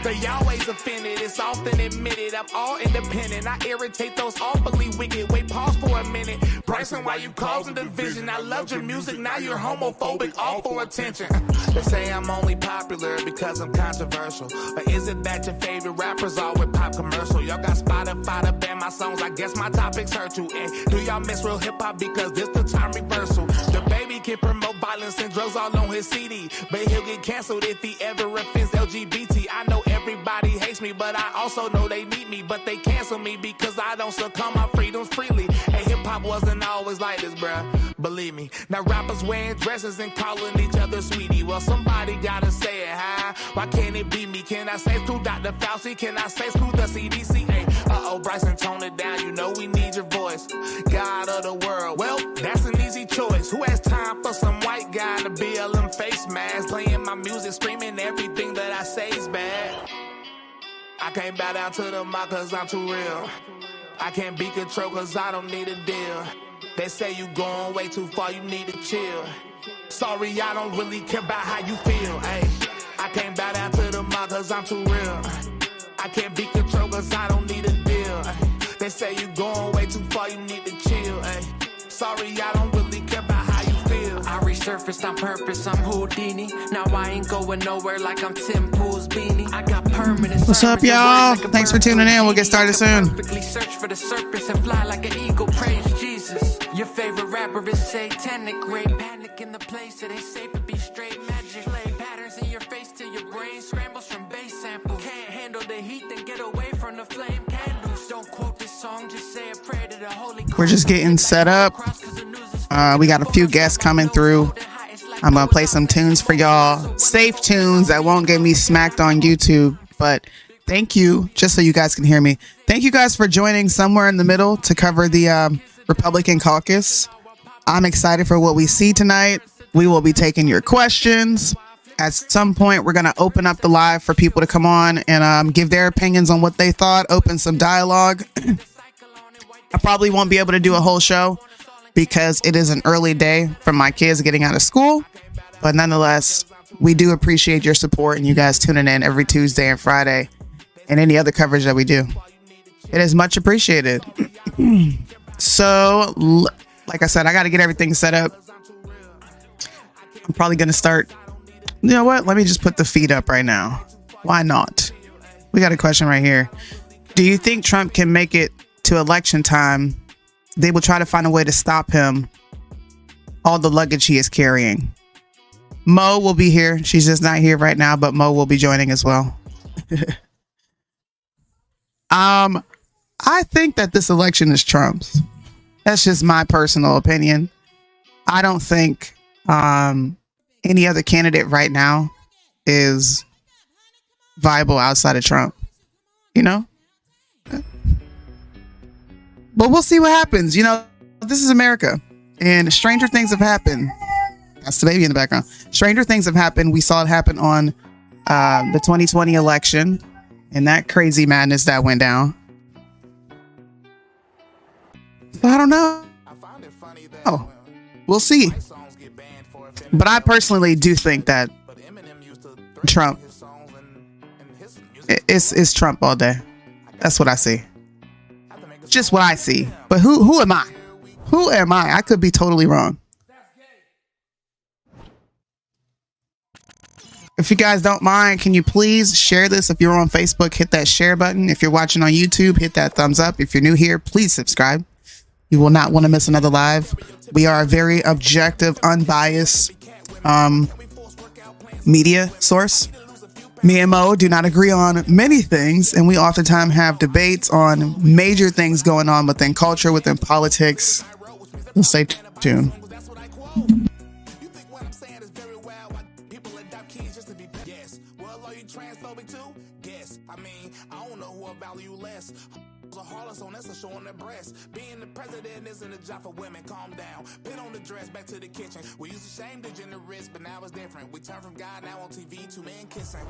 They always offended, it's often admitted. I'm all independent, I irritate those awfully wicked. Wait, pause for a minute. Bryson, why you causing division? I loved your music, now you're homophobic, all for attention. They say I'm only popular because I'm controversial. Or is it that your favorite rappers all with pop commercial? Y'all got Spotify to ban my songs, I guess my topics hurt you. And do y'all miss real hip-hop because this the time reversal? The baby can promote violence and drugs all on his CD, but he'll get canceled if he ever offends LGBT. I know everybody hates me, but I also know they need me. But they cancel me because I don't succumb my freedoms freely. And hip-hop wasn't always like this, bruh, believe me. Now rappers wearing dresses and calling each other sweetie. Well, somebody gotta say it, huh? Why can't it be me? Can I say screw Dr. Fauci? Can I say screw the CDC? Hey, uh-oh, Bryson, tone it down. You know we need your voice. God of the world. Well, that's an easy choice. Who has time for some white guy to BLM face mask? Playing my music, screaming everything that I say is bad. I can't bow down to the mob cause I'm too real. I can't be controlled cause I don't need a deal. They say you going way too far, you need to chill. Sorry, I don't really care about how you feel. Ay, I can't bow down to the mob cause I'm too real. I can't be controlled cause I don't need a deal. They say you going way too far, you need to chill. Ay, sorry, I don't really care about how you feel. I resurfaced on purpose, I'm Houdini. Now I ain't going nowhere like I'm Tim Pool's beanie. I got permanent. What's up, y'all? Thanks for tuning in. We'll get started soon. Perfectly search for the surface and fly like an eagle. Praise Jesus. Your favorite rapper is satanic. Great panic in the place that ain't safe to be straight magic. Play patterns in your face till your brain scrambles from bass samples. Can't handle the heat, then get away from the flame candles. Don't quote this song, just say a prayer to the holy. We're just getting set up. We got a few guests coming through. I'm gonna play some tunes for y'all, safe tunes that won't get me smacked on YouTube. But thank you, just so you guys can hear me, thank you guys for joining somewhere in the middle to cover the Republican caucus. I'm excited for what we see tonight. We will be taking your questions. At some point, we're gonna open up the live for people to come on and give their opinions on what they thought, open some dialogue. I probably won't be able to do a whole show because it is an early day for my kids getting out of school. But nonetheless, we do appreciate your support and you guys tuning in every Tuesday and Friday and any other coverage that we do. It is much appreciated. So, like I said, I got to get everything set up. I'm probably going to start. You know what? Let me just put the feed up right now. Why not? We got a question right here. Do you think Trump can make it to election time? They will try to find a way to stop him. All the luggage he is carrying. Mo will be here. She's just not here right now, but Mo will be joining as well. I think that this election is Trump's. That's just my personal opinion. I don't think any other candidate right now is viable outside of Trump. You know? But we'll see what happens. You know, this is America. And stranger things have happened. That's the baby in the background. Stranger things have happened. We saw it happen on the 2020 election and that crazy madness that went down. So I don't know. Oh, we'll see. But I personally do think that Trump is Trump all day. That's what I see. Just what I see. But who am I? Who am I? I could be totally wrong. If you guys don't mind, can you please share this? If you're on Facebook, hit that share button. If you're watching on YouTube, hit that thumbs up. If you're new here, please subscribe. You will not want to miss another live. We are a very objective, unbiased media source. Me and Mo do not agree on many things, and we oftentimes have debates on major things going on within culture, within politics. We'll stay tuned. Being the president isn't a job for women. Calm down. Put on the dress, back to the kitchen. We used to shame the generous, but now it's different. We turn from God, now on TV, two men kissing.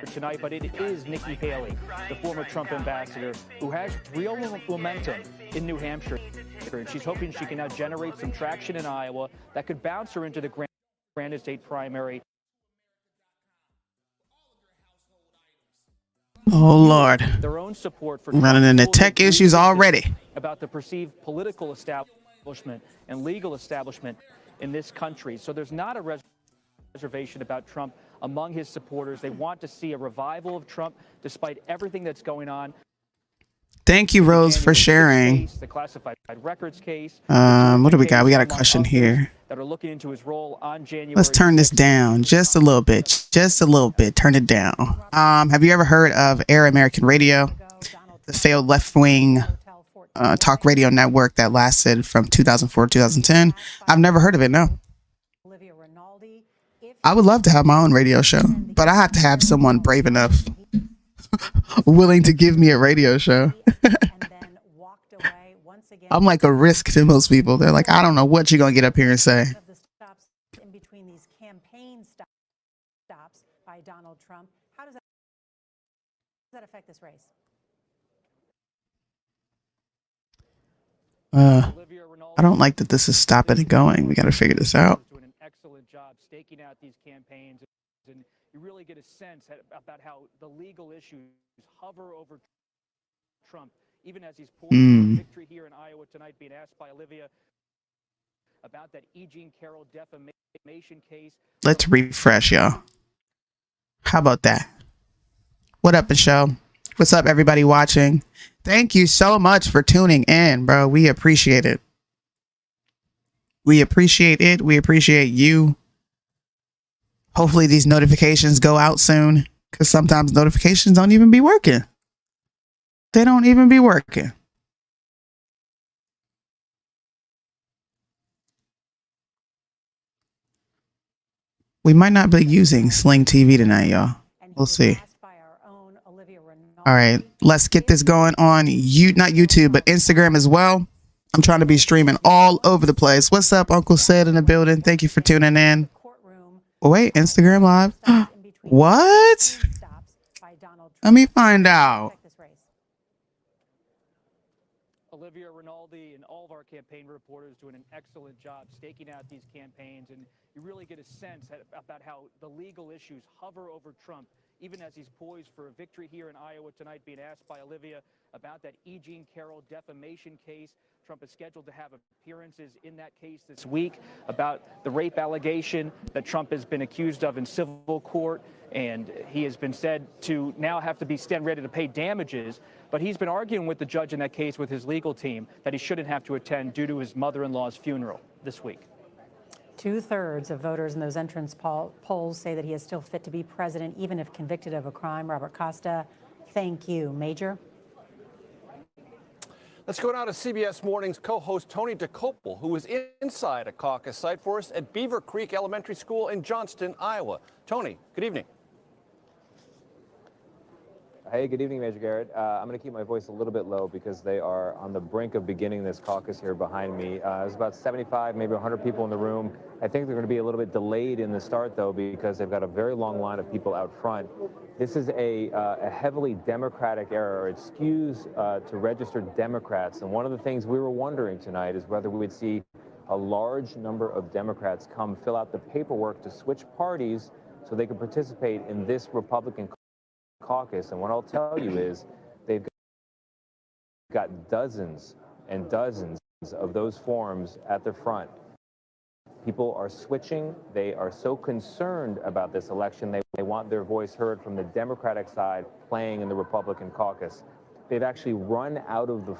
tonight, but it is Nikki Haley, the former Trump ambassador, who has real momentum in New Hampshire. And she's hoping she can now generate some traction in Iowa that could bounce her into the Granite State primary. Oh, Lord. Their own support for running into tech issues already. About the perceived political establishment and legal establishment in this country. So there's not a reservation about Trump among his supporters. They want to see a revival of Trump despite everything that's going on. Thank you, Rose, for sharing. The classified records case. What do we got? We got a question here. That are looking into his role on January. Let's turn this down just a little bit. Just a little bit. Turn it down. Have you ever heard of Air American Radio, the failed left-wing talk radio network that lasted from 2004 to 2010? I've never heard of it, no. I would love to have my own radio show, but I have to have someone brave enough, willing to give me a radio show. I'm like a risk to most people. They're like, I don't know what you're going to get up here and say. In between these campaign stops by Donald Trump, how does that affect this race? I don't like that this is stopping and going. We got to figure this out. Doing an excellent job staking out these campaigns, and you really get a sense about how the legal issues hover over Trump. Even as he's pouring victory here in Iowa tonight, being asked by Olivia about that E. Jean Carroll defamation case. Let's refresh, y'all. How about that? What up, Michelle? What's up, everybody watching? Thank you so much for tuning in, bro. We appreciate it. We appreciate it. We appreciate you. Hopefully these notifications go out soon, because sometimes notifications don't even be working. They don't even be working. We might not be using Sling TV tonight, y'all. We'll see. All right, let's get this going on not YouTube, but Instagram as well. I'm trying to be streaming all over the place. What's up, Uncle Sid in the building? Thank you for tuning in. Oh, wait, Instagram Live. What? Let me find out. Olivia Rinaldi and all of our campaign reporters doing an excellent job staking out these campaigns, and you really get a sense about how the legal issues hover over Trump, even as he's poised for a victory here in Iowa tonight, being asked by Olivia about that E. Jean Carroll defamation case. Trump is scheduled to have appearances in that case this week about the rape allegation that Trump has been accused of in civil court, and he has been said to now have to stand ready to pay damages. But he's been arguing with the judge in that case with his legal team that he shouldn't have to attend due to his mother-in-law's funeral this week. 2/3 of voters in those entrance polls say that he is still fit to be president, even if convicted of a crime. Robert Costa, thank you. Major? Let's go now to CBS Morning's co-host Tony DeCopel, who was inside a caucus site for us at Beaver Creek Elementary School in Johnston, Iowa. Tony, good evening. Hey, good evening, Major Garrett. I'm going to keep my voice a little bit low because they are on the brink of beginning this caucus here behind me. There's about 75, maybe 100 people in the room. I think they're going to be a little bit delayed in the start, though, because they've got a very long line of people out front. This is a heavily Democratic era. It skews to registered Democrats. And one of the things we were wondering tonight is whether we would see a large number of Democrats come fill out the paperwork to switch parties so they could participate in this Republican caucus. And what I'll tell you is they've got dozens and dozens of those forms at the front. People are switching. They are so concerned about this election. They want their voice heard from the Democratic side playing in the Republican caucus. They've actually run out of the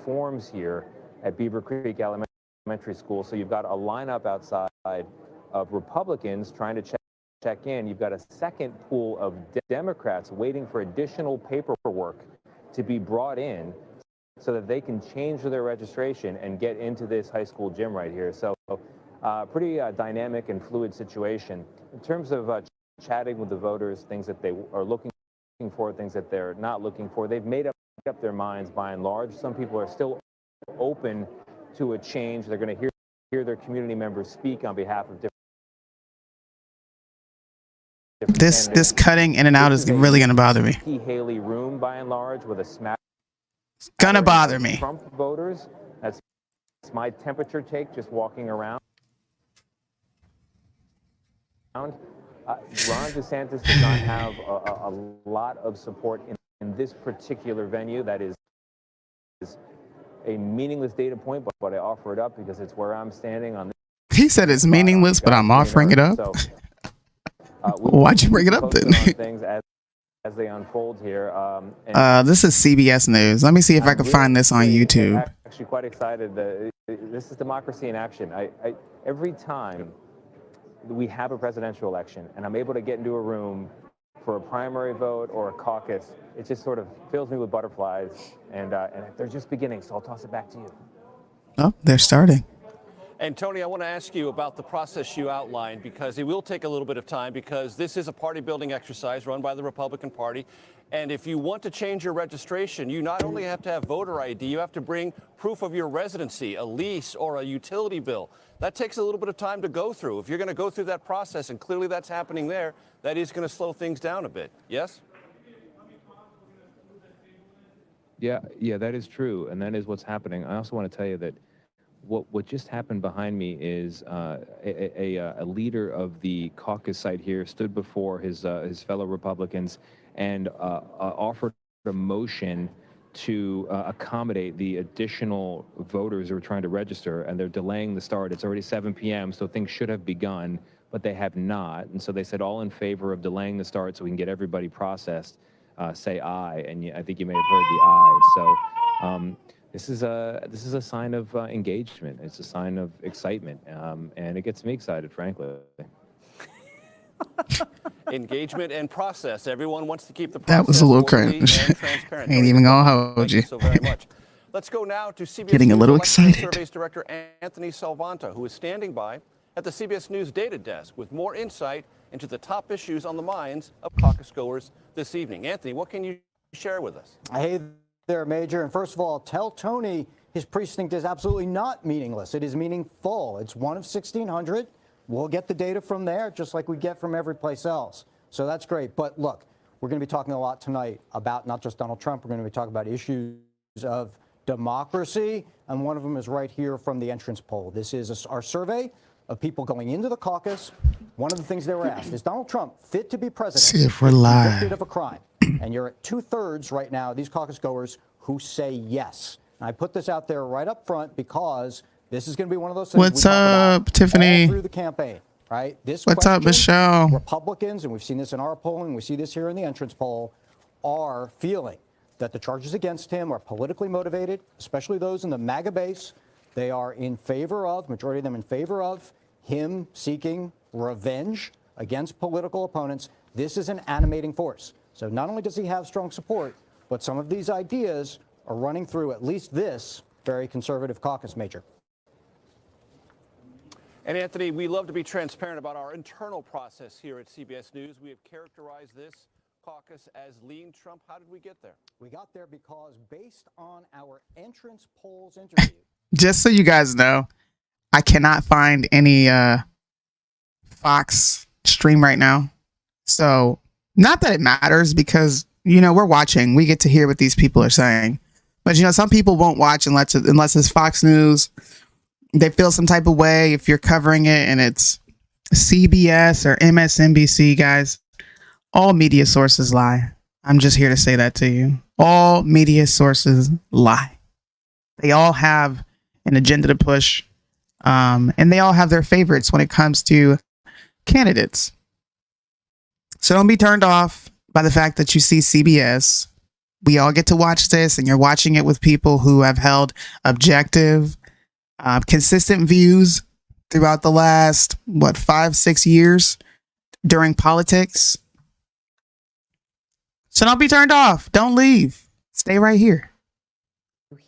forms here at Beaver Creek Elementary School. So you've got a lineup outside of Republicans trying to check in. You've got a second pool of Democrats waiting for additional paperwork to be brought in so that they can change their registration and get into this high school gym right here. So pretty dynamic and fluid situation. In terms of chatting with the voters, things that they are looking for, things that they're not looking for, they've made up their minds by and large. Some people are still open to a change. They're going to hear their community members speak on behalf of different This cutting in and out is really gonna bother me. Nikki Haley room by and large with a smack. It's gonna bother me. Trump voters. That's my temperature take just walking around. Ron DeSantis does not have a lot of support in this particular venue. That is a meaningless data point, but I offer it up because it's where I'm standing on this. He said it's meaningless, but I'm offering it up. So, why'd you bring it up then? Things as they unfold here. This is CBS News. Let me see if I can find this on YouTube. Actually, quite excited. This is democracy in action. Every time we have a presidential election and I'm able to get into a room for a primary vote or a caucus, it just sort of fills me with butterflies, and they're just beginning, so I'll toss it back to you. Oh, they're starting. And Tony, I want to ask you about the process you outlined, because it will take a little bit of time, because this is a party building exercise run by the Republican Party. And if you want to change your registration, you not only have to have voter ID, you have to bring proof of your residency, a lease or a utility bill. That takes a little bit of time to go through. If you're going to go through that process, and clearly that's happening there, that is going to slow things down a bit. Yes? Yeah, that is true, and that is what's happening. I also want to tell you that what just happened behind me is a leader of the caucus site here stood before his fellow Republicans and offered a motion to accommodate the additional voters who are trying to register, and they're delaying the start. It's already 7 p.m., so things should have begun, but they have not. And so they said, all in favor of delaying the start so we can get everybody processed, say aye. And I think you may have heard the aye. So this is a sign of engagement. It's a sign of excitement, and it gets me excited, frankly. Engagement and process. Everyone wants to keep the process That was a little orderly cringe. and transparent. Ain't even gonna hold Thank you. so very much. Let's go now to CBS Getting a News little Election excited. Surveys Director Anthony Salvanta, who is standing by at the CBS News data desk with more insight into the top issues on the minds of caucus goers this evening. Anthony, what can you share with us? Hey there, Major. And first of all, tell Tony his precinct is absolutely not meaningless. It is meaningful. It's one of 1,600. We'll get the data from there, just like we get from every place else. So that's great. But look, we're going to be talking a lot tonight about not just Donald Trump. We're going to be talking about issues of democracy. And one of them is right here from the entrance poll. This is our survey of people going into the caucus. One of the things they were asked, is Donald Trump fit to be president? See if we're live. Convicted of a crime. And you're at 2/3 right now, these caucus goers who say yes. And I put this out there right up front because this is going to be one of those things. What's up, Tiffany? All through the campaign, right? What's up, Michelle? Republicans, and we've seen this in our polling, we see this here in the entrance poll, are feeling that the charges against him are politically motivated, especially those in the MAGA base. They are in favor of, majority of them in favor of, him seeking revenge against political opponents. This is an animating force. So not only does he have strong support, but some of these ideas are running through at least this very conservative caucus, Major. And Anthony, we love to be transparent about our internal process here at CBS News. We have characterized this caucus as lean Trump. How did we get there? We got there because based on our entrance polls interview. Just so you guys know, I cannot find any Fox stream right now. So not that it matters because, we're watching. We get to hear what these people are saying. But, some people won't watch unless it's Fox News. They feel some type of way if you're covering it and it's CBS or MSNBC, guys. All media sources lie. I'm just here to say that to you. All media sources lie. They all have an agenda to push. And they all have their favorites when it comes to candidates. So don't be turned off by the fact that you see CBS. We all get to watch this, and you're watching it with people who have held objective, consistent views throughout the last, 5-6 years during politics. So don't be turned off. Don't leave. Stay right here.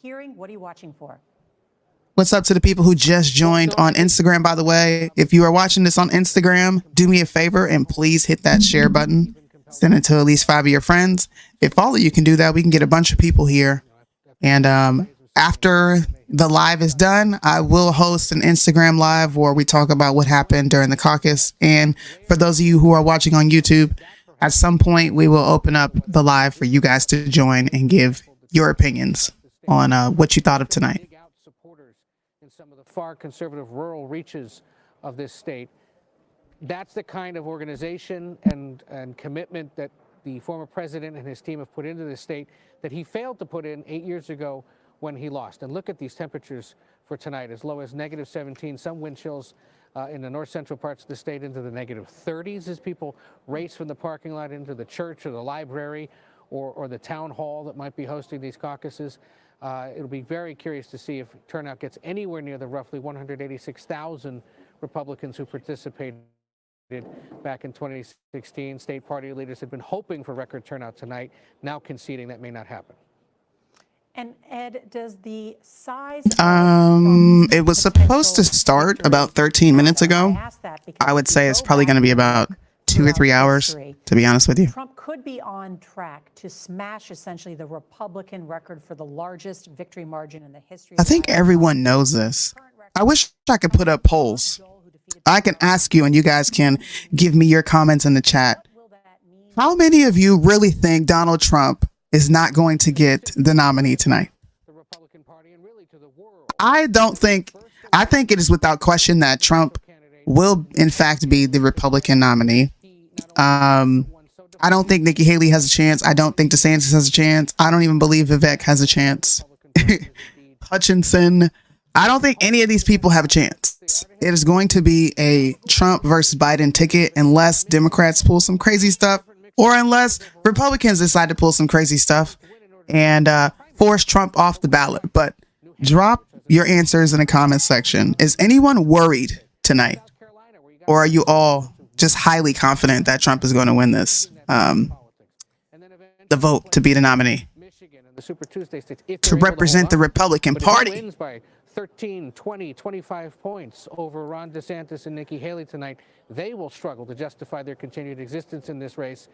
Hearing, what are you watching for? What's up to the people who just joined on Instagram, by the way? If you are watching this on Instagram, do me a favor and please hit that share button. Send it to at least 5 of your friends. If all of you can do that, we can get a bunch of people here. And after the live is done, I will host an Instagram live where we talk about what happened during the caucus. And for those of you who are watching on YouTube, at some point we will open up the live for you guys to join and give your opinions on what you thought of tonight. Supporters in some of the far conservative rural reaches of this state. That's the kind of organization and commitment that the former president and his team have put into this state that he failed to put in 8 years ago when he lost. And look at these temperatures for tonight, as low as -17, some wind chills in the north central parts of the state into the -30s as people race from the parking lot into the church or the library or the town hall that might be hosting these caucuses. It'll be very curious to see if turnout gets anywhere near the roughly 186,000 Republicans who participated back in 2016. State party leaders had been hoping for record turnout tonight, now conceding that may not happen. And Ed, does the size it was supposed to start about 13 minutes ago. I would say it's probably going to be about 2 or 3 hours, to be honest with you. Trump could be on track to smash essentially the Republican record for the largest victory margin in the history of I think everyone knows this. I wish I could put up polls. I can ask you and you guys can give me your comments in the chat. How many of you really think Donald Trump is not going to get the nominee tonight? I think it is without question that Trump will in fact be the Republican nominee. I don't think Nikki Haley has a chance. I don't think DeSantis has a chance. I don't even believe Vivek has a chance. Hutchinson. I don't think any of these people have a chance. It is going to be a Trump versus Biden ticket unless Democrats pull some crazy stuff or unless Republicans decide to pull some crazy stuff and force Trump off the ballot. But drop your answers in the comments section. Is anyone worried tonight? Or are you all just highly confident that Trump is going to win this? The vote to be the nominee. To represent the Republican Party. 13, 20, 25 points over Ron DeSantis and Nikki Haley tonight. They will struggle to justify their continued existence in this race.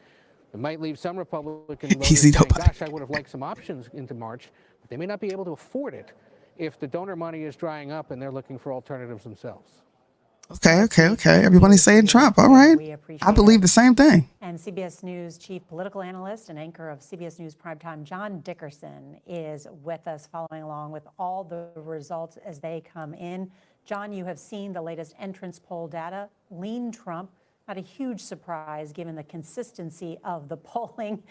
It might leave some Republican voters saying, gosh, I would have liked some options into March, but they may not be able to afford it if the donor money is drying up and they're looking for alternatives themselves. Okay. Everybody's saying Trump. All right. I believe the same thing. And CBS News chief political analyst and anchor of CBS News Primetime, John Dickerson, is with us following along with all the results as they come in. John, you have seen the latest entrance poll data lean Trump. Not a huge surprise given the consistency of the polling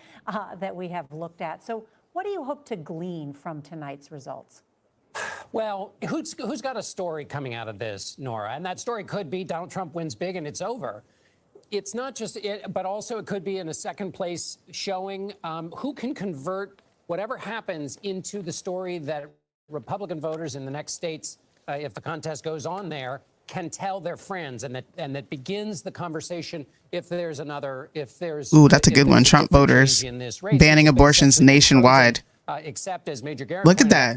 that we have looked at. So what do you hope to glean from tonight's results? Well, who's got a story coming out of this, Nora? And that story could be Donald Trump wins big and it's over. It's not just it, but also it could be in a second place showing who can convert whatever happens into the story that Republican voters in the next states, if the contest goes on there, can tell their friends, and that begins the conversation. If there's ooh, that's a good one. Trump voters banning abortions nationwide. Except as Major Garrett, look at that.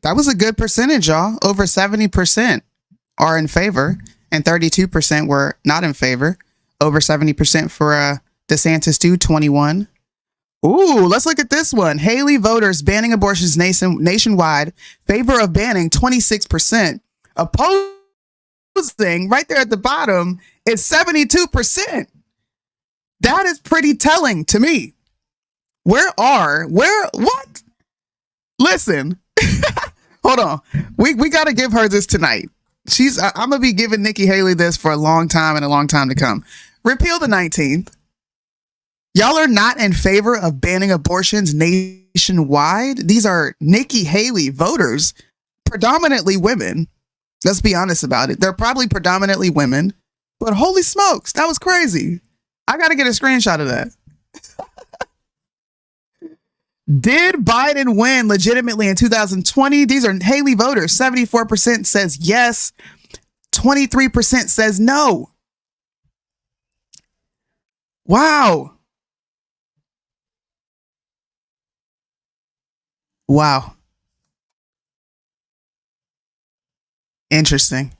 That was a good percentage, y'all. Over 70% are in favor and 32% were not in favor. Over 70% for DeSantis too, 21. Ooh, let's look at this one. Haley voters banning abortions nationwide. Favor of banning, 26%. Opposing, right there at the bottom, is 72%. That is pretty telling to me. What? Listen. Hold on. We got to give her this tonight. I'm going to be giving Nikki Haley this for a long time and a long time to come. Repeal the 19th. Y'all are not in favor of banning abortions nationwide. These are Nikki Haley voters, predominantly women. Let's be honest about it. They're probably predominantly women, but holy smokes, that was crazy. I got to get a screenshot of that. Did Biden win legitimately in 2020? These are Haley voters. 74% says yes. 23% says no. Wow. Wow. Interesting.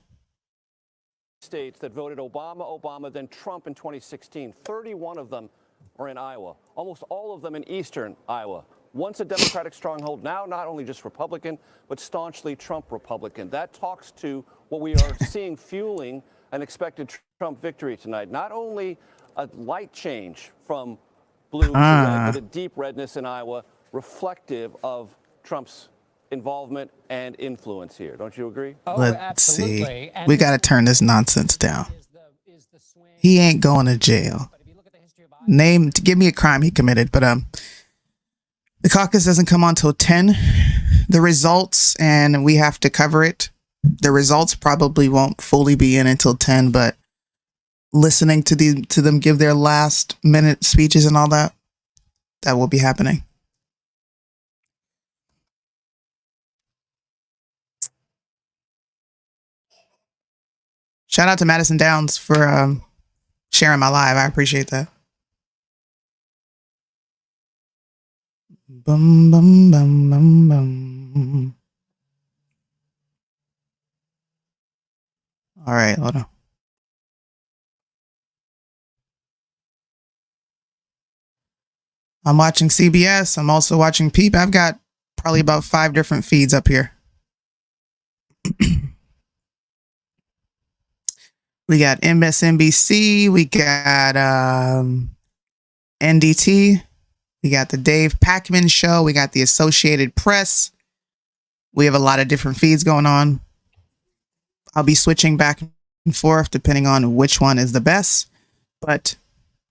States that voted Obama, then Trump in 2016. 31 of them are in Iowa. Almost all of them in eastern Iowa. once a Democratic stronghold, now not only just Republican, but staunchly Trump Republican. That talks to what we are seeing fueling an expected Trump victory tonight. Not only a light change from blue to red, but a deep redness in Iowa, reflective of Trump's involvement and influence here. Don't you agree? Oh, Let's absolutely. see. And We got to turn this nonsense down. He ain't going to jail. Give me a crime he committed. But the caucus doesn't come on till 10. The results, and we have to cover it. The results probably won't fully be in until 10, but listening to them give their last minute speeches and all that, that will be happening. Shout out to Madison Downs for sharing my live. I appreciate that. Bum, bum, bum, bum, bum. All right, hold on. I'm watching CBS. I'm also watching Peep. I've got probably about 5 different feeds up here. We got MSNBC. We got NDT. We got the Dave Pakman Show. We got the Associated Press. We have a lot of different feeds going on. I'll be switching back and forth depending on which one is the best. But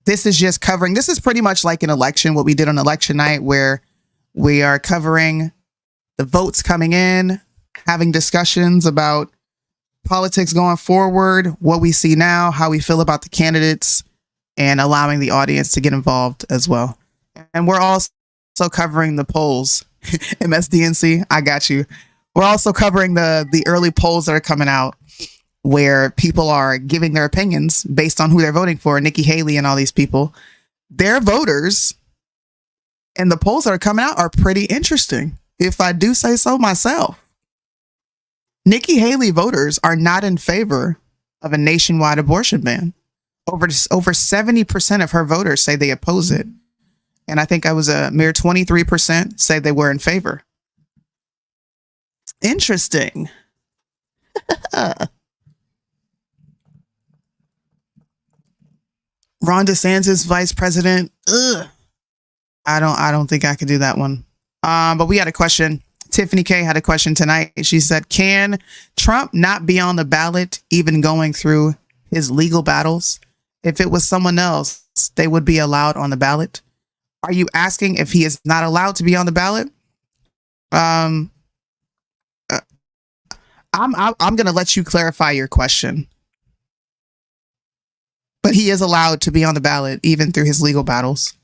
this is just covering. This is pretty much like an election, what we did on election night, where we are covering the votes coming in, having discussions about politics going forward, what we see now, how we feel about the candidates, and allowing the audience to get involved as well. And we're also covering the polls. MSDNC, I got you. We're also covering the early polls that are coming out where people are giving their opinions based on who they're voting for. Nikki Haley and all these people, their voters, and the polls that are coming out are pretty interesting, if I do say so myself. Nikki Haley voters are not in favor of a nationwide abortion ban. Over 70% of her voters say they oppose it. And I think I was a mere 23% say they were in favor. Interesting. Ron DeSantis, vice president. Ugh. I don't think I could do that one. But we had a question. Tiffany K had a question tonight. She said, can Trump not be on the ballot even going through his legal battles? If it was someone else, they would be allowed on the ballot. Are you asking if he is not allowed to be on the ballot? I'm going to let you clarify your question. But he is allowed to be on the ballot even through his legal battles.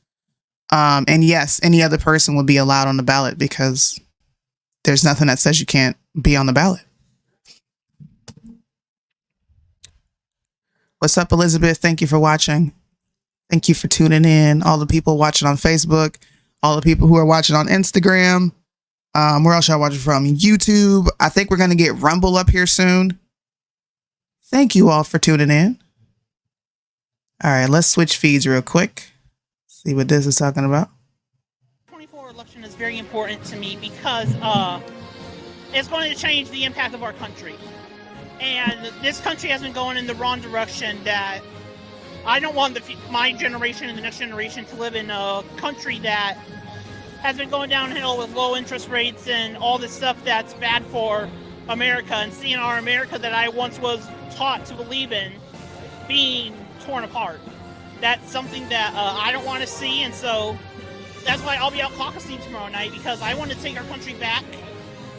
And yes, any other person would be allowed on the ballot because there's nothing that says you can't be on the ballot. What's up, Elizabeth? Thank you for watching. Thank you for tuning in. All the people watching on Facebook, all the people who are watching on Instagram. Where else y'all watching from? YouTube. I think we're going to get Rumble up here soon. Thank you all for tuning in. All right, let's switch feeds real quick. See what this is talking about. 2024 election is very important to me because it's going to change the impact of our country. And this country has been going in the wrong direction that I don't want my generation and the next generation to live in a country that has been going downhill with low interest rates and all this stuff that's bad for America, and seeing our America that I once was taught to believe in being torn apart. That's something that I don't want to see, and so that's why I'll be out caucusing tomorrow night, because I want to take our country back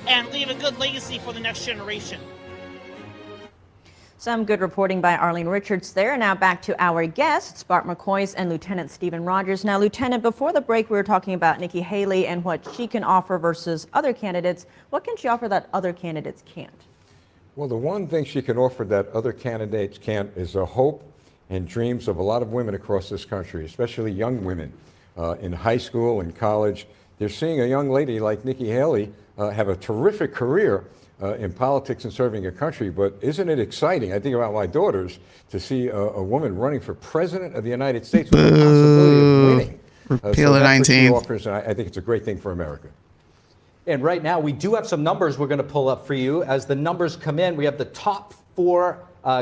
and leave a good legacy for the next generation. Some good reporting by Arlene Richards there. Now back to our guests, Bart McCoys and Lieutenant Stephen Rogers. Now, Lieutenant, before the break, we were talking about Nikki Haley and what she can offer versus other candidates. What can she offer that other candidates can't? Well, the one thing she can offer that other candidates can't is a hope and dreams of a lot of women across this country, especially young women in high school and college. They're seeing a young lady like Nikki Haley have a terrific career in politics and serving a country, but isn't it exciting? I think about my daughters to see a woman running for president of the United States with the possibility of winning. Repeal the that's what she 19th. offers, and I think it's a great thing for America. And right now, we do have some numbers we're going to pull up for you. As the numbers come in, we have the top 4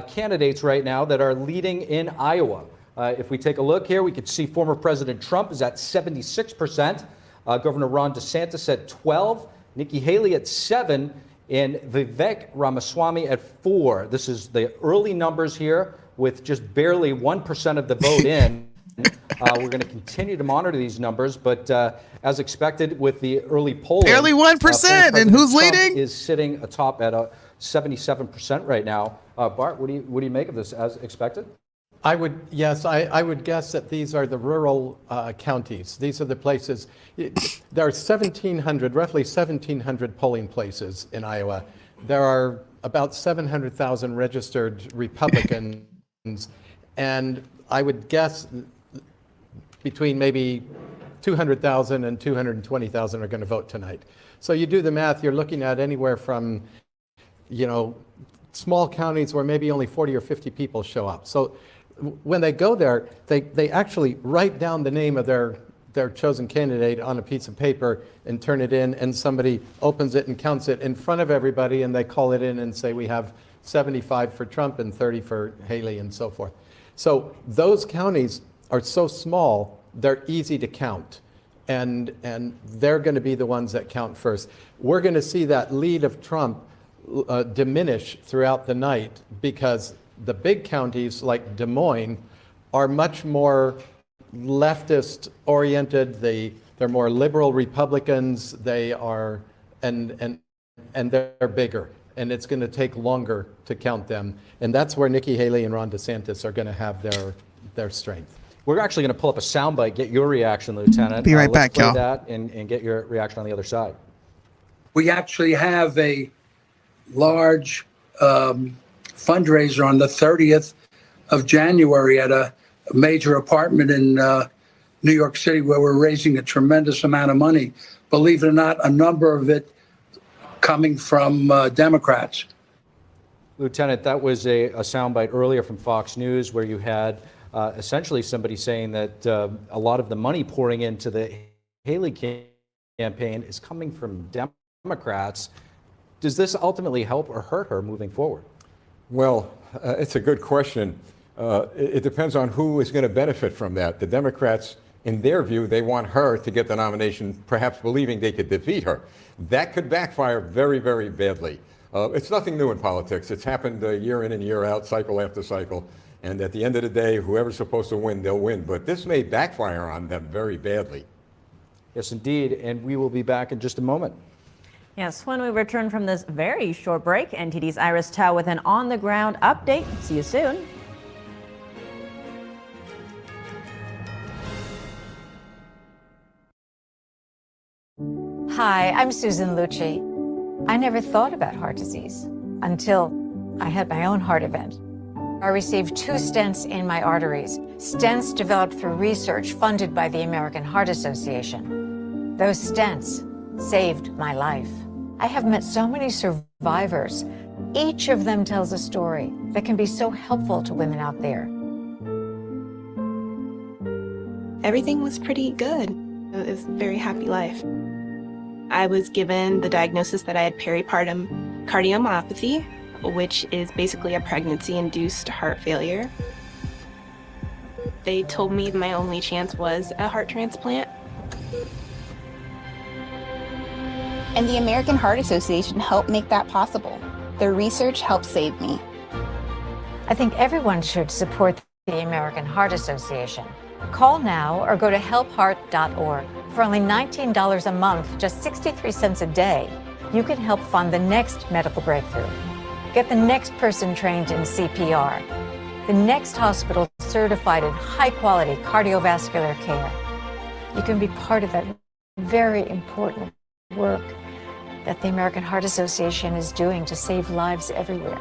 candidates right now that are leading in Iowa. If we take a look here, we can see former President Trump is at 76%, Governor Ron DeSantis at 12%, Nikki Haley at 7%, and Vivek Ramaswamy at 4%. This is the early numbers here with just barely 1% of the vote in. We're going to continue to monitor these numbers, but as expected with the early polling, Barely 1%, and who's Trump leading? is sitting atop at 77% right now. Bart, what do you make of this as expected? I would guess that these are the rural counties. These are the places. There are roughly 1,700 polling places in Iowa. There are about 700,000 registered Republicans, and I would guess between maybe 200,000 and 220,000 are going to vote tonight. So you do the math, you're looking at anywhere from, small counties where maybe only 40 or 50 people show up. So when they go there, they actually write down the name of their chosen candidate on a piece of paper and turn it in, and somebody opens it and counts it in front of everybody, and they call it in and say we have 75 for Trump and 30 for Haley and so forth. So those counties are so small, they're easy to count. And they're going to be the ones that count first. We're going to see that lead of Trump diminish throughout the night because the big counties like Des Moines are much more leftist oriented. They're more liberal Republicans. They are, and they're bigger. And it's going to take longer to count them. And that's where Nikki Haley and Ron DeSantis are going to have their strength. We're actually going to pull up a soundbite, get your reaction, Lieutenant. Be right back, let's play y'all. that and get your reaction on the other side. We actually have a large fundraiser on the 30th of January at a major apartment in New York City where we're raising a tremendous amount of money. Believe it or not, a number of it coming from Democrats. Lieutenant, that was a soundbite earlier from Fox News where you had essentially somebody saying that a lot of the money pouring into the Haley campaign is coming from Democrats. Does this ultimately help or hurt her moving forward? Well, it's a good question. It depends on who is going to benefit from that. The Democrats, in their view, they want her to get the nomination, perhaps believing they could defeat her. That could backfire very, very badly. It's nothing new in politics. It's happened year in and year out, cycle after cycle. And at the end of the day, whoever's supposed to win, they'll win. But this may backfire on them very badly. Yes, indeed. And we will be back in just a moment. Yes, when we return from this very short break, NTD's Iris Tao with an on-the-ground update. See you soon. Hi, I'm Susan Lucci. I never thought about heart disease until I had my own heart event. I received 2 stents in my arteries, stents developed through research funded by the American Heart Association. Those stents saved my life. I have met so many survivors. Each of them tells a story that can be so helpful to women out there. Everything was pretty good. It was a very happy life. I was given the diagnosis that I had peripartum cardiomyopathy, which is basically a pregnancy-induced heart failure. They told me my only chance was a heart transplant. And the American Heart Association helped make that possible. Their research helped save me. I think everyone should support the American Heart Association. Call now or go to helpheart.org. For only $19 a month, just 63 cents a day, you can help fund the next medical breakthrough. Get the next person trained in CPR, the next hospital certified in high-quality cardiovascular care. You can be part of that very important work that the American Heart Association is doing to save lives everywhere.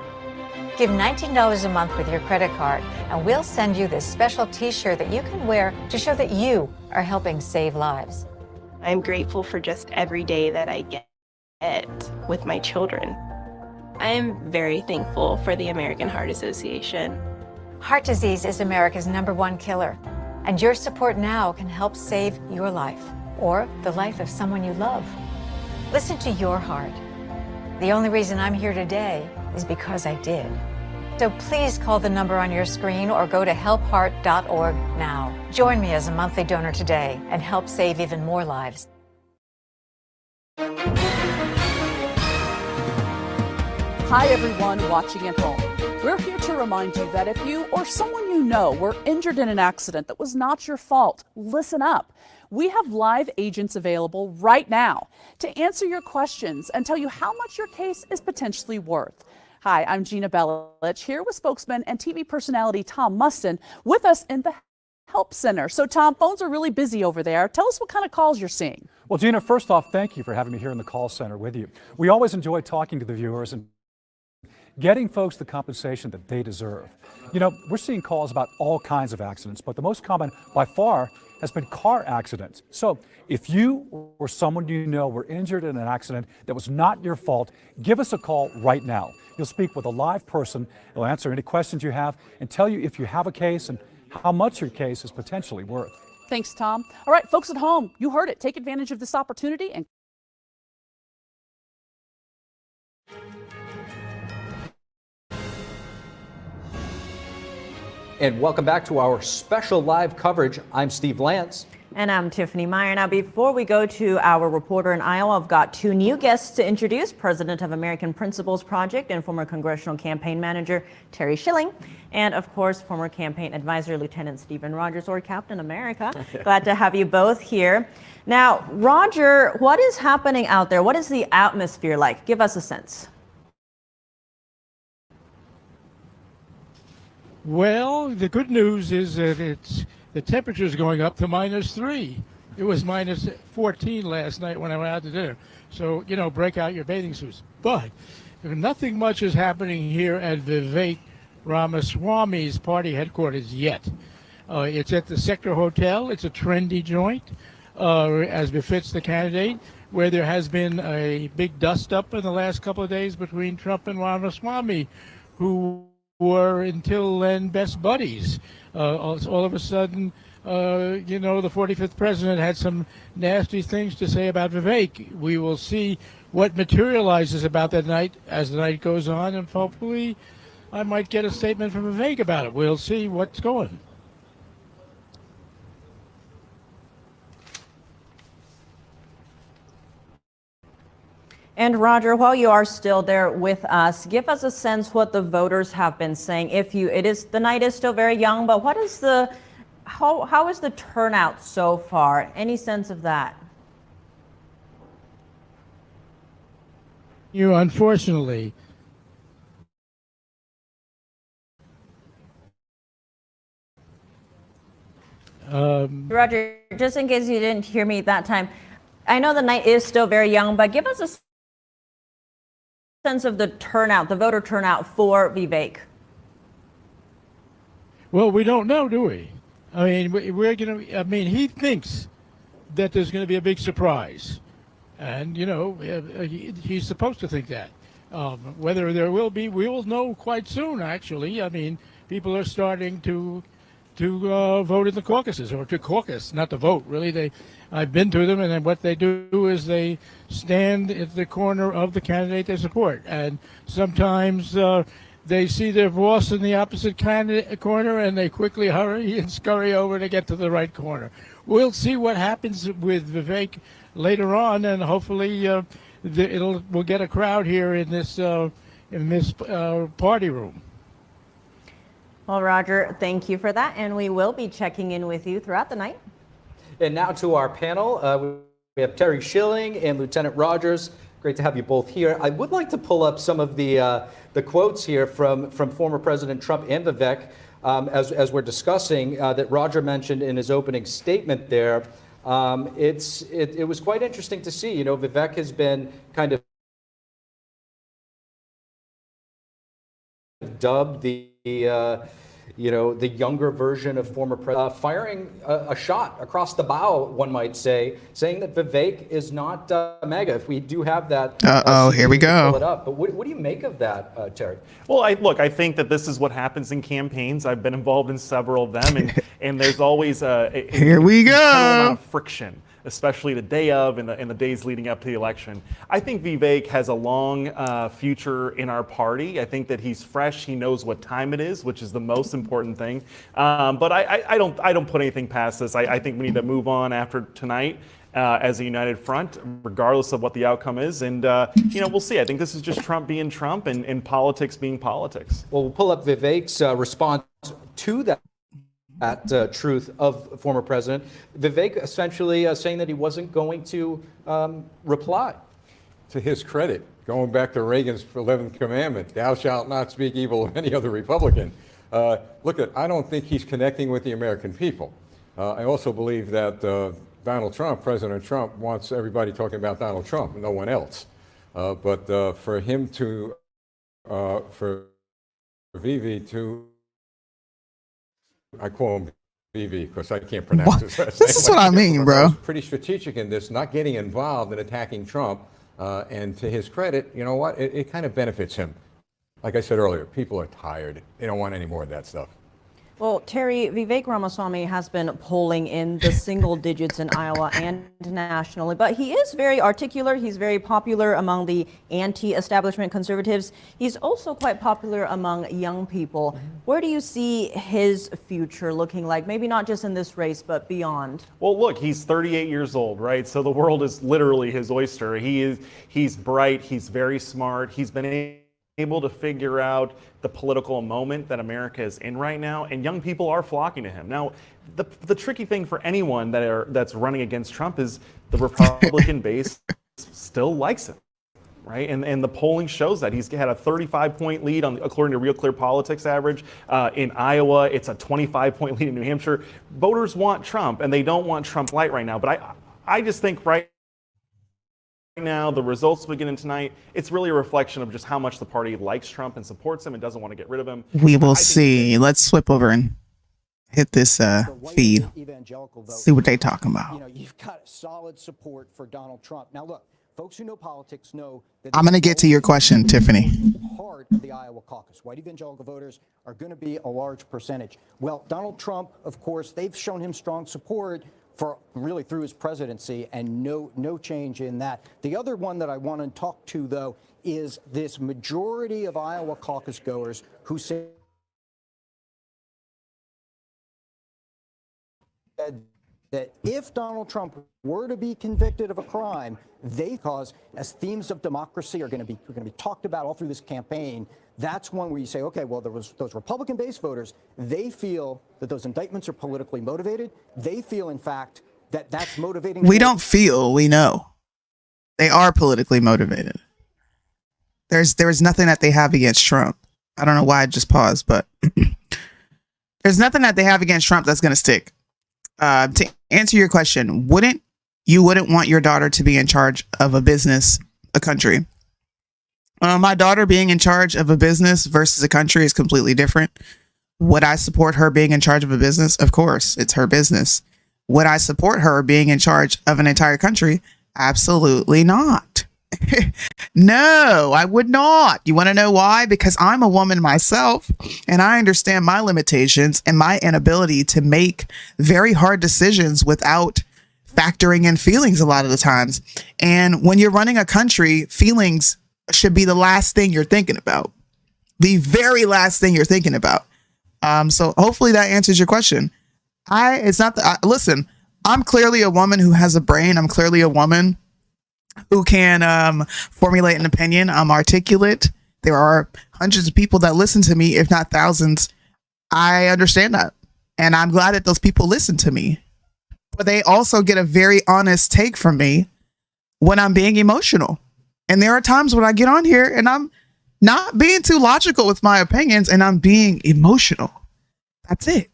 Give $19 a month with your credit card, and we'll send you this special t-shirt that you can wear to show that you are helping save lives. I'm grateful for just every day that I get with my children. I am very thankful for the American Heart Association. Heart disease is America's #1 killer. And your support now can help save your life or the life of someone you love. Listen to your heart. The only reason I'm here today is because I did. So please call the number on your screen or go to helpheart.org now. Join me as a monthly donor today and help save even more lives. Hi, everyone watching at home. We're here to remind you that if you or someone you know were injured in an accident that was not your fault, listen up. We have live agents available right now to answer your questions and tell you how much your case is potentially worth. Hi, I'm Gina Belich here with spokesman and TV personality Tom Mustin with us in the Help Center. So Tom, phones are really busy over there. Tell us what kind of calls you're seeing. Well, Gina, first off, thank you for having me here in the call center with you. We always enjoy talking to the viewers and getting folks the compensation that they deserve. You know, we're seeing calls about all kinds of accidents, but the most common by far has been car accidents. So if you or someone you know were injured in an accident that was not your fault, give us a call right now. You'll speak with a live person. They'll answer any questions you have and tell you if you have a case and how much your case is potentially worth. Thanks, Tom. All right, folks at home, you heard it. Take advantage of this opportunity and And welcome back to our special live coverage. I'm Steve Lance. And I'm Tiffany Meyer. Now, before we go to our reporter in Iowa, I've got two new guests to introduce. President of American Principles Project and former congressional campaign manager Terry Schilling. And, of course, former campaign advisor Lieutenant Stephen Rogers, or Captain America. Glad to have you both here. Now, Roger, what is happening out there? What is the atmosphere like? Give us a sense. Well, the good news is that the temperature is going up to -3. It was -14 last night when I went out to dinner. So, you know, break out your bathing suits. But nothing much is happening here at Vivek Ramaswamy's party headquarters yet. It's at the Sector Hotel. It's a trendy joint, as befits the candidate, where there has been a big dust-up in the last couple of days between Trump and Ramaswamy, who were until then best buddies. All of a sudden, you know, the 45th president had some nasty things to say about Vivek. We will see what materializes about that night as the night goes on, and hopefully I might get a statement from Vivek about it. We'll see what's going. And Roger, while you are still there with us, give us a sense what the voters have been saying. The night is still very young, but what is how is the turnout so far? Any sense of that? Unfortunately, Roger, just in case you didn't hear me that time, I know the night is still very young, but give us a sense of the turnout, the voter turnout for Vivek. Well, we don't know, do we? I mean, he thinks that there's going to be a big surprise. And, you know, he's supposed to think that. Whether there will be, we will know quite soon, actually. I mean, people are starting to vote in the caucuses, or to caucus, not to vote, really. I've been to them, and then what they do is they stand at the corner of the candidate they support. And sometimes they see their boss in the opposite corner, and they quickly hurry and scurry over to get to the right corner. We'll see what happens with Vivek later on, and hopefully we'll get a crowd here in this party room. Well, Roger, thank you for that, and we will be checking in with you throughout the night. And now to our panel. We have Terry Schilling and Lieutenant Rogers. Great to have you both here. I would like to pull up some of the quotes here from former President Trump and Vivek as we're discussing that Roger mentioned in his opening statement there. It was quite interesting to see. You know, Vivek has been kind of dubbed the younger version of former president, firing a shot across the bow, one might say, saying that Vivek is not MAGA. If we do have that, here we go. Pull it up. But what do you make of that, Terry? Well, I think that this is what happens in campaigns. I've been involved in several of them, and there's always here we go. Amount of friction, especially the day of and the days leading up to the election. I think Vivek has a long future in our party. I think that he's fresh. He knows what time it is, which is the most important thing. But I don't put anything past this. I think we need to move on after tonight as a united front, regardless of what the outcome is. And, we'll see. I think this is just Trump being Trump and politics being politics. Well, we'll pull up Vivek's response to that truth of former president. Vivek essentially saying that he wasn't going to reply. To his credit, going back to Reagan's 11th commandment, thou shalt not speak evil of any other Republican. I don't think he's connecting with the American people. I also believe that Donald Trump, President Trump, wants everybody talking about Donald Trump, no one else. But for him to, for Vivi to, I call him Vivi because I can't pronounce his last name. This is what I mean, bro. Pretty strategic in this, not getting involved in attacking Trump. And to his credit, you know what? It kind of benefits him. Like I said earlier, people are tired. They don't want any more of that stuff. Well, Terry, Vivek Ramaswamy has been polling in the single digits in Iowa and nationally, but he is very articulate. He's very popular among the anti-establishment conservatives. He's also quite popular among young people. Where do you see his future looking like? Maybe not just in this race, but beyond. Well, look, he's 38 years old, right? So the world is literally his oyster. He's bright. He's very smart. He's been able to figure out the political moment that America is in right now, and young people are flocking to him. Now, the tricky thing for anyone that's running against Trump is the Republican base still likes him, right? And the polling shows that. He's had a 35-point lead according to Real Clear Politics average. In Iowa, it's a 25-point lead in New Hampshire. Voters want Trump, and they don't want Trump light right now. But I just think right now, the results beginning tonight, it's really a reflection of just how much the party likes Trump and supports him and doesn't want to get rid of him. We will see. Let's flip over and hit this feed. See what they talking about. You've got solid support for Donald Trump. Now, look, folks who know politics know that I'm going to get to your question, Tiffany. Part of the Iowa caucus. White evangelical voters are going to be a large percentage. Well, Donald Trump, of course, they've shown him strong support for really through his presidency, and no change in that. The other one that I want to talk to, though, is this majority of Iowa caucus goers who said that if Donald Trump were to be convicted of a crime, as themes of democracy are going to be talked about all through this campaign. That's one where you say, okay, well, those Republican-based voters, they feel that those indictments are politically motivated. They feel, in fact, that that's motivating. We don't feel, we know. They are politically motivated. There's nothing that they have against Trump. I don't know why I just paused, but there's nothing that they have against Trump that's going to stick. To answer your question, wouldn't want your daughter to be in charge of a business, a country? My daughter being in charge of a business versus a country is completely different. Would I support her being in charge of a business? Of course, it's her business. Would I support her being in charge of an entire country? Absolutely not. No, I would not. You want to know why? Because I'm a woman myself, and I understand my limitations and my inability to make very hard decisions without factoring in feelings a lot of the times. And when you're running a country, feelings should be the last thing you're thinking about. The very last thing you're thinking about. So hopefully that answers your question. Listen, I'm clearly a woman who has a brain. I'm clearly a woman who can formulate an opinion. I'm articulate. There are hundreds of people that listen to me, if not thousands. I understand that. And I'm glad that those people listen to me. But they also get a very honest take from me when I'm being emotional. And there are times when I get on here and I'm not being too logical with my opinions and I'm being emotional. That's it.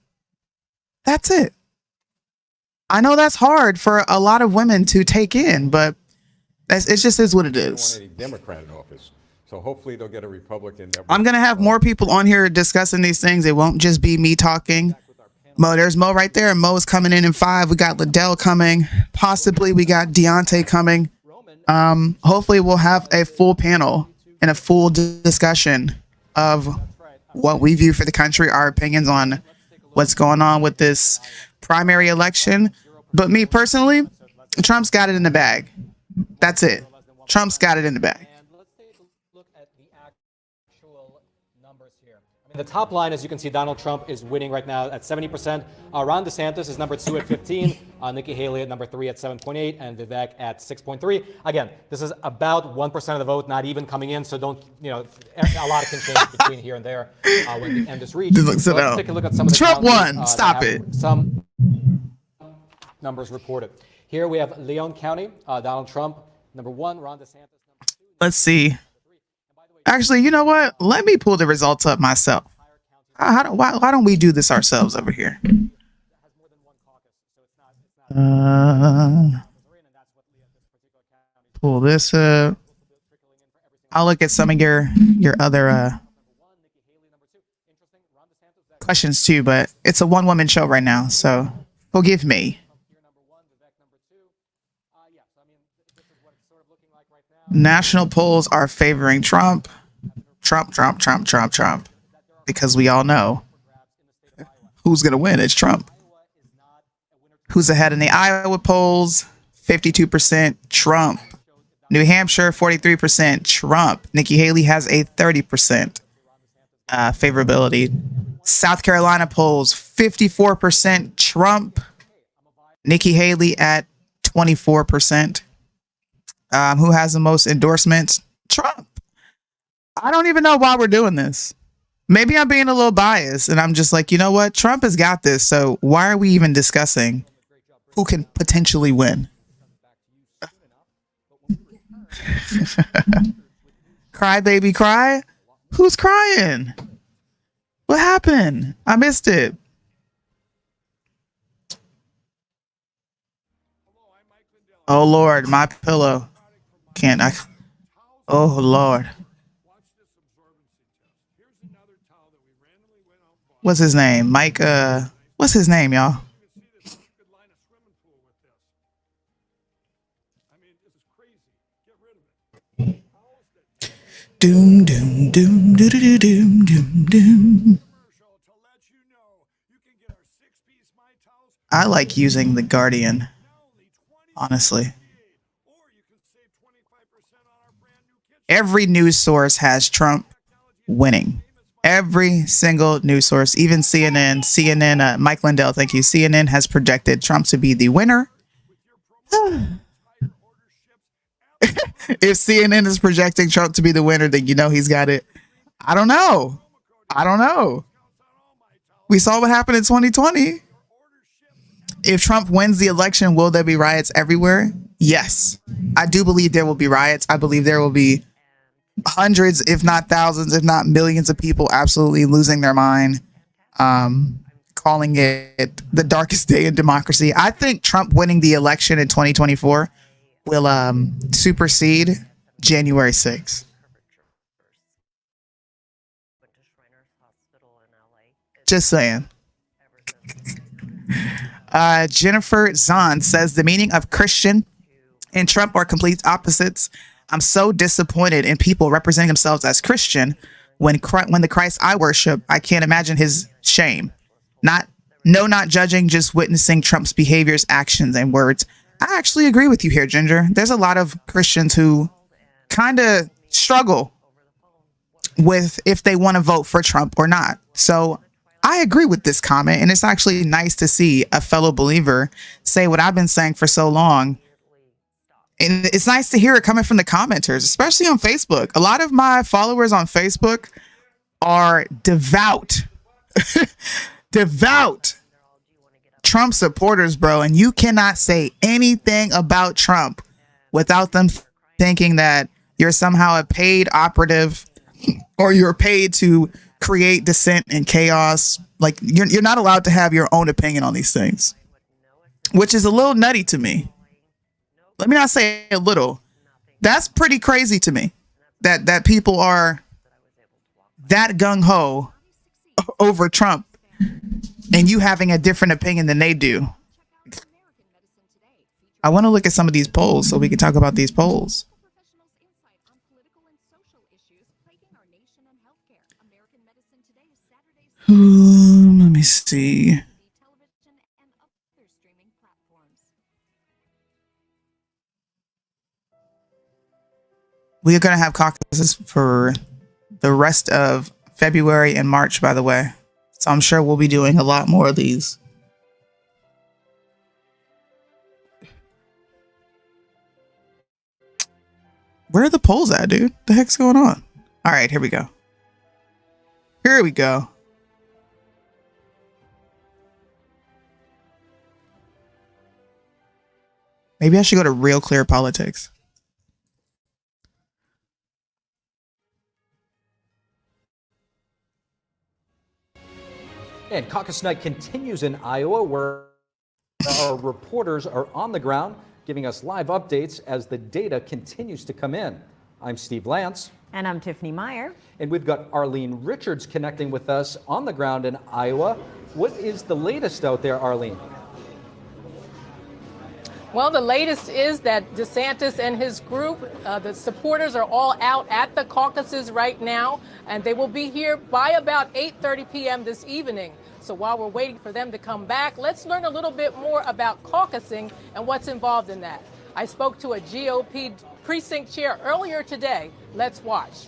That's it. I know that's hard for a lot of women to take in, but it just is what it is. I don't want any Democrat in office. So So hopefully they'll get a Republican. I'm going to have more people on here discussing these things. It won't just be me talking. Mo, there's Mo right there. Mo's coming in 5. We got Liddell coming. Possibly we got Deontay coming. Hopefully we'll have a full panel and a full discussion of what we view for the country, our opinions on what's going on with this primary election. But me personally, Trump's got it in the bag. That's it. Trump's got it in the bag. The top line, as you can see, Donald Trump is winning right now at 70%. Ron DeSantis is number 2 at 15. Nikki Haley at number 3 at 7.8, and Vivek at 6.3. Again, this is about 1% of the vote, not even coming in. So don't, a lot can change between here and there when the end is reached. So let's take a look at some of the Trump counties, won. Stop it. Some numbers reported. Here we have Leon County, Donald Trump number 1, Ron DeSantis number 2. Let's see. Actually, you know what? Let me pull the results up myself. Why don't we do this ourselves over here? Pull this up. I'll look at some of your other questions too, but it's a one-woman show right now, so forgive me. National polls are favoring Trump. Trump. Because we all know who's going to win. It's Trump. Who's ahead in the Iowa polls? 52% Trump. New Hampshire, 43% Trump. Nikki Haley has a 30% favorability. South Carolina polls, 54% Trump. Nikki Haley at 24%. Who has the most endorsements? Trump. I don't even know why we're doing this. Maybe I'm being a little biased and I'm just like, you know what? Trump has got this. So why are we even discussing who can potentially win? Cry, baby, cry. Who's crying? What happened? I missed it. Oh, Lord, my pillow. Can't I? Oh, Lord. What's his name? Mike, what's his name, y'all? Doom, doom, doom, doo, doo, doom, doom, doom. I like using the Guardian, honestly. Every news source has Trump winning. Every single news source, even CNN, Mike Lindell, thank you. CNN has projected Trump to be the winner. If CNN is projecting Trump to be the winner, then you know he's got it. I don't know. We saw what happened in 2020. If Trump wins the election, will there be riots everywhere? Yes. I do believe there will be riots. I believe there will be hundreds, if not thousands, if not millions of people absolutely losing their mind, calling it the darkest day in democracy. I think Trump winning the election in 2024 will supersede January 6th. Just saying. Jennifer Zahn says the meaning of Christian and Trump are complete opposites. I'm so disappointed in people representing themselves as Christian when the Christ I worship, I can't imagine his shame. Not judging, just witnessing Trump's behaviors, actions, and words. I actually agree with you here, Ginger. There's a lot of Christians who kind of struggle with if they want to vote for Trump or not. So I agree with this comment, and it's actually nice to see a fellow believer say what I've been saying for so long. And it's nice to hear it coming from the commenters, especially on Facebook. A lot of my followers on Facebook are devout Trump supporters, bro. And you cannot say anything about Trump without them thinking that you're somehow a paid operative or you're paid to create dissent and chaos. Like you're not allowed to have your own opinion on these things, which is a little nutty to me. Let me not say a little. That's pretty crazy to me. that people are that gung-ho over Trump and you having a different opinion than they do. I want to look at some of these polls so we can talk about these polls. Let me see. We are going to have caucuses for the rest of February and March, by the way. So I'm sure we'll be doing a lot more of these. Where are the polls at, dude? The heck's going on? All right, here we go. Here we go. Maybe I should go to Real Clear Politics. And caucus night continues in Iowa, where our reporters are on the ground giving us live updates as the data continues to come in. I'm Steve Lance. And I'm Tiffany Meyer. And we've got Arlene Richards connecting with us on the ground in Iowa. What is the latest out there, Arlene? Well, the latest is that DeSantis and his group, the supporters, are all out at the caucuses right now, and they will be here by about 8:30 p.m. this evening. So while we're waiting for them to come back, let's learn a little bit more about caucusing and what's involved in that. I spoke to a GOP precinct chair earlier today. Let's watch.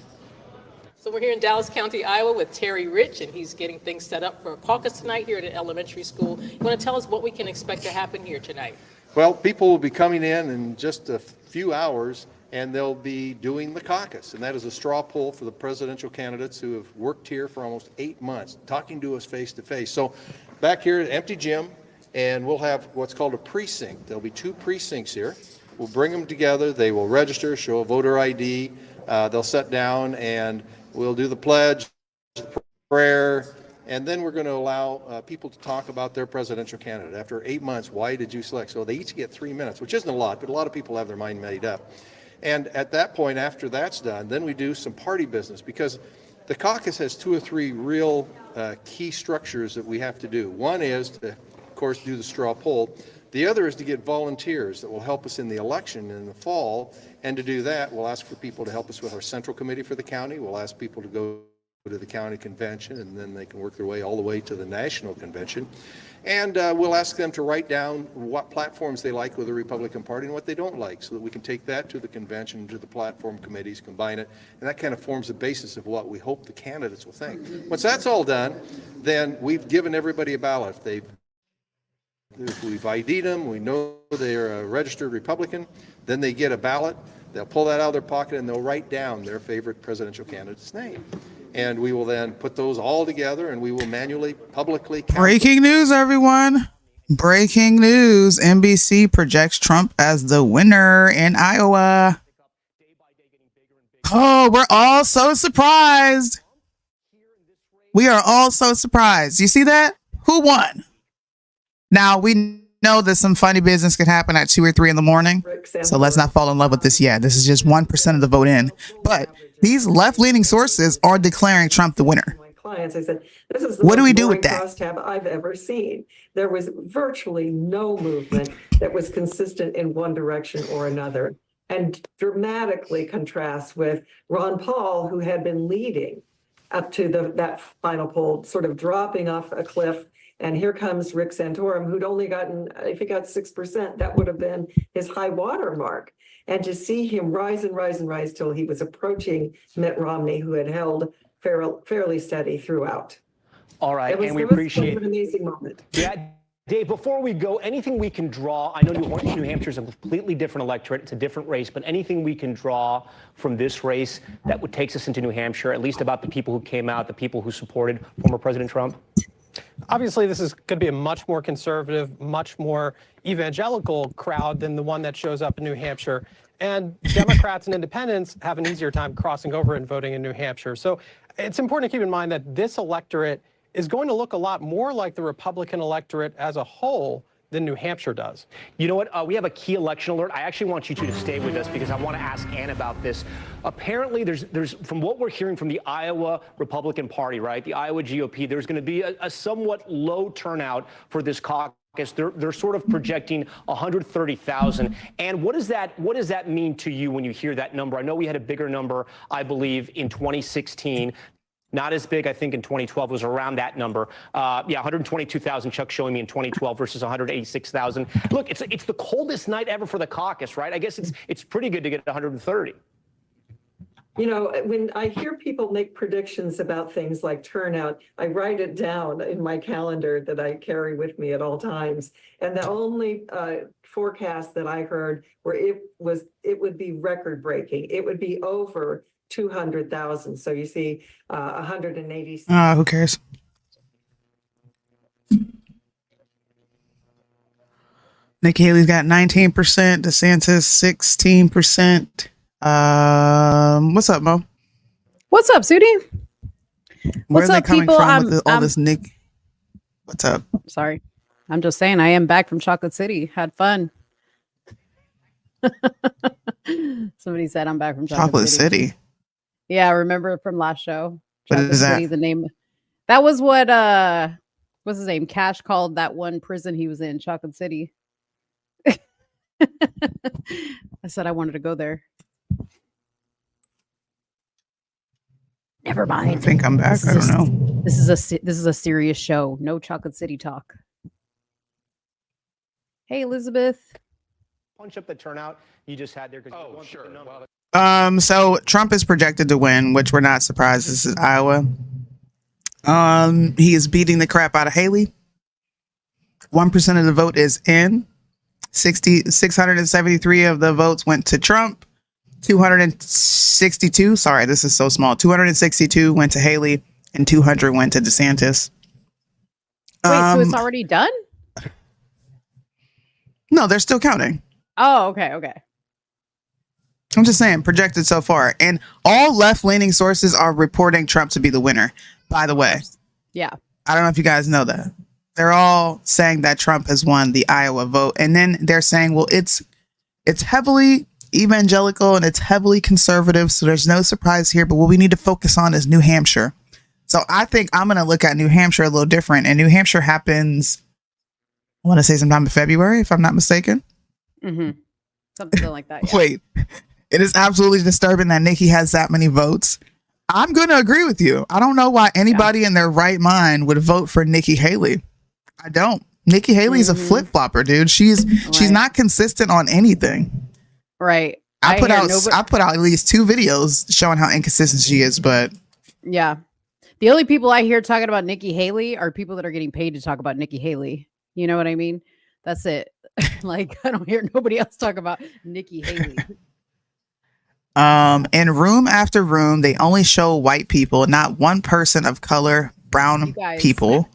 So we're here in Dallas County, Iowa with Terry Rich, and he's getting things set up for a caucus tonight here at an elementary school. You want to tell us what we can expect to happen here tonight? Well, people will be coming in just a few hours, and they'll be doing the caucus, and that is a straw poll for the presidential candidates who have worked here for almost 8 months, talking to us face to face. So back here at empty gym, and we'll have what's called a precinct. There'll be 2 precincts here. We'll bring them together. They will register, show a voter ID. They'll sit down, and we'll do the pledge, the prayer, and then we're going to allow people to talk about their presidential candidate. After 8 months, why did you select? So they each get 3 minutes, which isn't a lot, but a lot of people have their mind made up. And at that point, after that's done, then we do some party business, because the caucus has 2 or 3 real key structures that we have to do. One is to, of course, do the straw poll. The other is to get volunteers that will help us in the election in the fall. And to do that, we'll ask for people to help us with our central committee for the county. We'll ask people to go to the county convention, and then they can work their way all the way to the national convention. And we'll ask them to write down what platforms they like with the Republican Party and what they don't like, so that we can take that to the convention, to the platform committees, combine it, and that kind of forms the basis of what we hope the candidates will think. Once that's all done, then we've given everybody a ballot. If we've ID'd them, we know they're a registered Republican, then they get a ballot. They'll pull that out of their pocket and they'll write down their favorite presidential candidate's name. And we will then put those all together, and we will manually, publicly count. Breaking news, everyone. Breaking news. NBC projects Trump as the winner in Iowa. Oh, we're all so surprised. We are all so surprised. You see that? Who won? Now, we know that some funny business could happen at 2 or 3 in the morning. So let's not fall in love with this yet. This is just 1% of the vote in. But these left-leaning sources are declaring Trump the winner. My clients, I said, this is the What do we most do with boring that? crosstab I've ever seen. There was virtually no movement that was consistent in one direction or another, and dramatically contrasts with Ron Paul, who had been leading up to that final poll, sort of dropping off a cliff. And here comes Rick Santorum, who'd only gotten, if he got 6%, that would have been his high water mark. And to see him rise and rise and rise till he was approaching Mitt Romney, who had held fairly steady throughout. All right, It was, and we it was appreciate an amazing moment. Yeah, Dave, before we go, anything we can draw, I know New Hampshire is a completely different electorate, it's a different race, but anything we can draw from this race that would takes us into New Hampshire, at least about the people who came out, the people who supported former President Trump? Obviously, this is going to be a much more conservative, much more evangelical crowd than the one that shows up in New Hampshire. And Democrats and independents have an easier time crossing over and voting in New Hampshire. So it's important to keep in mind that this electorate is going to look a lot more like the Republican electorate as a whole than New Hampshire does. You know what? We have a key election alert. I actually want you two to stay with us because I want to ask Ann about this. Apparently, there's from what we're hearing from the Iowa Republican Party, right, the Iowa GOP, there's going to be a somewhat low turnout for this caucus. They're sort of projecting 130,000. And what does that mean to you when you hear that number? I know we had a bigger number, I believe, in 2016. Not as big, I think, in 2012 was around that number. 122,000. Chuck showing me in 2012 versus 186,000. Look, it's the coldest night ever for the caucus, right? I guess it's pretty good to get 130. You know, when I hear people make predictions about things like turnout, I write it down in my calendar that I carry with me at all times. And the only forecast that I heard where it would be record breaking. It would be over 200,000. So you see 180. Who cares? Nikki Haley's got 19%, DeSantis 16%. What's up, Mo? What's up, Sudi? Where's up, that coming people? from with all this Nick? What's up? Sorry. I'm just saying I am back from Chocolate City. Had fun. Somebody said I'm back from Chocolate City. Yeah, I remember from last show. What Chocolate is that? City, the name. That was what what's his name? Cash called that one prison he was in, Chocolate City. I said I wanted to go there. Never mind. I think I'm back. I don't know. This is a serious show. No Chocolate City talk. Hey, Elizabeth. Punch up the turnout you just had there. Oh, sure. So Trump is projected to win, which we're not surprised. This is Iowa. He is beating the crap out of Haley. 1% of the vote is in. 673 of the votes went to Trump. 262, sorry, this is so small. 262 went to Haley and 200 went to DeSantis. Wait, so it's already done? No, they're still counting. Oh, okay. I'm just saying, projected so far. And all left-leaning sources are reporting Trump to be the winner, by the way. Yeah. I don't know if you guys know that. They're all saying that Trump has won the Iowa vote. And then they're saying, well, it's heavily evangelical and it's heavily conservative, so there's no surprise here. But what we need to focus on is New Hampshire. So I think I'm going to look at New Hampshire a little different. And New Hampshire happens, I want to say sometime in February, if I'm not mistaken. Mm-hmm. Something like that. Yeah. Wait, it is absolutely disturbing that Nikki has that many votes. I'm going to agree with you. I don't know why anybody in their right mind would vote for Nikki Haley. I don't. Nikki Haley's a flip-flopper, dude. She's not consistent on anything. Right. I put out at least 2 videos showing how inconsistent she is, but yeah. The only people I hear talking about Nikki Haley are people that are getting paid to talk about Nikki Haley. You know what I mean? That's it. Like, I don't hear nobody else talk about Nikki Haley. in room after room, they only show white people, not one person of color, brown people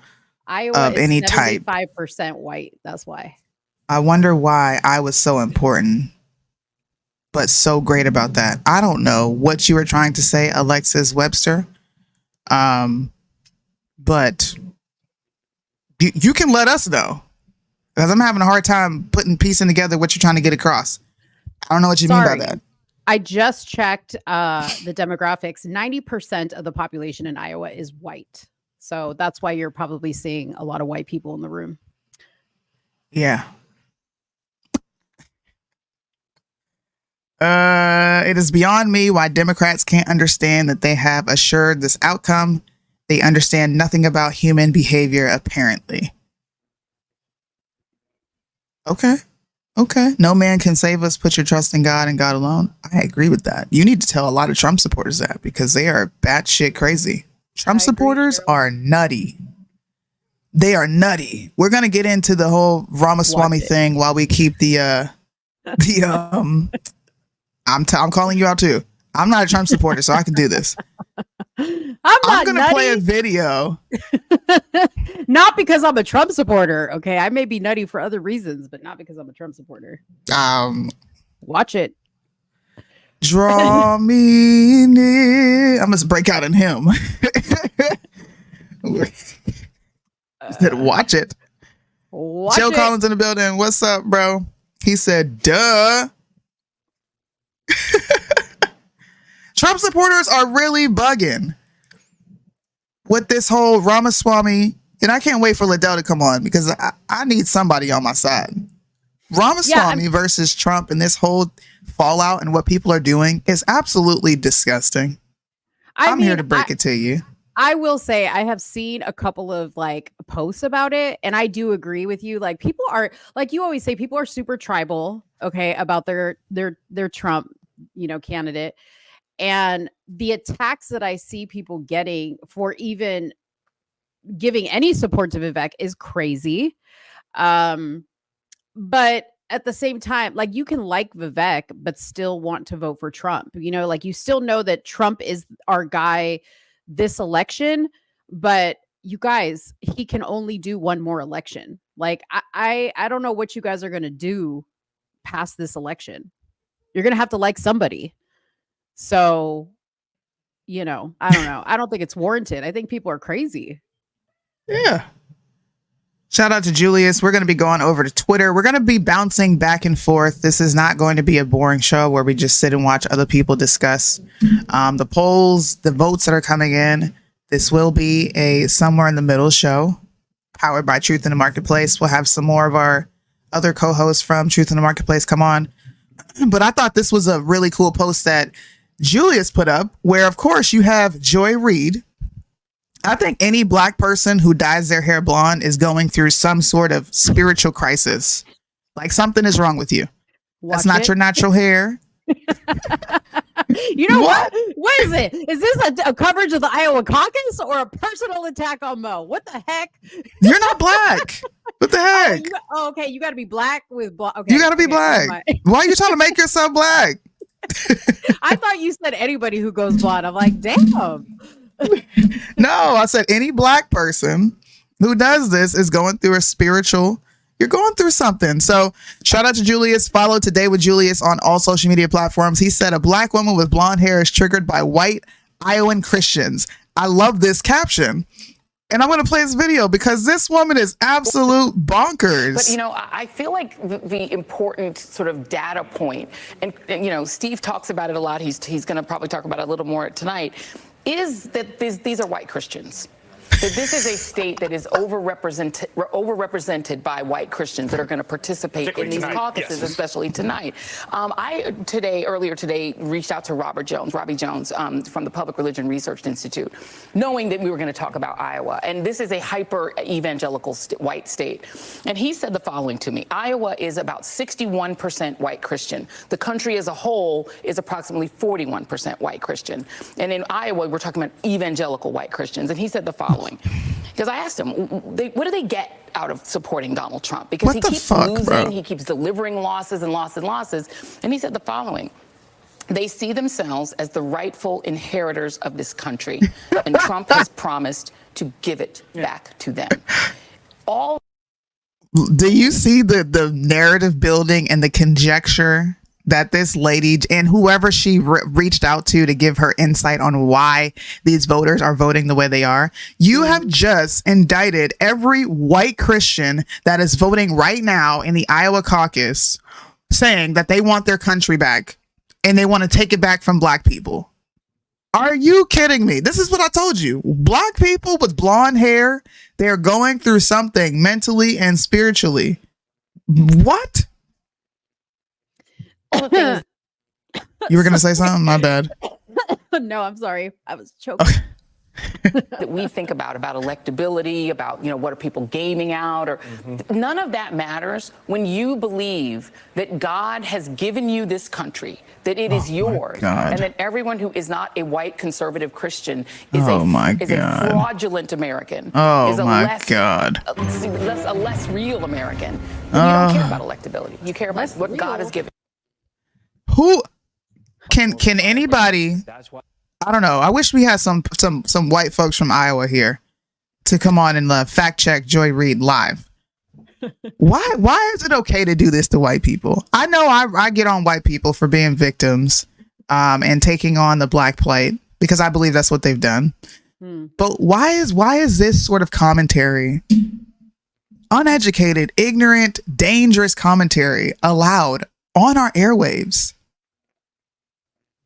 Iowa of is any type. 75% white. That's why. I wonder why I was so important, but so great about that. I don't know what you were trying to say, Alexis Webster. But you can let us know, because I'm having a hard time piecing together what you're trying to get across. I don't know what you mean by that. I just checked the demographics. 90% of the population in Iowa is white. So that's why you're probably seeing a lot of white people in the room. Yeah. It is beyond me why Democrats can't understand that they have assured this outcome. They understand nothing about human behavior, apparently. Okay. No man can save us. Put your trust in God and God alone. I agree with that. You need to tell a lot of Trump supporters that, because they are batshit crazy. Trump supporters are nutty. They are nutty. We're going to get into the whole Ramaswamy thing while we keep I'm calling you out too. I'm not a Trump supporter, so I can do this. I'm going to play a video. Not because I'm a Trump supporter. Okay. I may be nutty for other reasons, but not because I'm a Trump supporter. Watch it. Draw me near. I must break out in him. Said, watch it. Watch Joe it. Collins in the building. What's up, bro? He said, duh. Trump supporters are really bugging with this whole Ramaswamy. And I can't wait for Liddell to come on because I need somebody on my side. Ramaswamy versus Trump and this whole fallout and what people are doing is absolutely disgusting. I'm here to break it to you. I will say I have seen a couple of like posts about it, and I do agree with you. Like people are, like you always say, people are super tribal, okay, about their Trump, candidate. And the attacks that I see people getting for even giving any support to Vivek is crazy. But at the same time, like you can like Vivek, but still want to vote for Trump. Like you still know that Trump is our guy this election, but you guys, he can only do one more election. Like I don't know what you guys are going to do past this election. You're going to have to like somebody. So, I don't know. I don't think it's warranted. I think people are crazy. Yeah. Shout out to Julius. We're going to be going over to Twitter. We're going to be bouncing back and forth. This is not going to be a boring show where we just sit and watch other people discuss the polls, the votes that are coming in. This will be a somewhere in the middle show powered by Truth in the Marketplace. We'll have some more of our other co-hosts from Truth in the Marketplace come on. But I thought this was a really cool post that Julius put up where, of course, you have Joy Reid. I think any black person who dyes their hair blonde is going through some sort of spiritual crisis. Like something is wrong with you. That's not your natural hair. You know what? What is it? Is this a coverage of the Iowa caucus or a personal attack on Mo? What the heck? You're not black. What the heck? Okay. You got to be black with black. Okay, you got to be black. Why are you trying to make yourself black? I thought you said anybody who goes blonde. I'm like, damn. No, I said any black person who does this is going through you're going through something. So shout out to Julius. Follow Today with Julius on all social media platforms. He said a black woman with blonde hair is triggered by white Iowan Christians. I love this caption. And I'm going to play this video because this woman is absolute bonkers. But, I feel like the important sort of data point, and Steve talks about it a lot. He's going to probably talk about it a little more tonight, is that these are white Christians. That this is a state that is overrepresented by white Christians that are going to participate in these caucuses, yes. Especially tonight. Earlier today, reached out to Robbie Jones from the Public Religion Research Institute, knowing that we were going to talk about Iowa. And this is a hyper evangelical white state. And he said the following to me: Iowa is about 61% white Christian. The country as a whole is approximately 41% white Christian. And in Iowa, we're talking about evangelical white Christians. And he said the following. Because I asked him, what do they get out of supporting Donald Trump? Because he keeps losing, he keeps delivering losses and losses and losses. And he said the following: they see themselves as the rightful inheritors of this country, and Trump has promised to give it back to them. Do you see the narrative building and the conjecture that this lady and whoever she reached out to give her insight on why these voters are voting the way they are? You have just indicted every white Christian that is voting right now in the Iowa caucus, saying that they want their country back and they want to take it back from black people. Are you kidding me? This is what I told you. Black people with blonde hair, they're going through something mentally and spiritually. What? You were going to say something? My bad. No, I'm sorry. I was choking. Okay. That we think about electability, about, what are people gaming out, or none of that matters when you believe that God has given you this country, that it is yours, and that everyone who is not a white conservative Christian is a fraudulent American. Oh is a my less, God. A less real American. And you don't care about electability. You care about what God has given. Who can anybody? I don't know. I wish we had some white folks from Iowa here to come on and fact check Joy Reid live. Why is it okay to do this to white people? I know I get on white people for being victims and taking on the black plight because I believe that's what they've done. But why is this sort of commentary uneducated, ignorant, dangerous commentary allowed on our airwaves.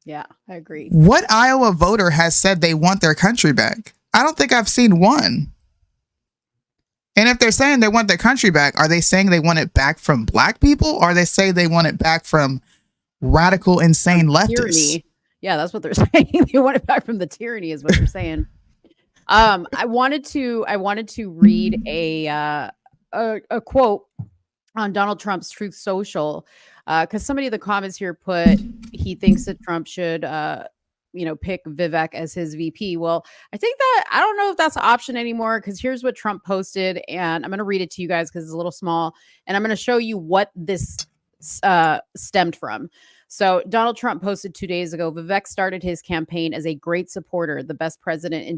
Yeah, I agree. What Iowa voter has said they want their country back? I don't think I've seen one. And if they're saying they want their country back, are they saying they want it back from black people? Or are they saying they want it back from radical, insane leftists? Tyranny. Yeah, that's what they're saying. They want it back from the tyranny is what they're saying. I wanted to read a quote on Donald Trump's Truth Social, because somebody in the comments here put he thinks that Trump should pick Vivek as his VP. Well, I think that I don't know if that's an option anymore, because here's what Trump posted, and I'm going to read it to you guys because it's a little small, and I'm going to show you what this stemmed from. So Donald Trump posted 2 days ago, Vivek started his campaign as a great supporter, the best president in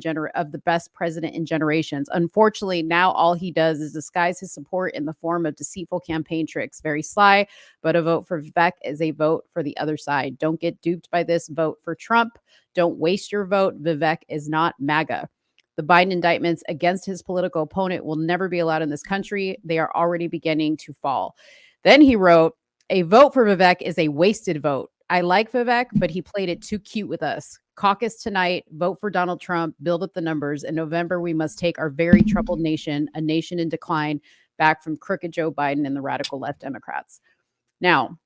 generations. Unfortunately, now all he does is disguise his support in the form of deceitful campaign tricks. Very sly, but a vote for Vivek is a vote for the other side. Don't get duped by this. Vote for Trump. Don't waste your vote. Vivek is not MAGA. The Biden indictments against his political opponent will never be allowed in this country. They are already beginning to fall. Then he wrote, a vote for Vivek is a wasted vote. I like Vivek, but he played it too cute with us. Caucus tonight, vote for Donald Trump, build up the numbers. In November, we must take our very troubled nation, a nation in decline, back from crooked Joe Biden and the radical left Democrats. Now,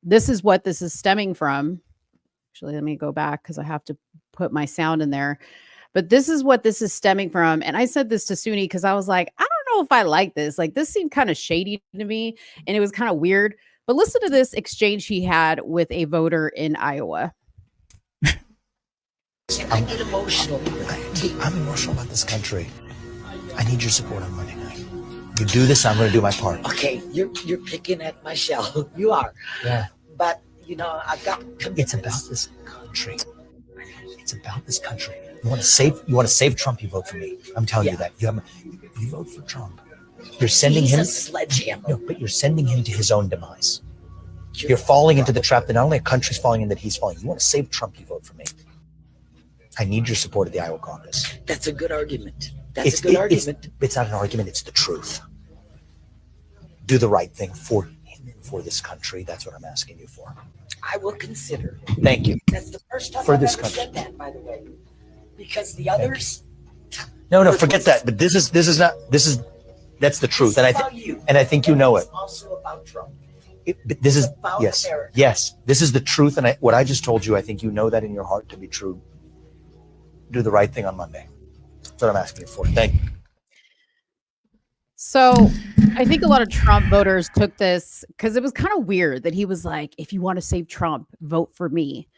this is what this is stemming from. Actually, let me go back because I have to put my sound in there. But this is what this is stemming from. And I said this to Suni because I was like, I don't know if I like this. Like, this seemed kind of shady to me, and it was kind of weird. But listen to this exchange he had with a voter in Iowa. I get emotional. I'm emotional about this country. I need your support on Monday night. You do this, I'm going to do my part. Okay, you're picking at my shell. You are. Yeah. But, I've got commitments. It's about this country. It's about this country. You want to save Trump, you vote for me. I'm telling you that. You vote for Trump. You're sending He's him a sledgehammer. No, but you're sending him to his own demise. You're falling into the trap that not only a country's falling in, that he's falling. You want to save Trump, you vote for me. I need your support at the Iowa caucus. That's a good argument. That's a good argument. It's not an argument, it's the truth. Do the right thing for him and for this country. That's what I'm asking you for. I will consider. Thank you. That's the first time For I've this ever country. said that, by the way. Because the others. No, forget that. But that's the truth. And I think you know it. It's also about Trump. But this is about yes, America. yes. This is the truth, and what I just told you, I think you know that in your heart to be true. Do the right thing on Monday. That's what I'm asking you for. Thank you. So I think a lot of Trump voters took this because it was kind of weird that he was like, if you want to save Trump, vote for me.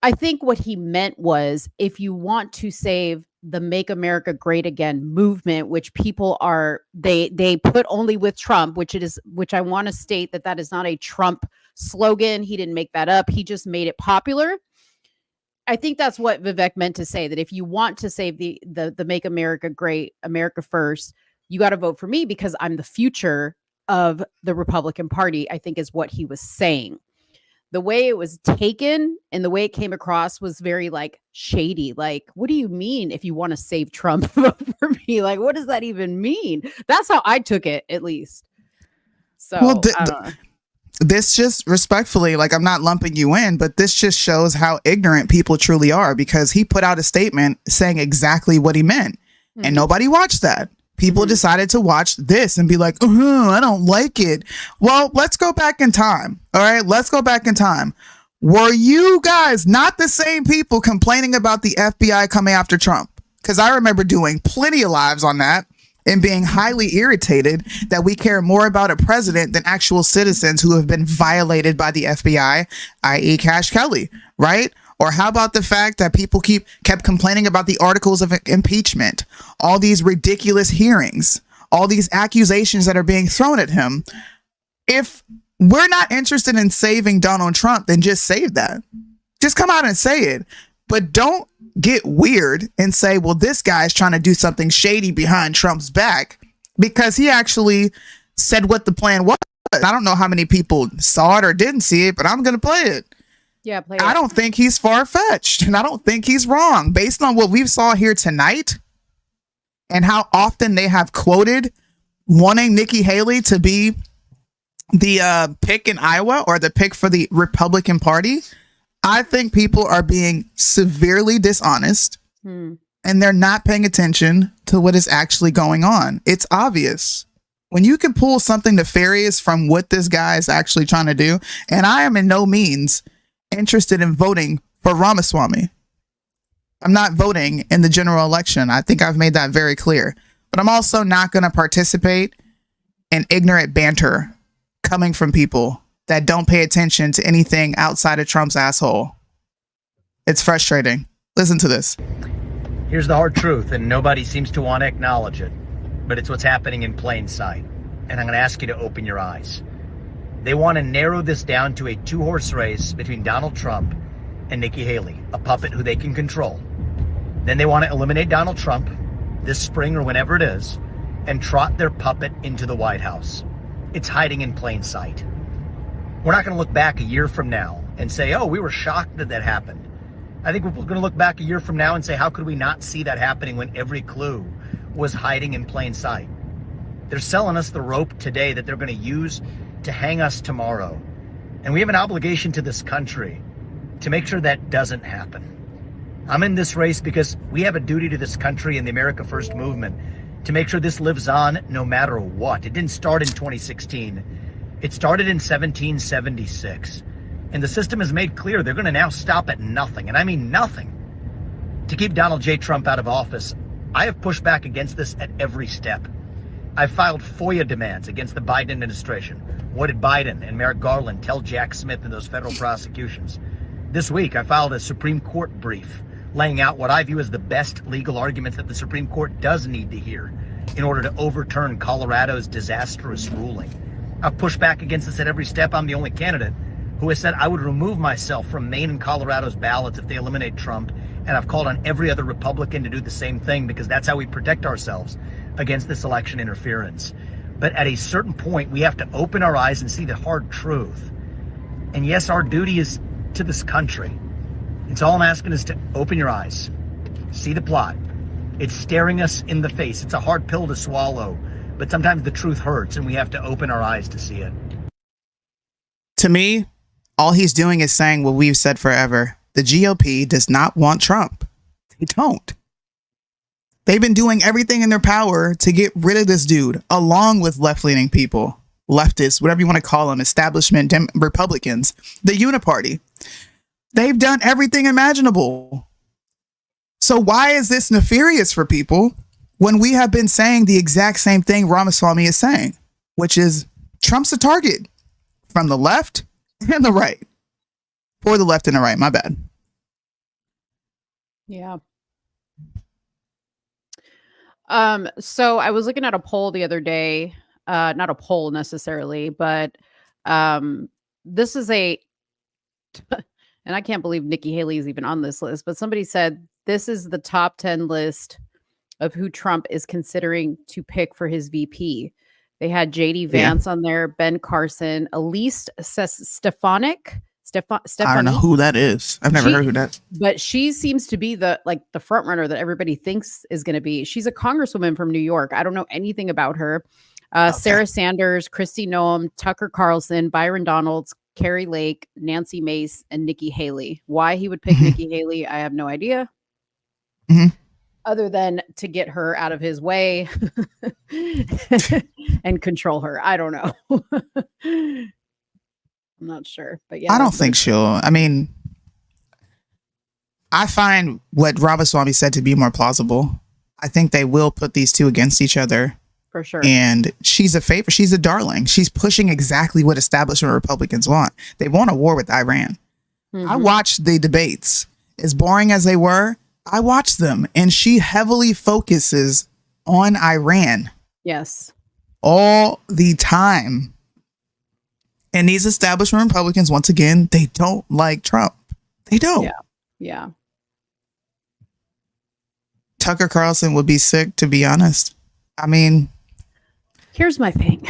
I think what he meant was, if you want to save the Make America Great Again movement, which people are, they put only with Trump, which I want to state that is not a Trump slogan. He didn't make that up. He just made it popular. I think that's what Vivek meant to say, that if you want to save the Make America Great, America First, you got to vote for me because I'm the future of the Republican Party, I think is what he was saying. The way it was taken and the way it came across was very shady. Like, what do you mean if you want to save Trump, vote for me? Like, what does that even mean? That's how I took it, at least. So, Well, I don't know. This just respectfully, I'm not lumping you in, but this just shows how ignorant people truly are, because he put out a statement saying exactly what he meant, and nobody watched that. People decided to watch this and be like, I don't like it. Well, let's go back in time. All right, let's go back in time. Were you guys not the same people complaining about the FBI coming after Trump? Because I remember doing plenty of lives on that and being highly irritated that we care more about a president than actual citizens who have been violated by the FBI, i.e. Cash Kelly, right? Or how about the fact that people kept complaining about the articles of impeachment, all these ridiculous hearings, all these accusations that are being thrown at him? If we're not interested in saving Donald Trump, then just save that. Just come out and say it. But don't get weird and say, well, this guy's trying to do something shady behind Trump's back, because he actually said what the plan was. I don't know how many people saw it or didn't see it, but I'm going to play it. Yeah, play it. I don't think he's far-fetched, and I don't think he's wrong. Based on what we saw here tonight and how often they have quoted wanting Nikki Haley to be the pick in Iowa or the pick for the Republican Party, I think people are being severely dishonest and they're not paying attention to what is actually going on. It's obvious. When you can pull something nefarious from what this guy is actually trying to do, and I am in no means interested in voting for Ramaswamy. I'm not voting in the general election. I think I've made that very clear. But I'm also not going to participate in ignorant banter coming from people that don't pay attention to anything outside of Trump's asshole. It's frustrating. Listen to this. Here's the hard truth, and nobody seems to want to acknowledge it, but it's what's happening in plain sight. And I'm going to ask you to open your eyes. They want to narrow this down to a two-horse race between Donald Trump and Nikki Haley, a puppet who they can control. Then they want to eliminate Donald Trump this spring or whenever it is and trot their puppet into the White House. It's hiding in plain sight. We're not going to look back a year from now and say, oh, we were shocked that that happened. I think we're going to look back a year from now and say, how could we not see that happening when every clue was hiding in plain sight? They're selling us the rope today that they're going to use to hang us tomorrow. And we have an obligation to this country to make sure that doesn't happen. I'm in this race because we have a duty to this country and the America First movement to make sure this lives on no matter what. It didn't start in 2016. It started in 1776. And the system has made clear they're going to now stop at nothing, and I mean nothing, to keep Donald J. Trump out of office. I have pushed back against this at every step. I've filed FOIA demands against the Biden administration. What did Biden and Merrick Garland tell Jack Smith in those federal prosecutions? This week, I filed a Supreme Court brief laying out what I view as the best legal arguments that the Supreme Court does need to hear in order to overturn Colorado's disastrous ruling. I've pushed back against this at every step. I'm the only candidate who has said I would remove myself from Maine and Colorado's ballots if they eliminate Trump. And I've called on every other Republican to do the same thing because that's how we protect ourselves against this election interference. But at a certain point, we have to open our eyes and see the hard truth. And yes, our duty is to this country. It's all I'm asking is to open your eyes, see the plot. It's staring us in the face. It's a hard pill to swallow, but sometimes the truth hurts and we have to open our eyes to see it. To me, all he's doing is saying what we've said forever. The GOP does not want Trump. They don't. They've been doing everything in their power to get rid of this dude, along with left-leaning people, leftists, whatever you want to call them, establishment Republicans, the Uniparty. They've done everything imaginable. So why is this nefarious for people when we have been saying the exact same thing Ramaswamy is saying, which is Trump's a target from the left and the right. For the left and the right, my bad. Yeah. So I was looking at a poll the other day, not a poll necessarily, but this is a, and I can't believe Nikki Haley is even on this list, but somebody said this is the top 10 list of who Trump is considering to pick for his VP. They had JD Vance on there, Ben Carson, Elise Stefanik. I don't know who that is. I've never heard who that is. But she seems to be the front runner that everybody thinks is going to be. She's a congresswoman from New York. I don't know anything about her. Sarah Sanders, Kristi Noem, Tucker Carlson, Byron Donalds, Carrie Lake, Nancy Mace, and Nikki Haley. Why he would pick Nikki Haley, I have no idea. Other than to get her out of his way and control her. I don't know. I'm not sure, but yeah. I don't think she'll. I mean, I find what Ramaswamy said to be more plausible. I think they will put these two against each other. For sure. And she's a favorite. She's a darling. She's pushing exactly what establishment Republicans want. They want a war with Iran. I watched the debates. As boring as they were, I watched them. And she heavily focuses on Iran. Yes. All the time. And these establishment Republicans, once again, they don't like Trump. They don't. Yeah. Yeah. Tucker Carlson would be sick, to be honest. I mean, here's my thing.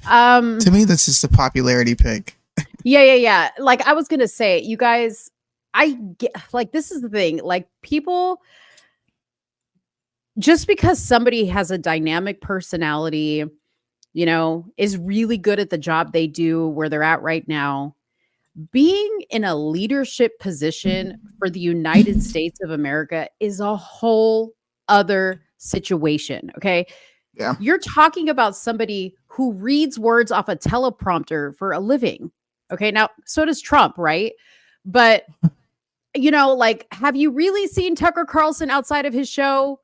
To me, that's just a popularity pick. Yeah. Like I was going to say, you guys, I get, like, this is the thing. Like, people just because somebody has a dynamic personality, you know, is really good at the job they do where they're at right now, being in a leadership position for the United States of America is a whole other situation. Okay. Yeah. You're talking about somebody who reads words off a teleprompter for a living. Okay. Now, so does Trump, right? But, you know, like, have you really seen Tucker Carlson outside of his show?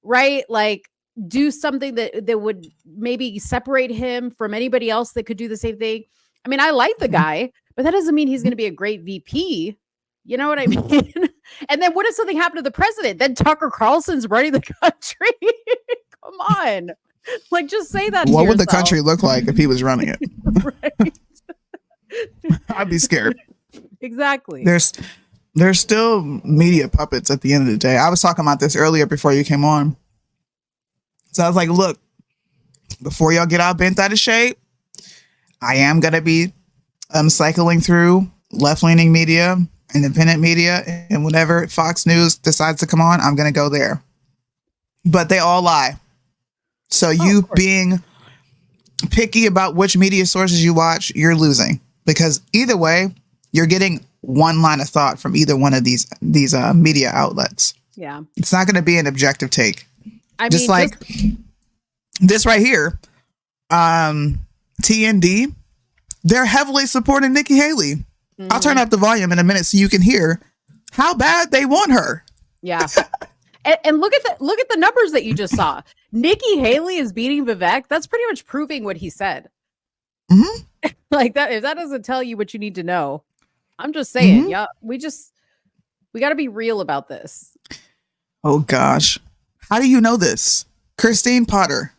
Right? Like, do something that would maybe separate him from anybody else that could do the same thing. I mean, I like the guy, but that doesn't mean he's going to be a great VP. You know what I mean? And then what if something happened to the president? Then Tucker Carlson's running the country. Come on. Like, just say that. What to would the yourself. country look like if he was running it? Right. I'd be scared. Exactly. There's still media puppets at the end of the day. I was talking about this earlier before you came on. So I was like, look, before y'all get all bent out of shape, I am going to be cycling through left-leaning media, independent media, and whenever Fox News decides to come on, I'm going to go there. But they all lie. So you being picky about which media sources you watch, you're losing. Because either way, you're getting one line of thought from either one of these media outlets. Yeah. It's not going to be an objective take. I Just mean, like this right here, TND, they're heavily supporting Nikki Haley. I'll turn up the volume in a minute so you can hear how bad they want her. Yeah. And look at the numbers that you just saw. Nikki Haley is beating Vivek. That's pretty much proving what he said. Mm-hmm. Like that, if that doesn't tell you what you need to know, I'm just saying, Mm-hmm. yeah, we got to be real about this. Oh gosh. How do you know this? Christine Potter.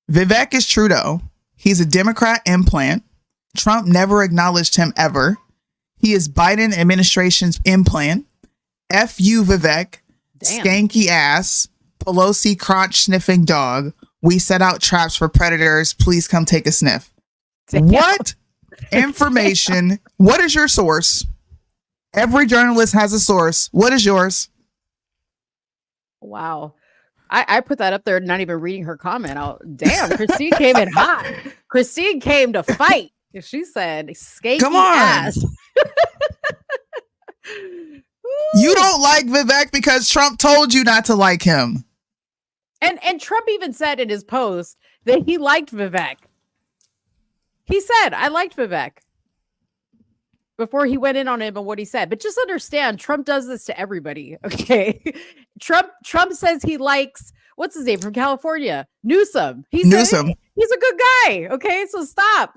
Vivek is Trudeau. He's a Democrat implant. Trump never acknowledged him ever. He is Biden administration's implant. F you, Vivek. Damn. Skanky ass. Pelosi crotch sniffing dog. We set out traps for predators. Please come take a sniff. Damn. What information? What is your source? Every journalist has a source. What is yours? Wow. I put that up there, not even reading her comment. Damn, Christine came in hot. Christine came to fight. She said, "Skanky Come on. ass." You don't like Vivek because Trump told you not to like him. And Trump even said in his post that he liked Vivek. He said, "I liked Vivek," before he went in on him and what he said. But just understand, Trump does this to everybody. Okay. Trump says he likes, what's his name from California? Newsom. Newsom. He's a good guy. Okay. So stop.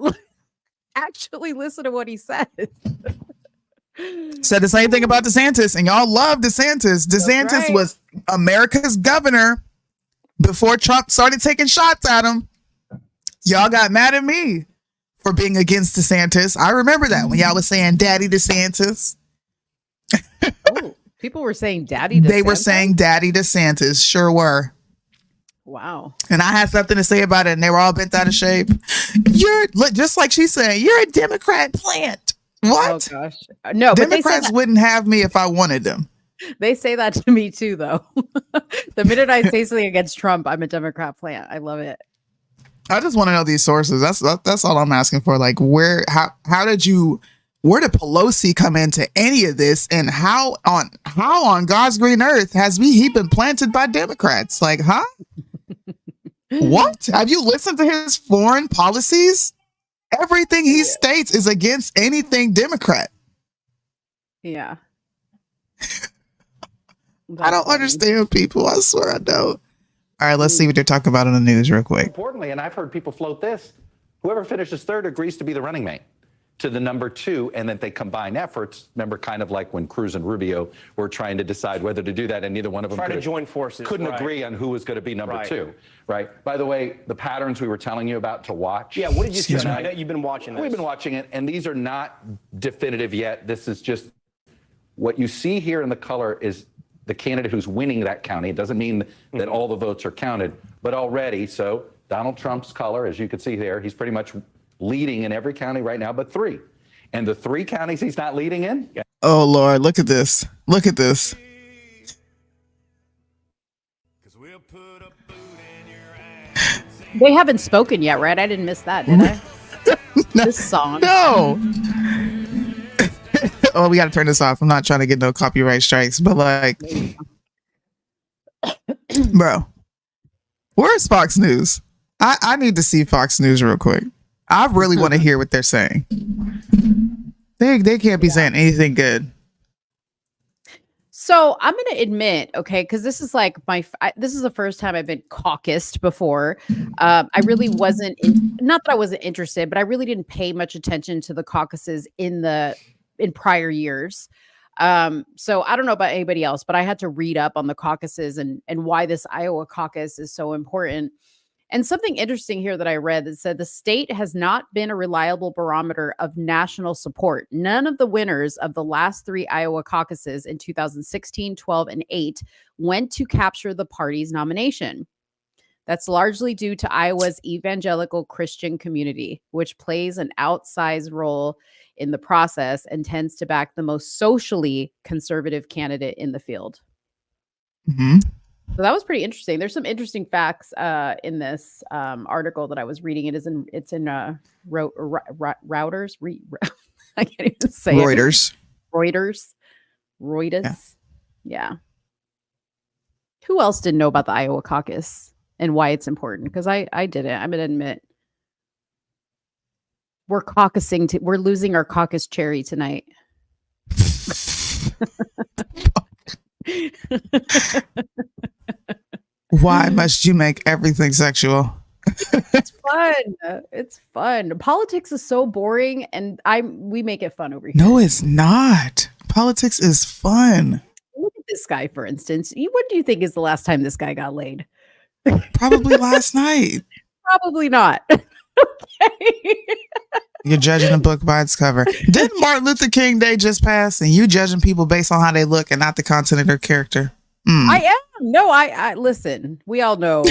Actually listen to what he says. Said the same thing about DeSantis, and y'all love DeSantis. DeSantis right. was America's governor before Trump started taking shots at him. Y'all got mad at me for being against DeSantis. I remember that when y'all was saying Daddy DeSantis. Oh, people were saying Daddy DeSantis? They were saying Daddy DeSantis. Sure were. Wow. And I had something to say about it, and they were all bent out of shape. You're just like she's saying, you're a Democrat plant. What? Oh gosh. No, but Democrats wouldn't have me if I wanted them. They say that to me too, though. The minute I say something against Trump, I'm a Democrat plant. I love it. I just want to know these sources. That's all I'm asking for. Like, where did Pelosi come into any of this, and how on God's green earth has he been planted by Democrats? Like, huh? What? Have you listened to his foreign policies? Everything he states is against anything Democrat. Yeah. I don't understand people. I swear I don't. All right, let's see what they're talking about on the news real quick. Importantly, and I've heard people float this, whoever finishes third agrees to be the running mate to the number two, and that they combine efforts. Remember, kind of like when Cruz and Rubio were trying to decide whether to do that, and neither one of them Try to join forces. couldn't Right. agree on who was going to be number two, right? By the way, the patterns we were telling you about to watch. Yeah, what did you see? tonight, I know you've been watching this. We've been watching it, and these are not definitive yet. This is just what you see here in the color is the candidate who's winning that county. It doesn't mean that all the votes are counted, but already, so Donald Trump's color, as you can see there, he's pretty much leading in every county right now, but 3. And the 3 counties he's not leading in. Oh Lord, look at this. Look at this. They haven't spoken yet, right? I didn't miss that, did I? This song. No. Oh, we got to turn this off. I'm not trying to get no copyright strikes, but like, bro, where's Fox News? I need to see Fox News real quick. I really want to hear what they're saying. They can't be saying anything good. So I'm going to admit, okay, because this is like this is the first time I've been caucused before. I really wasn't, not that I wasn't interested, but I really didn't pay much attention to the caucuses in prior years. So I don't know about anybody else, but I had to read up on the caucuses and why this Iowa caucus is so important. And something interesting here that I read that said the state has not been a reliable barometer of national support. None of the winners of the last 3 Iowa caucuses in 2016, 12, and 8 went to capture the party's nomination. That's largely due to Iowa's evangelical Christian community, which plays an outsized role in the process and tends to back the most socially conservative candidate in the field. Mm-hmm. So that was pretty interesting. There's some interesting facts in this article that I was reading. It's in Reuters. I can't even say Reuters. Reuters. Yeah. Who else didn't know about the Iowa caucus and why it's important? Because I didn't. I'm gonna admit we're caucusing. We're losing our caucus cherry tonight. Why must you make everything sexual? It's fun. It's fun. Politics is so boring, and we make it fun over here. No, it's not. Politics is fun. Look at this guy, for instance. What do you think is the last time this guy got laid? Probably last night. Probably not. Okay. You're judging a book by its cover. Didn't Martin Luther King Day just pass? And you judging people based on how they look and not the content of their character? I am. No, I listen. We all know.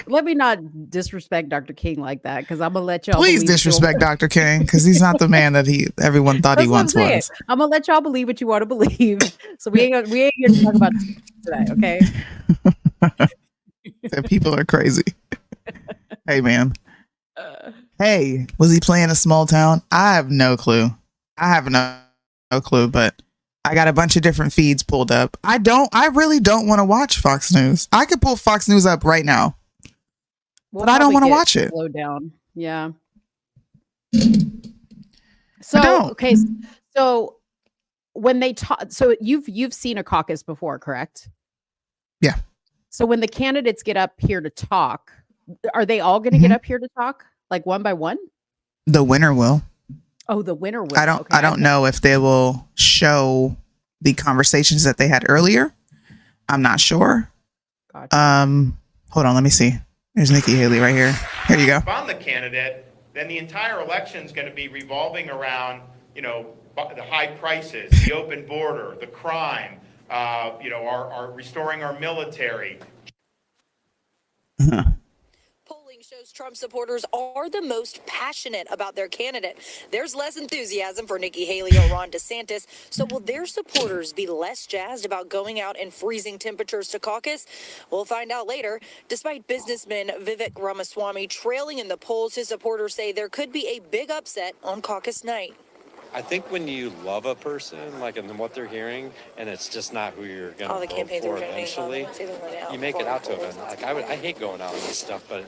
Let me not disrespect Dr. King like that, because I'm gonna let y'all. Please disrespect Dr. King, because he's not the man that everyone thought he once was. I'm gonna let y'all believe what you want to believe. So we ain't here to talk about today, okay? That people are crazy. Hey, man. Hey, was he playing a small town? I have no clue. I have no clue, but I got a bunch of different feeds pulled up. I really don't want to watch Fox News. I could pull Fox News up right now, but I don't want to watch it. Slow down. Yeah. So, okay. So when they talk, so you've seen a caucus before, correct? Yeah. So when the candidates get up here to talk, are they all going to get up here to talk, like one by one? The winner will. Oh, the winner will. I don't know if they will show the conversations that they had earlier. I'm not sure. Gotcha. Hold on, let me see. There's Nikki Haley right here. Here you go. If I'm the candidate, then the entire election is going to be revolving around, the high prices, the open border, the crime, our restoring our military. Polling shows Trump supporters are the most passionate about their candidate. There's less enthusiasm for Nikki Haley or Ron DeSantis. So will their supporters be less jazzed about going out in freezing temperatures to caucus? We'll find out later. Despite businessman Vivek Ramaswamy trailing in the polls, his supporters say there could be a big upset on caucus night. I think when you love a person, like in what they're hearing, and it's just not who you're going to vote for eventually, you make it out to them. Like I hate going out and this stuff, but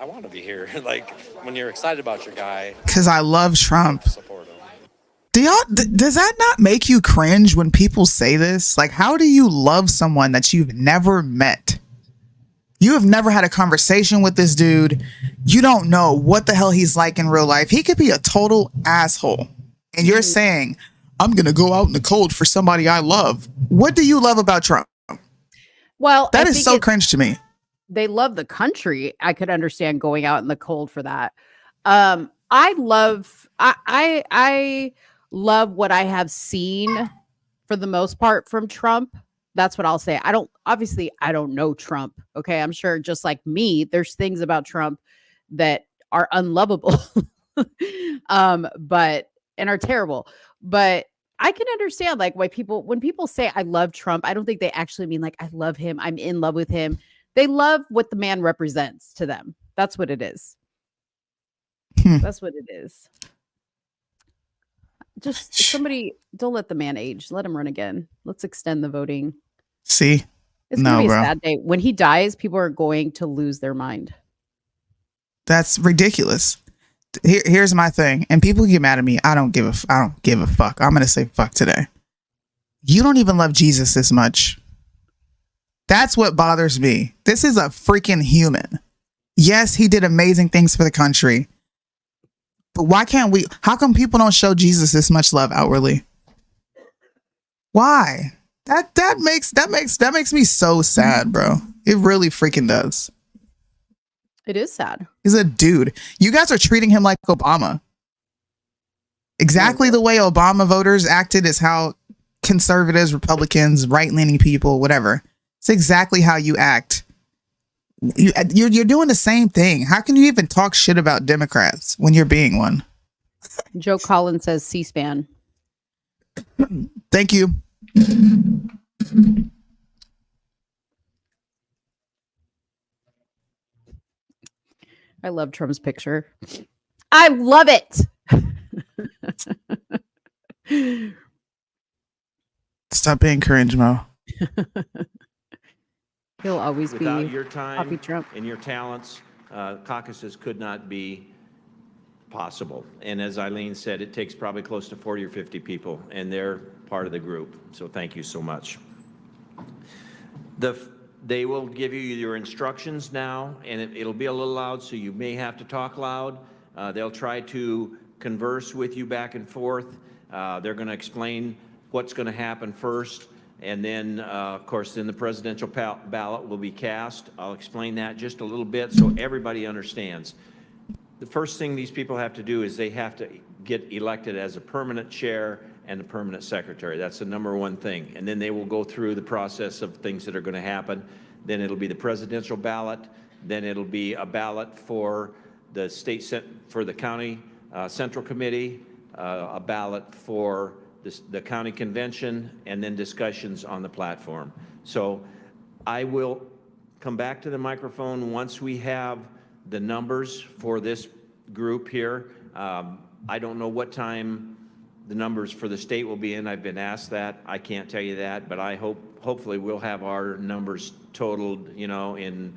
I want to be here. Like when you're excited about your guy. Because I love Trump. Support him. Does that not make you cringe when people say this? Like, how do you love someone that you've never met? You have never had a conversation with this dude. You don't know what the hell he's like in real life. He could be a total asshole. And you're saying, I'm going to go out in the cold for somebody I love. What do you love about Trump? Well, that is so cringe to me. They love the country. I could understand going out in the cold for that. I love what I have seen for the most part from Trump. That's what I'll say. I don't know Trump. Okay. I'm sure just like me, there's things about Trump that are unlovable, and are terrible. But I can understand like why when people say I love Trump, I don't think they actually mean like I love him, I'm in love with him. They love what the man represents to them. That's what it is. That's what it is. Just somebody don't let the man age. Let him run again. Let's extend the voting. See? It's gonna No, be a bro. sad day. When he dies, people are going to lose their mind. That's ridiculous. Here's my thing, and people get mad at me. I don't give a fuck. I'm gonna say fuck today. You don't even love Jesus this much. That's what bothers me. This is a freaking human. Yes, he did amazing things for the country, but why can't we? How come people don't show Jesus this much love outwardly? Why? That makes me so sad, bro. It really freaking does. It is sad. He's a dude. You guys are treating him like Obama. Exactly the way Obama voters acted is how conservatives, Republicans, right-leaning people, whatever. It's exactly how you act. You're doing the same thing. How can you even talk shit about Democrats when you're being one? Joe Collins says C-SPAN. Thank you. I love Trump's picture. I love it. Stop being cringe, Mo. He'll always Without be your Poppy time Trump. and your talents, caucuses could not be possible. And as Eileen said, it takes probably close to 40 or 50 people, and they're part of the group. So thank you so much. They will give you your instructions now, and it'll be a little loud, so you may have to talk loud. They'll try to converse with you back and forth. They're going to explain what's going to happen first, and then, of course, then the presidential ballot will be cast. I'll explain that just a little bit so everybody understands. The first thing these people have to do is they have to get elected as a permanent chair and a permanent secretary. That's the number one thing. And then they will go through the process of things that are going to happen. Then it'll be the presidential ballot. Then it'll be a ballot for the for the county central committee, a ballot for the county convention, and then discussions on the platform. So I will come back to the microphone once we have the numbers for this group here. I don't know what time the numbers for the state will be in. I've been asked that. I can't tell you that, but I hopefully we'll have our numbers totaled, in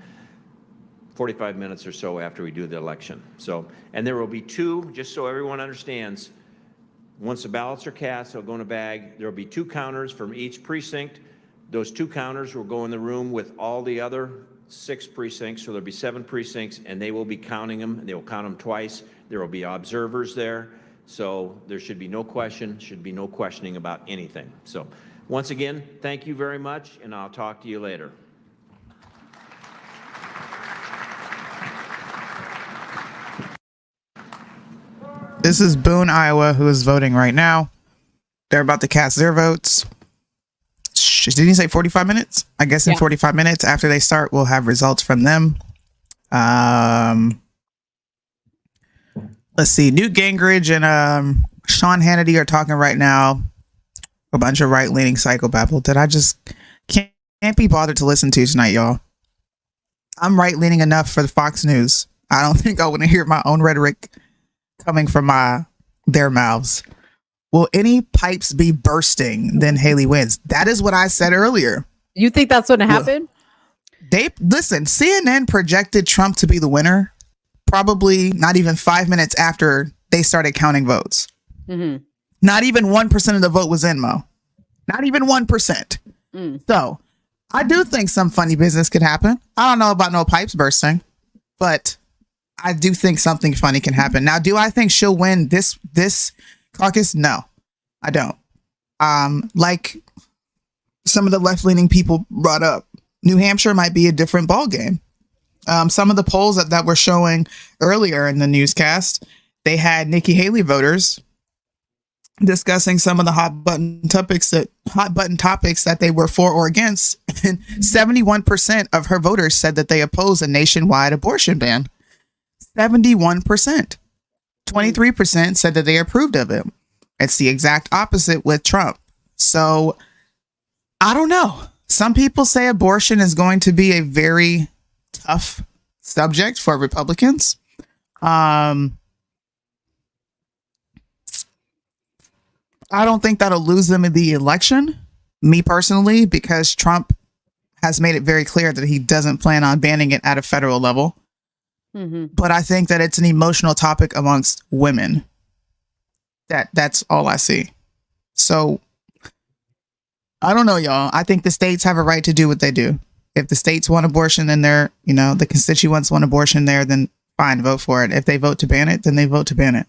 45 minutes or so after we do the election. So, and there will be two, just so everyone understands, once the ballots are cast, they'll go in a bag. There will be 2 counters from each precinct. Those 2 counters will go in the room with all the other 6 precincts, so there'll be 7 precincts, and they will be counting them. They will count them twice. There will be observers there, so there should be no questioning about anything. So once again, thank you very much, and I'll talk to you later. This is Boone, Iowa, who is voting right now. They're about to cast their votes. Did he say 45 minutes? I guess in 45 minutes after they start, we'll have results from them. Let's see. Newt Gingrich and Sean Hannity are talking right now. A bunch of right-leaning psychobabble that I just can't be bothered to listen to tonight, y'all. I'm right-leaning enough for the Fox News. I don't think I want to hear my own rhetoric coming from their mouths. Will any pipes be bursting? Then Haley wins. That is what I said earlier. You think that's going to happen? Listen, CNN projected Trump to be the winner probably not even 5 minutes after they started counting votes. Mm-hmm. Not even 1% of the vote was in, Mo. Not even 1%. So I do think some funny business could happen. I don't know about no pipes bursting, but I do think something funny can happen. Now, do I think she'll win this caucus? No, I don't. Like some of the left-leaning people brought up, New Hampshire might be a different ballgame. Some of the polls that were showing earlier in the newscast, they had Nikki Haley voters discussing some of the hot button topics that they were for or against, and 71% of her voters said that they oppose a nationwide abortion ban. 71%. 23% said that they approved of it. It's the exact opposite with Trump. So I don't know. Some people say abortion is going to be a very tough subject for Republicans. I don't think that'll lose them in the election, me personally, because Trump has made it very clear that he doesn't plan on banning it at a federal level. But I think that it's an emotional topic amongst women. That's all I see. So I don't know, y'all. I think the states have a right to do what they do. If the states want abortion and the constituents want abortion there, then fine, vote for it. If they vote to ban it, then they vote to ban it.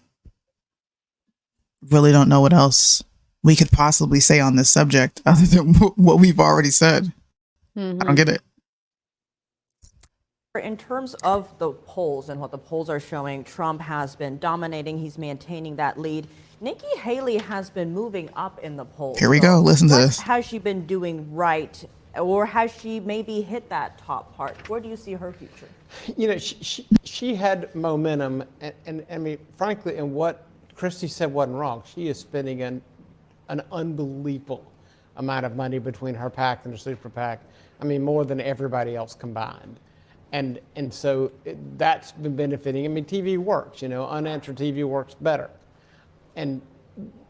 Really don't know what else we could possibly say on this subject other than what we've already said. I don't get it. In terms of the polls and what the polls are showing, Trump has been dominating. He's maintaining that lead. Nikki Haley has been moving up in the polls. Here we go. Listen to this. Has she been doing right, or has she maybe hit that top part? Where do you see her future? You know, she had momentum, and I mean, frankly, and what Christie said wasn't wrong. She is spending an unbelievable amount of money between her PAC and her super PAC. I mean, more than everybody else combined. And so that's been benefiting. I mean, TV works, unanswered TV works better. And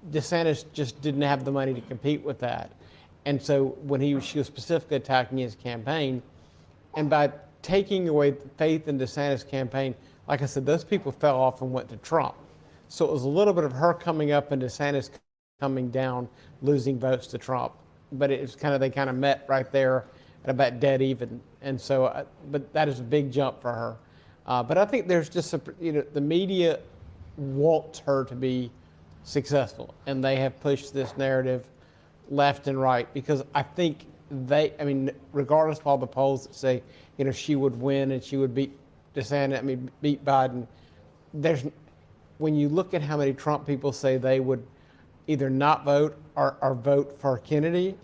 DeSantis just didn't have the money to compete with that. And so when she was specifically attacking his campaign, and by taking away the faith in DeSantis' campaign, like I said, those people fell off and went to Trump. So it was a little bit of her coming up and DeSantis coming down, losing votes to Trump. But it was they kind of met right there at about dead even. And so, but that is a big jump for her. But I think there's just, the media wants her to be successful, and they have pushed this narrative left and right, because I think regardless of all the polls that say, she would win and she would beat DeSantis, beat Biden, when you look at how many Trump people say they would either not vote or vote for Kennedy,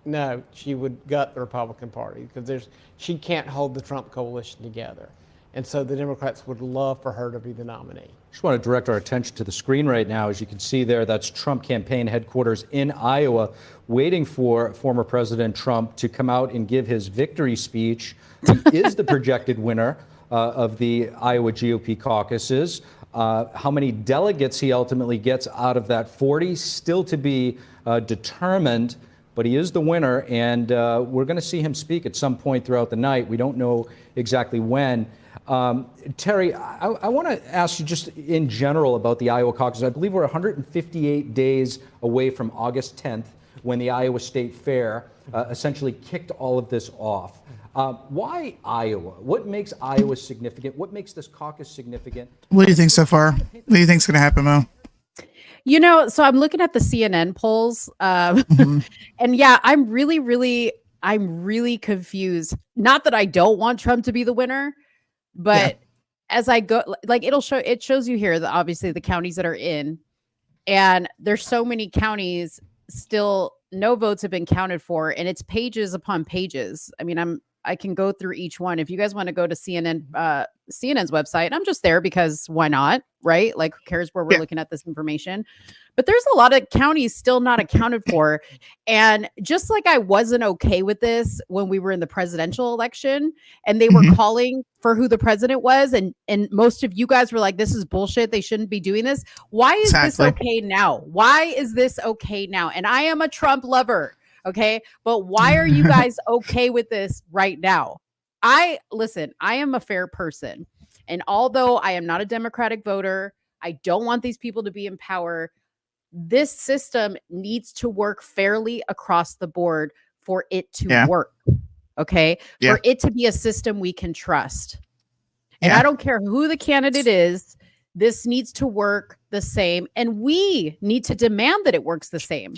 no, she would gut the Republican Party, because she can't hold the Trump coalition together. And so the Democrats would love for her to be the nominee. Just want to direct our attention to the screen right now. As you can see there, that's Trump campaign headquarters in Iowa, waiting for former President Trump to come out and give his victory speech. He is the projected winner of the Iowa GOP caucuses. How many delegates he ultimately gets out of that 40 still to be determined. But he is the winner, and we're going to see him speak at some point throughout the night. We don't know exactly when. Terry, I want to ask you just in general about the Iowa caucus. I believe we're 158 days away from August 10th, when the Iowa State Fair essentially kicked all of this off. Why Iowa? What makes Iowa significant? What makes this caucus significant? What do you think so far? What do you think's going to happen, Mo? So I'm looking at the CNN polls, and yeah, I'm really confused. Not that I don't want Trump to be the winner, but as I go, it shows you here that obviously the counties that are in, and there's so many counties still no votes have been counted for, and it's pages upon pages. I mean, I can go through each one. If you guys want to go to CNN's website, I'm just there because why not, right? Like, who cares where we're looking at this information? But there's a lot of counties still not accounted for. And just like I wasn't okay with this when we were in the presidential election and they were calling for who the president was, and most of you guys were like, this is bullshit, they shouldn't be doing this. Why is this okay now? Why is this okay now? And I am a Trump lover. Okay. But why are you guys okay with this right now? I am a fair person. And although I am not a Democratic voter, I don't want these people to be in power. This system needs to work fairly across the board for it to work. Okay. For it to be a system we can trust. And I don't care who the candidate is. This needs to work the same. And we need to demand that it works the same.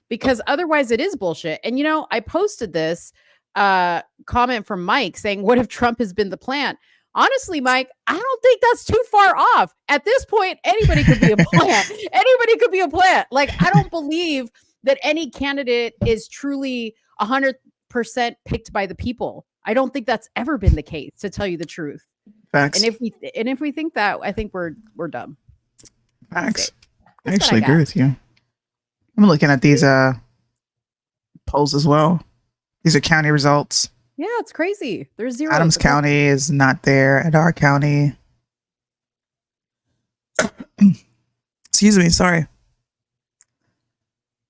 Because otherwise it is bullshit. And, I posted this comment from Mike saying, what if Trump has been the plant? Honestly, Mike, I don't think that's too far off. At this point, anybody could be a plant. Anybody could be a plant. Like, I don't believe that any candidate is truly 100% picked by the people. I don't think that's ever been the case, to tell you the truth. Facts. And if we think that, I think we're dumb. Facts. I actually agree with you. I'm looking at these polls as well. These are county results. Yeah, it's crazy. There's zero. Adams County is not there at our county. Excuse me, sorry.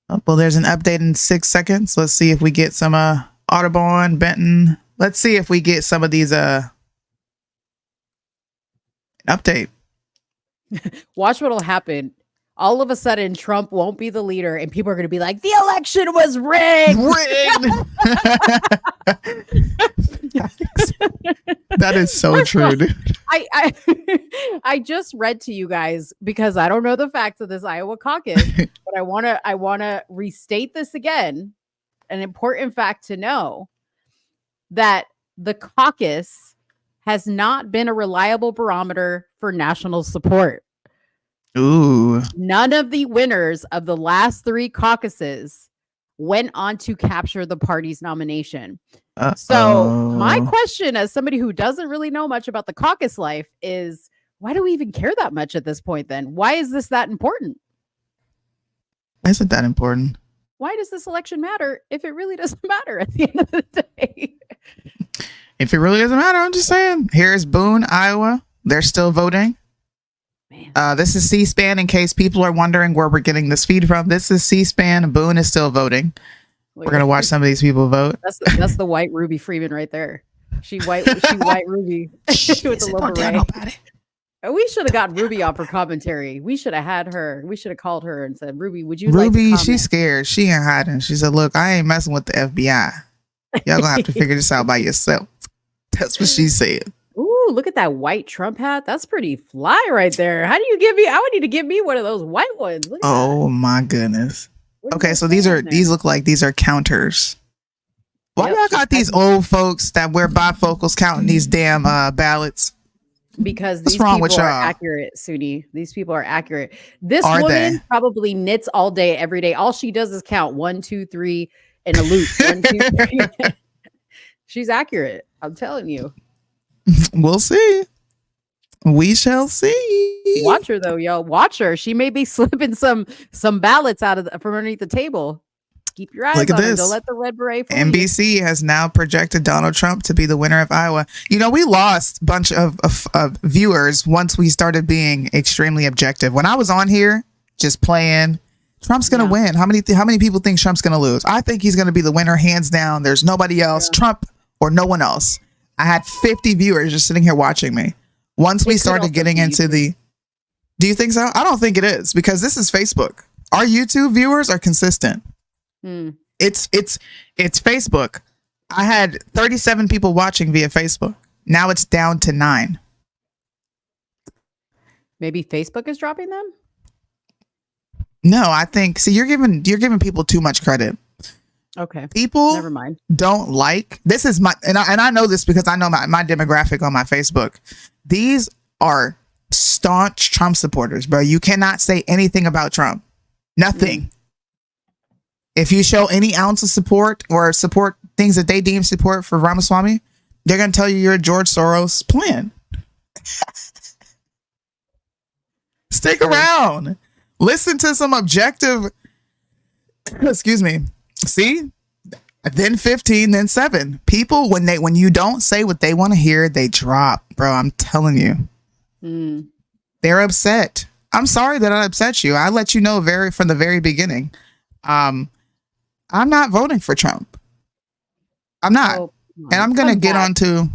Oh, well, there's an update in 6 seconds. Let's see if we get some Audubon, Benton. Let's see if we get some of these update. Watch what'll happen. All of a sudden, Trump won't be the leader, and people are going to be like, "The election was rigged." That is so true, dude. I just read to you guys because I don't know the facts of this Iowa caucus, but I wanna restate this again. An important fact to know that the caucus has not been a reliable barometer for national support. Ooh. None of the winners of the last 3 caucuses went on to capture the party's nomination. So my question as somebody who doesn't really know much about the caucus life is, why do we even care that much at this point then? Why is this that important? Isn't that important? Why does this election matter if it really doesn't matter at the end of the day? If it really doesn't matter, I'm just saying. Here's Boone, Iowa. They're still voting. This is C-SPAN in case people are wondering where we're getting this feed from. This is C-SPAN. Boone is still voting. We're going to watch some of these people vote. That's the white Ruby Freeman right there. She white Ruby with the low beret. We should have got Ruby on for commentary. We should have had her. We should have called her and said, "Ruby, would you like to comment?" She's scared. She ain't hiding. She said, "Look, I ain't messing with the FBI. Y'all gonna have to figure this out by yourself." That's what she said. Ooh, look at that white Trump hat. That's pretty fly right there. How do you give me? I would need to give me one of those white ones. Look at Oh my goodness. Okay, so these look like these are counters. Why y'all got these old folks that wear bifocals counting these damn ballots? Because What's these wrong people with are y'all? accurate, Suni. These people are accurate. This Are woman they? probably knits all day, every day. All she does is count 1, 2, 3 in a loop. 1, 2, 3. She's accurate. I'm telling you. We'll see. We shall see. Watch her though, yo. Watch her. She may be slipping some ballots out of from underneath the table. Keep your eyes Look at on her. this. Don't let the red beret fool you. NBC has now projected Donald Trump to be the winner of Iowa. You know, we lost a bunch of viewers once we started being extremely objective. When I was on here just playing, Trump's going to win. How many people think Trump's going to lose? I think he's going to be the winner, hands down. There's nobody else, Trump or no one else. I had 50 viewers just sitting here watching me. Once we started getting into the... Do you think so? I don't think it is, because this is Facebook. Our YouTube viewers are consistent. It's Facebook. I had 37 people watching via Facebook. Now it's down to 9. Maybe Facebook is dropping them? No, I think, see, you're giving people too much credit. Okay. People never mind. Don't like, this is my, and I know this because I know my demographic on my Facebook. These are staunch Trump supporters, bro. You cannot say anything about Trump. Nothing. If you show any ounce of support or support things that they deem support for Ramaswamy, they're going to tell you you're a George Soros plan. Stick around. Listen to some objective, excuse me. See? Then 15, then 7. People, when you don't say what they want to hear, they drop, bro. I'm telling you. They're upset. I'm sorry that I upset you. I let you know from the very beginning. I'm not voting for Trump. I'm not. And I'm going to get on to...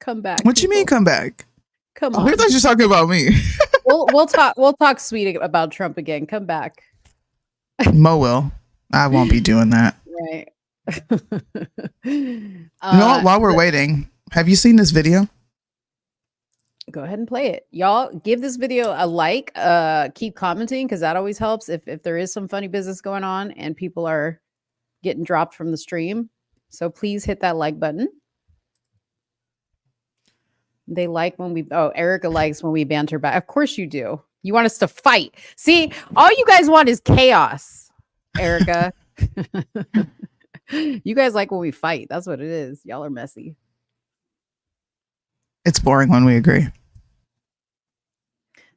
Come back. What you mean come back? Come Oh, on. I thought you were talking about me. We'll talk sweet about Trump again. Come back. Mo will. I won't be doing that. Right. You know what? While we're waiting, have you seen this video? Go ahead and play it. Y'all give this video a like. Keep commenting because that always helps if there is some funny business going on and people are getting dropped from the stream. So please hit that like button. They like when we, Erica likes when we banter back. Of course you do. You want us to fight. See, all you guys want is chaos, Erica. You guys like when we fight. That's what it is. Y'all are messy. It's boring when we agree.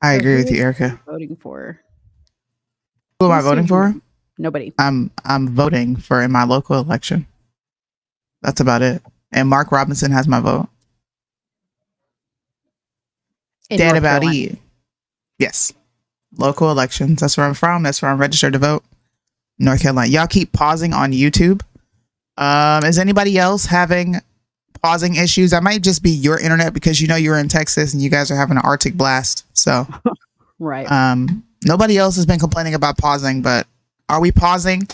I agree with you, Erica. Voting for. Who am I voting for? Nobody. I'm voting for in my local election. That's about it. And Mark Robinson has my vote. In Dan North about Carolina. it. Yes. Local elections. That's where I'm from. That's where I'm registered to vote. North Carolina. Y'all keep pausing on YouTube. Is anybody else having pausing issues? I might just be your internet because you know you're in Texas and you guys are having an Arctic blast. So Right. nobody else has been complaining about pausing, but are we pausing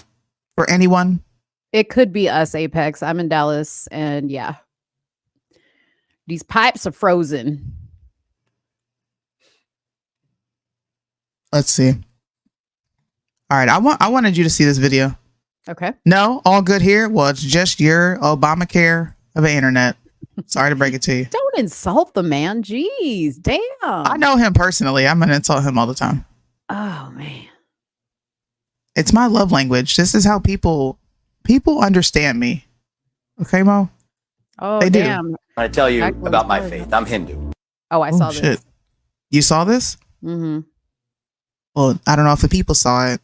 for anyone? It could be us, Apex. I'm in Dallas, and yeah, these pipes are frozen. Let's see. All right, I wanted you to see this video. Okay. No, all good here. Well, it's just your Obamacare of the internet. Sorry to break it to you. Don't insult the man. Jeez, damn. I know him personally. I'm gonna insult him all the time. Oh man. It's my love language. This is how people understand me. Okay, Mo? Oh, They do. damn. I tell you Backwards about my forward. faith. I'm Hindu. Oh, I saw this. Shit. You saw this? Mm-hmm. Well, I don't know if the people saw it.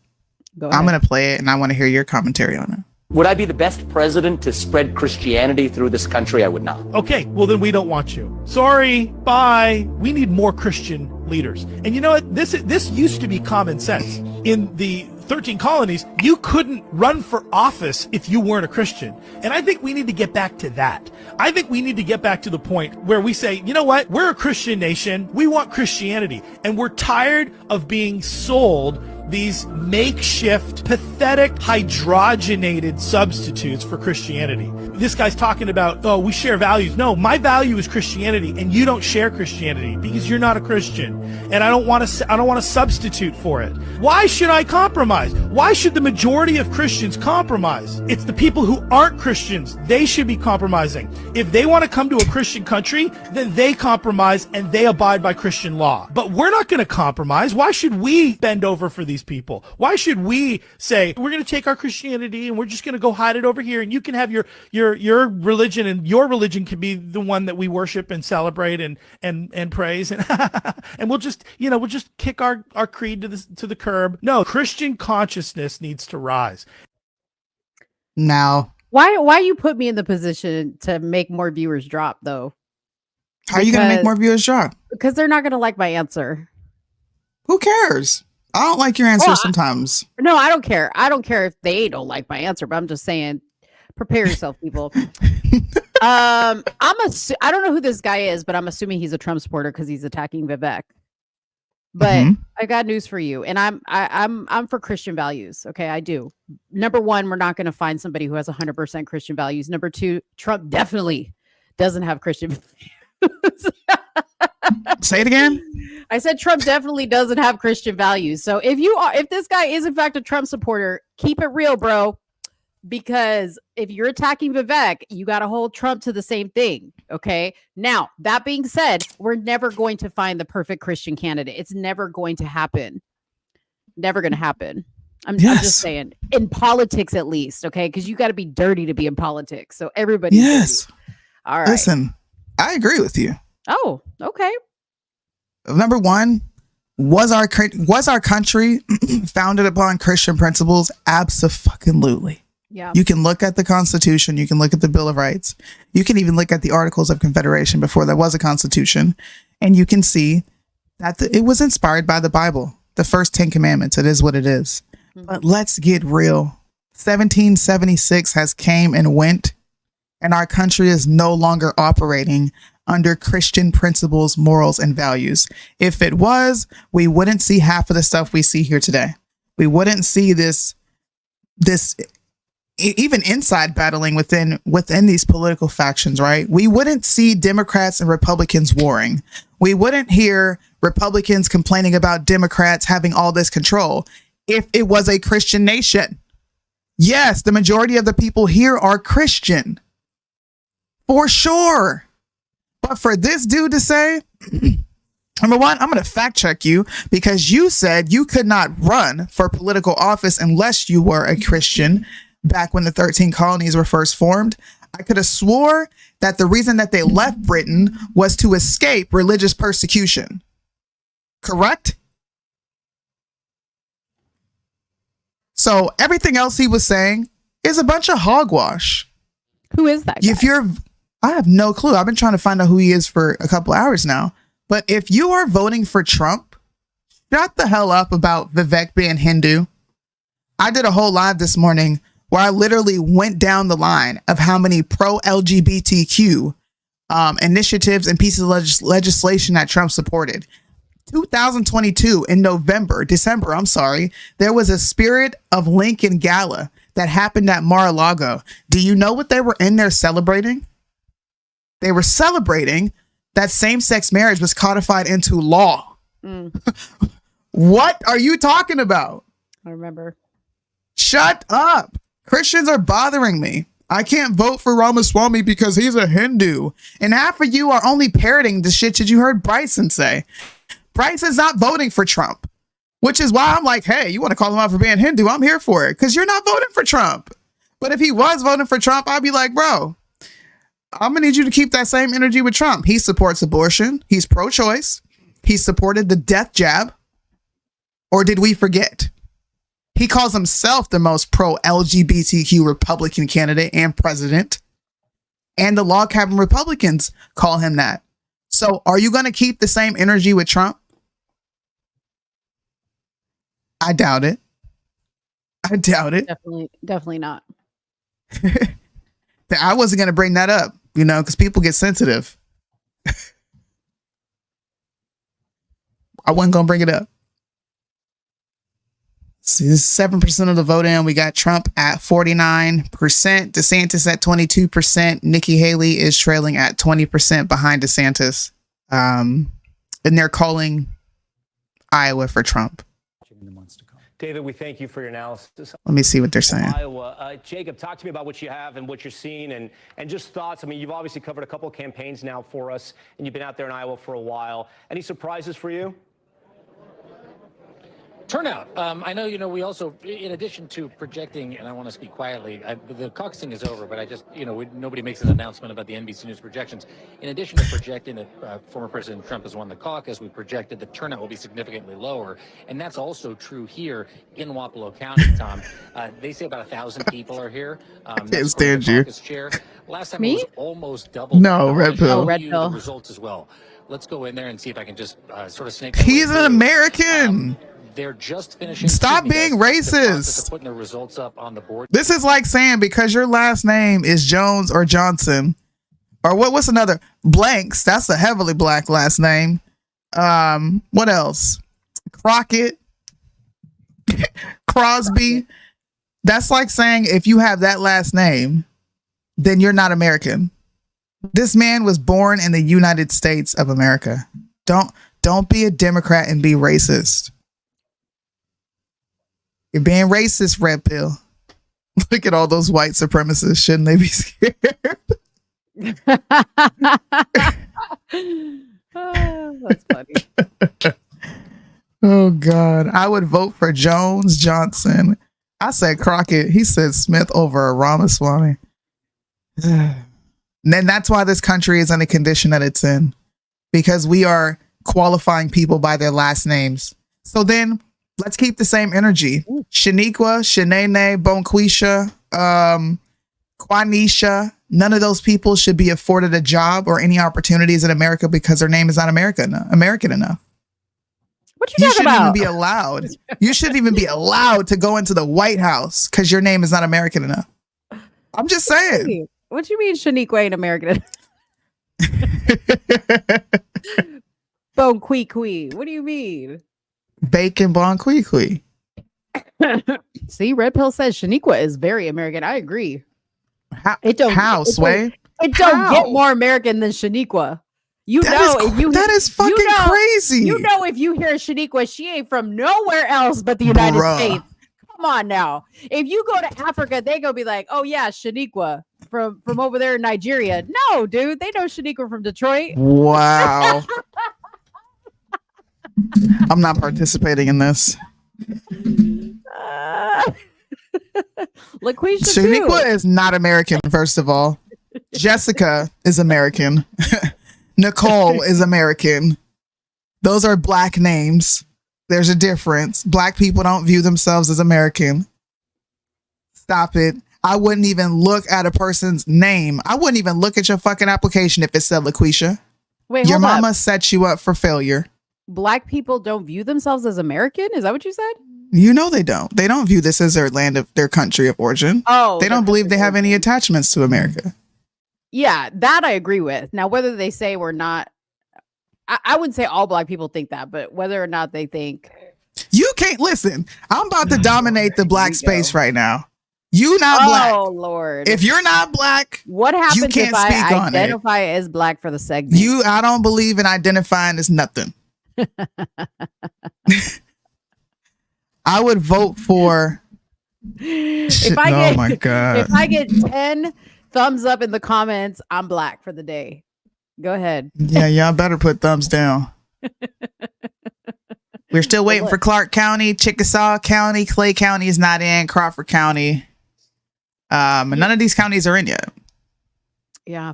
Go I'm ahead. gonna play it and I want to hear your commentary on it. Would I be the best president to spread Christianity through this country? I would not. Okay, well then we don't want you. Sorry, bye. We need more Christian leaders. And you know what? This used to be common sense. In the 13 colonies, you couldn't run for office if you weren't a Christian. And I think we need to get back to that. I think we need to get back to the point where we say, you know what? We're a Christian nation. We want Christianity. And we're tired of being sold these makeshift, pathetic, hydrogenated substitutes for Christianity. This guy's talking about, oh, we share values. No, my value is Christianity, and you don't share Christianity because you're not a Christian, and I don't want to substitute for it. Why should I compromise? Why should the majority of Christians compromise? It's the people who aren't Christians. They should be compromising. If they want to come to a Christian country, then they compromise and they abide by Christian law. But we're not going to compromise. Why should we bend over for these people? Why should we say we're going to take our Christianity and we're just going to go hide it over here, and you can have your religion, and your religion can be the one that we worship and celebrate and praise, and and we'll just kick our creed to the curb. No, Christian consciousness needs to rise. Now, Why you put me in the position to make more viewers drop though? how are you gonna make more viewers drop? Because they're not gonna like my answer. Who cares? I don't like your answer sometimes. No, I don't care. I don't care if they don't like my answer, but I'm just saying, prepare yourself, people. I don't know who this guy is, but I'm assuming he's a Trump supporter because he's attacking Vivek. But I got news for you, and I'm for Christian values. Okay, I do. Number one, we're not going to find somebody who has 100% Christian values. Number two, Trump definitely doesn't have Christian values. Say it again. I said Trump definitely doesn't have Christian values. So if this guy is in fact a Trump supporter, keep it real, bro. Because if you're attacking Vivek, you got to hold Trump to the same thing. Okay. Now, that being said, we're never going to find the perfect Christian candidate. It's never going to happen. Never going to happen. I'm just saying, in politics at least. Okay. Because you got to be dirty to be in politics. So everybody. Yes. All right. Listen, I agree with you. Oh, okay. Number one, was our country founded upon Christian principles? Abso-fucking-lutely. Yeah. You can look at the Constitution. You can look at the Bill of Rights. You can even look at the Articles of Confederation before there was a Constitution. And you can see that it was inspired by the Bible. The first 10 commandments. It is what it is. But let's get real. 1776 has came and went, and our country is no longer operating under Christian principles, morals, and values. If it was, we wouldn't see half of the stuff we see here today. We wouldn't see this even inside battling within these political factions, right? We wouldn't see Democrats and Republicans warring. We wouldn't hear Republicans complaining about Democrats having all this control if it was a Christian nation. Yes, the majority of the people here are Christian. For sure. But for this dude to say, number one, I'm going to fact check you because you said you could not run for political office unless you were a Christian back when the 13 colonies were first formed. I could have swore that the reason that they left Britain was to escape religious persecution. Correct? So everything else he was saying is a bunch of hogwash. Who is that guy? I have no clue. I've been trying to find out who he is for a couple hours now. But if you are voting for Trump, shut the hell up about Vivek being Hindu. I did a whole live this morning where I literally went down the line of how many pro-LGBTQ initiatives and pieces of legislation that Trump supported. 2022 in December, there was a Spirit of Lincoln Gala that happened at Mar-a-Lago. Do you know what they were in there celebrating? They were celebrating that same-sex marriage was codified into law. What are you talking about? I remember. Shut up. Christians are bothering me. I can't vote for Ramaswamy because he's a Hindu. And half of you are only parroting the shit that you heard Bryson say. Bryson's not voting for Trump, which is why I'm like, hey, you want to call him out for being Hindu? I'm here for it because you're not voting for Trump. But if he was voting for Trump, I'd be like, bro, I'm going to need you to keep that same energy with Trump. He supports abortion. He's pro-choice. He supported the death jab. Or did we forget? He calls himself the most pro-LGBTQ Republican candidate and president. And the log cabin Republicans call him that. So are you going to keep the same energy with Trump? I doubt it. I doubt it. Definitely not. I wasn't going to bring that up, because people get sensitive. I wasn't going to bring it up. See, this is 7% of the vote in. We got Trump at 49%, DeSantis at 22%. Nikki Haley is trailing at 20% behind DeSantis. And they're calling Iowa for Trump. David, we thank you for your analysis. Let me see what they're saying. Iowa. Jacob, talk to me about what you have and what you're seeing and just thoughts. I mean, you've obviously covered a couple of campaigns now for us, and you've been out there in Iowa for a while. Any surprises for you? Turnout. I know, we also, in addition to projecting, and I want to speak quietly, the caucus thing is over, but I just, nobody makes an announcement about the NBC News projections. In addition to projecting that former President Trump has won the caucus, we projected the turnout will be significantly lower. And that's also true here in Wapello County, Tom. They say about 1,000 people are here. I can't stand you. Chair. Last time Me? it was almost double. No, Red Pill. Red Pill. The results as well. Let's go in there and see if I can just sort of snake. He's an American. They're just finishing. Stop being racist. Putting the results up on the board. This is like saying because your last name is Jones or Johnson, or what's another Blanks? That's a heavily black last name. What else? Crockett, Crosby. That's like saying if you have that last name, then you're not American. This man was born in the United States of America. Don't be a Democrat and be racist. You're being racist, Red Pill. Look at all those white supremacists. Shouldn't they be scared? That's funny. Oh, God. I would vote for Jones Johnson. I said Crockett. He said Smith over Ramaswamy. And then that's why this country is in the condition that it's in. Because we are qualifying people by their last names. So then let's keep the same energy. Shaniqua, Shanae, Bonquisha, Quanisha, none of those people should be afforded a job or any opportunities in America because their name is not American enough. What you talking about? Even be allowed. You shouldn't even be allowed to go into the White House because your name is not American enough. I'm just saying. What you mean Shaniqua ain't American? Bonquisha. What do you mean? Bacon Bonquisha. See, Red Pill says Shaniqua is very American. I agree. Sway? It don't get more American than Shaniqua. That is fucking crazy. If you hear Shaniqua, she ain't from nowhere else but the United States. Come on now. If you go to Africa, they go be like, oh yeah, Shaniqua from over there in Nigeria. No, dude, they know Shaniqua from Detroit. Wow. I'm not participating in this. LaQuisha Shaniqua is not American, first of all. Jessica is American. Nicole is American. Those are black names. There's a difference. Black people don't view themselves as American. Stop it. I wouldn't even look at a person's name. I wouldn't even look at your fucking application if it said LaQuisha. Wait, Your hold mama up. set you up for failure. Black people don't view themselves as American? Is that what you said? You know they don't. They don't view this as their land of their country of origin. Oh, they don't believe they have any attachments to America. Yeah, that I agree with. Now, whether they say we're not, I wouldn't say all Black people think that, but whether or not they think. You can't listen. I'm about to dominate the Black space right now. You not Black. Oh, Lord. If you're not Black, what happens you can't if I speak on it. identify as Black for the segment? I don't believe in identifying as nothing. I would vote for. If Oh my God. If I get 10 thumbs up in the comments, I'm Black for the day. Go ahead. Yeah, y'all better put thumbs down. We're still waiting for Clark County, Chickasaw County, Clay County is not in, Crawford County. None of these counties are in yet. Yeah.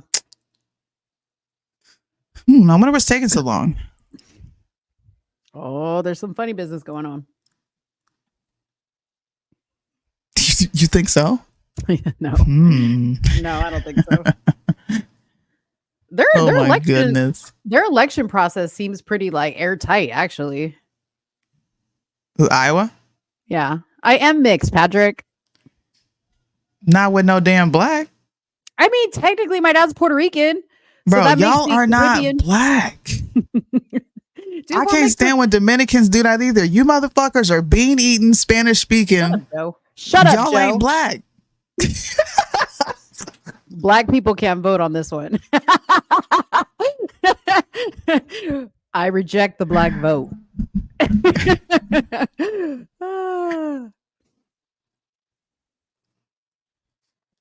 I wonder what's taking so long. Oh, there's some funny business going on. You think so? No. Hmm. No, I don't think so. Their Oh my election, goodness. their election process seems pretty like airtight, actually. Who, Iowa? Yeah. I am mixed, Patrick. Not with no damn Black. I mean, technically my dad's Puerto Rican. Bro, that makes y'all me are not Caribbean. Black. Dude, I we're can't mixed stand when Dominicans do that either. You motherfuckers are bean eating, Spanish speaking. Shut up, Y'all Joe. ain't Black. Black people can't vote on this one. I reject the Black vote.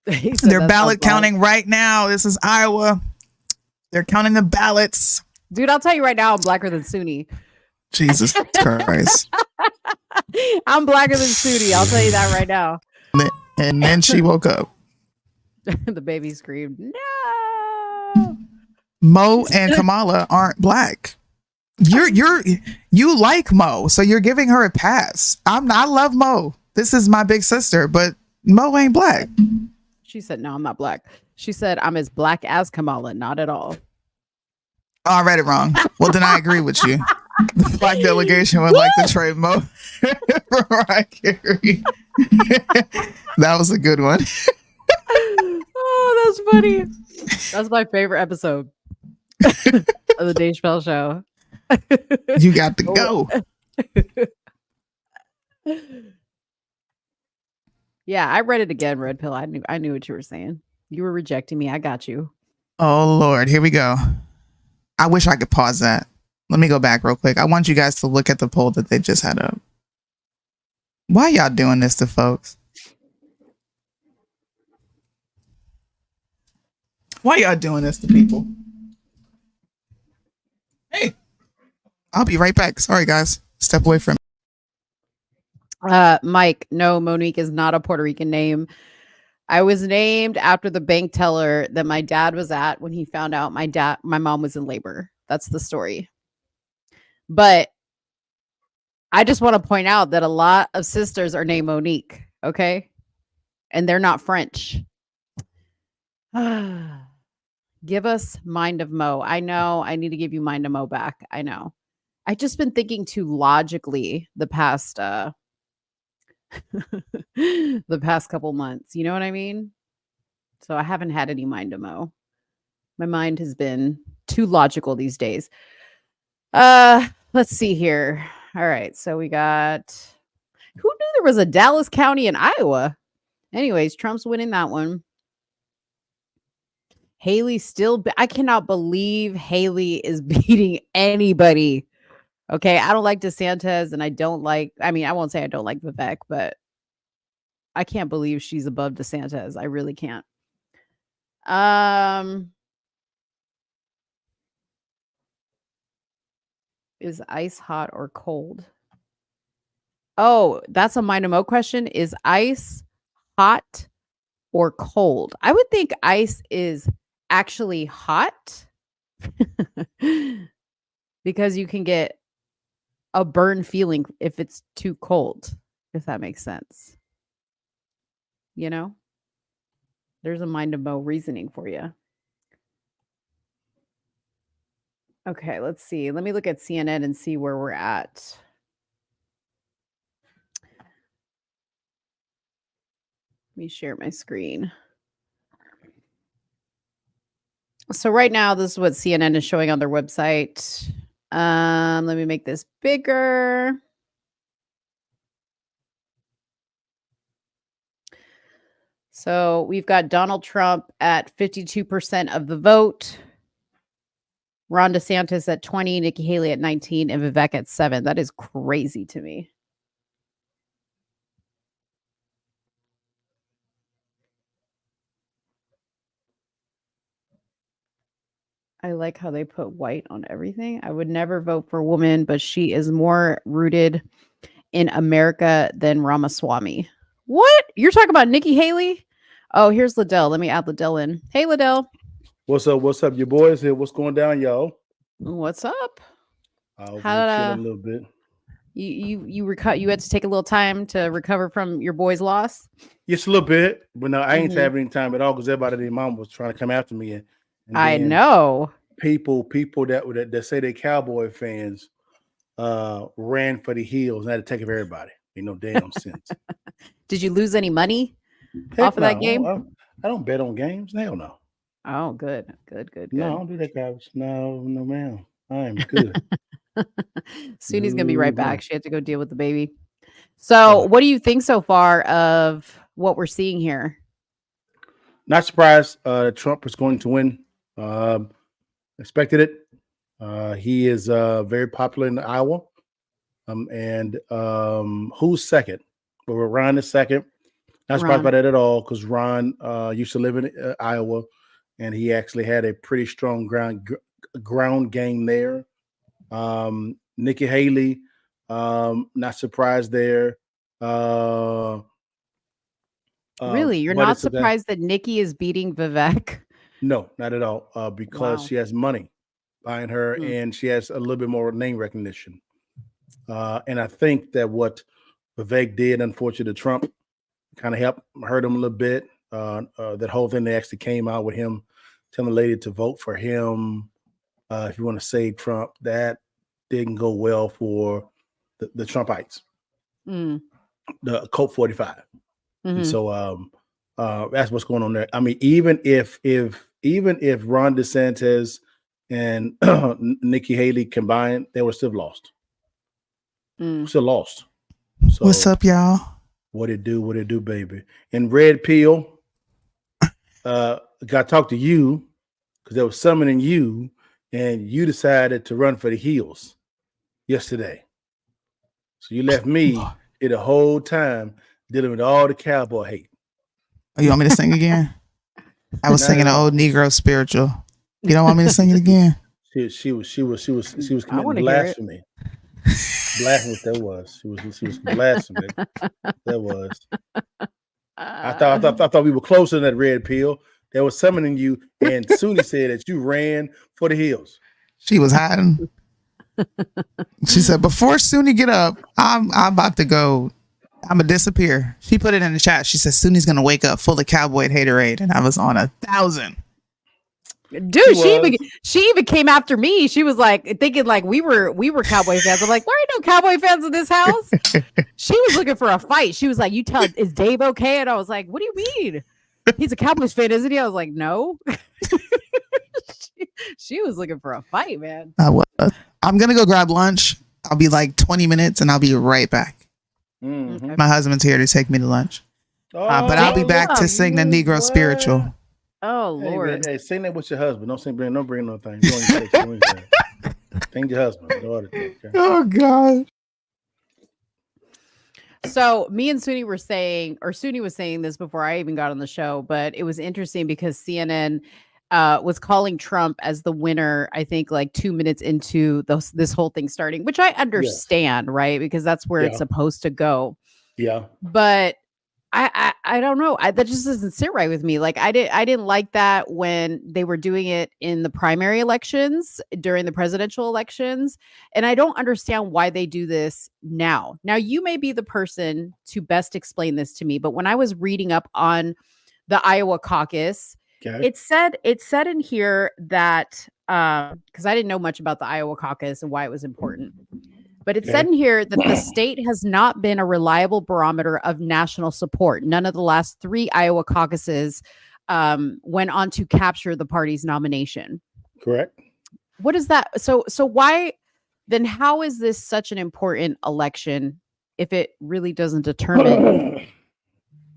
He said They're that ballot sounds Black. counting right now. This is Iowa. They're counting the ballots. Dude, I'll tell you right now, I'm blacker than Sunni. Jesus Christ. I'm blacker than Sunni. I'll tell you that right now. And then she woke up. The baby screamed, no. Mo and Kamala aren't Black. You like Mo, so you're giving her a pass. I love Mo. This is my big sister, but Mo ain't Black. She said, no, I'm not Black. She said, I'm as Black as Kamala. Not at all. Oh, I read it wrong. Well, then I agree with you. The Black delegation would like to trade Mo for Mariah Carey. That was a good one. Oh, that's funny. That's my favorite episode of the Dave Chappelle Show. You got to go. Yeah, I read it again, Red Pill. I knew what you were saying. You were rejecting me. I got you. Oh, Lord. Here we go. I wish I could pause that. Let me go back real quick. I want you guys to look at the poll that they just had up. Why y'all doing this to folks? Why y'all doing this to people? Hey, I'll be right back. Sorry, guys. Step away from me. Mike, no, Monique is not a Puerto Rican name. I was named after the bank teller that my dad was at when he found out my mom was in labor. That's the story. But I just want to point out that a lot of sisters are named Monique, okay? And they're not French. Give us Mind of Mo. I know I need to give you Mind of Mo back. I know. I've just been thinking too logically the past the past couple months. You know what I mean? So I haven't had any Mind of Mo. My mind has been too logical these days. Let's see here. All right, so we got, who knew there was a Dallas County in Iowa? Anyways, Trump's winning that one. Haley still, I cannot believe Haley is beating anybody. Okay, I don't like DeSantis, and I won't say I don't like Vivek, but I can't believe she's above DeSantis. I really can't. Is ice hot or cold? Oh, that's a Mind of Mo question. Is ice hot or cold? I would think ice is actually hot because you can get a burn feeling if it's too cold, if that makes sense. You know, there's a mind of Mo reasoning for you. Okay, let's see. Let me look at CNN and see where we're at. Let me share my screen. So right now, this is what CNN is showing on their website. Let me make this bigger. So we've got Donald Trump at 52% of the vote. Ron DeSantis at 20, Nikki Haley at 19, and Vivek at 7. That is crazy to me. I like how they put white on everything. I would never vote for a woman, but she is more rooted in America than Ramaswamy. What? You're talking about Nikki Haley? Oh, here's Liddell. Let me add Liddell in. Hey, Liddell. What's up? What's up? Your boys here. What's going down, y'all? What's up? I'll be How chilling a little bit. You had to take a little time to recover from your boy's loss? Just a little bit, but no, I ain't Mhm. having any time at all because everybody, their mom was trying to come after me, and I then know. people that say they're Cowboy fans ran for the hills and had to take care of everybody. Ain't no damn sense. Did you lose any money Heck off of that no. game? I don't bet on games. Hell no. Oh, good. No, I don't do that, guys. No, ma'am. I am good. Suni's gonna be right No, back. She had to go deal with the baby. So, what do you think so far of what we're seeing here? Not surprised that Trump is going to win. Expected it. He is very popular in Iowa. And who's second? Well, Ron is second. Not surprised by that at all because Ron used to live in Iowa, and he actually had a pretty strong ground game there. Nikki Haley, not surprised there. Really? You're but not it's okay. surprised that Nikki is beating Vivek? No, not at all. Because Wow. she has money behind her, and she has a little bit more name recognition. And I think that what Vivek did, unfortunately, to Trump, kind of hurt him a little bit. That whole thing, they actually came out with him telling the lady to vote for him if you want to save Trump. That didn't go well for the Trumpites, the Colt 45. And so that's what's going on there. I mean, even if Ron DeSantis and Nikki Haley combined, they were still lost. Still lost. So what's up, y'all? What it do, baby? And Red Pill, got to talk to you because they were summoning you, and you decided to run for the hills yesterday. So you left me here the whole time dealing with all the cowboy hate. Oh, you want me to sing again? I was singing an old Negro spiritual. You don't want me to sing it again? She was committing blasphemy. Blasphemy, that was. She was blasphemy. That was. I thought we were closer than that Red Pill. They were summoning you, and Suni said that you ran for the hills. She was hiding. She said, before Suni get up, I'm about to go. I'm gonna disappear. She put it in the chat. She said Suni's gonna wake up full of cowboy haterade, and I was on 1,000. Dude, she even came after me. She was like thinking like we were Cowboy fans. I'm like, there ain't no Cowboy fans in this house. She was looking for a fight. She was like, is Dave okay? And I was like, what do you mean? He's a Cowboys fan, isn't he? I was like, no. she was looking for a fight, man. I'm gonna go grab lunch. I'll be like 20 minutes, and I'll be right back. Mm-hmm. My husband's here to take me to lunch, but I'll be back to sing the Negro spiritual. Oh Lord! Hey, sing that with your husband. Don't bring no thing. Sing your husband. Okay? Oh God. So me and Suni were saying, or Suni was saying this before I even got on the show, but it was interesting because CNN was calling Trump as the winner, I think like 2 minutes into this whole thing starting, which I understand, right? Because that's where it's supposed to go. Yeah. But I don't know. That just doesn't sit right with me. Like I didn't like that when they were doing it in the primary elections during the presidential elections, and I don't understand why they do this now. Now you may be the person to best explain this to me, but when I was reading up on the Iowa caucus, Okay. it said in here that because I didn't know much about the Iowa caucus and why it was important. But it said in here that the state has not been a reliable barometer of national support. None of the last 3 Iowa caucuses went on to capture the party's nomination. Correct. What is that? So why then? How is this such an important election if it really doesn't determine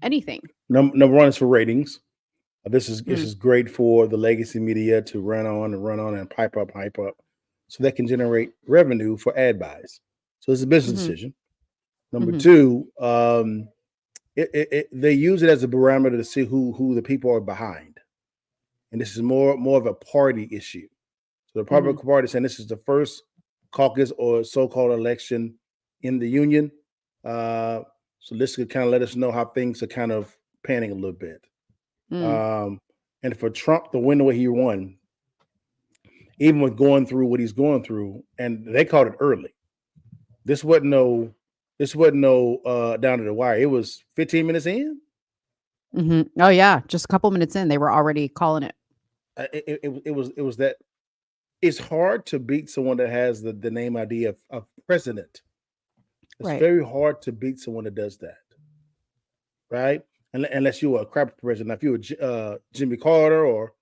anything? Number one is for ratings. This is great for the legacy media to run on and pipe up, so that can generate revenue for ad buys. So it's a business decision. Number two, they use it as a barometer to see who the people are behind, and this is more of a party issue. So the Republican Party is saying this is the first caucus or so-called election in the union. So this could kind of let us know how things are kind of panning a little bit. And for Trump to win the way he won, even with going through what he's going through, and they called it early. This wasn't no down to the wire. It was 15 minutes in. Oh yeah, just a couple minutes in, they were already calling it. It was that. It's hard to beat someone that has the name ID of president. It's very hard to beat someone that does that, right? Unless you were a crap president. If you were Jimmy Carter or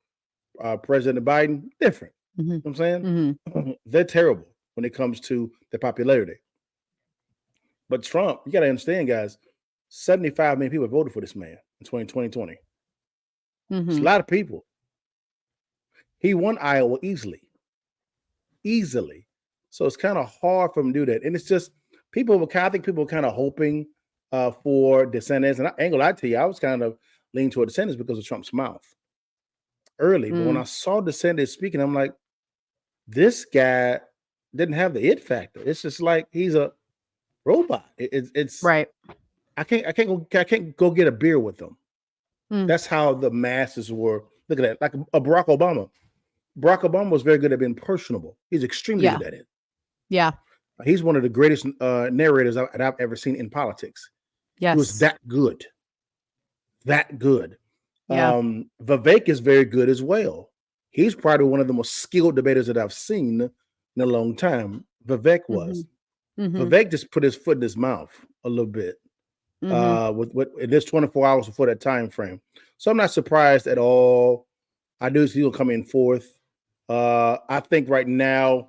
President Biden, different. You know what I'm saying? They're terrible when it comes to the popularity. But Trump, you got to understand, guys, 75 million people voted for this man in 2020. It's a lot of people. He won Iowa easily. So it's kind of hard for him to do that. And it's just I think people were kind of hoping for DeSantis. And I ain't gonna lie to you, I was kind of leaning toward DeSantis because of Trump's mouth early. But when I saw DeSantis speaking, I'm like, this guy didn't have the it factor. It's just like he's a robot. It's right. I can't go get a beer with them. That's how the masses were. Look at that, like a Barack Obama. Barack Obama was very good at being personable. He's extremely good at it. Yeah. He's one of the greatest narrators I've ever seen in politics. Yes. He was that good. That good. Yeah. Vivek is very good as well. He's probably one of the most skilled debaters that I've seen in a long time. Vivek was. Vivek just put his foot in his mouth a little bit with this 24 hours before that time frame. So I'm not surprised at all. I do see he'll come in fourth. I think right now,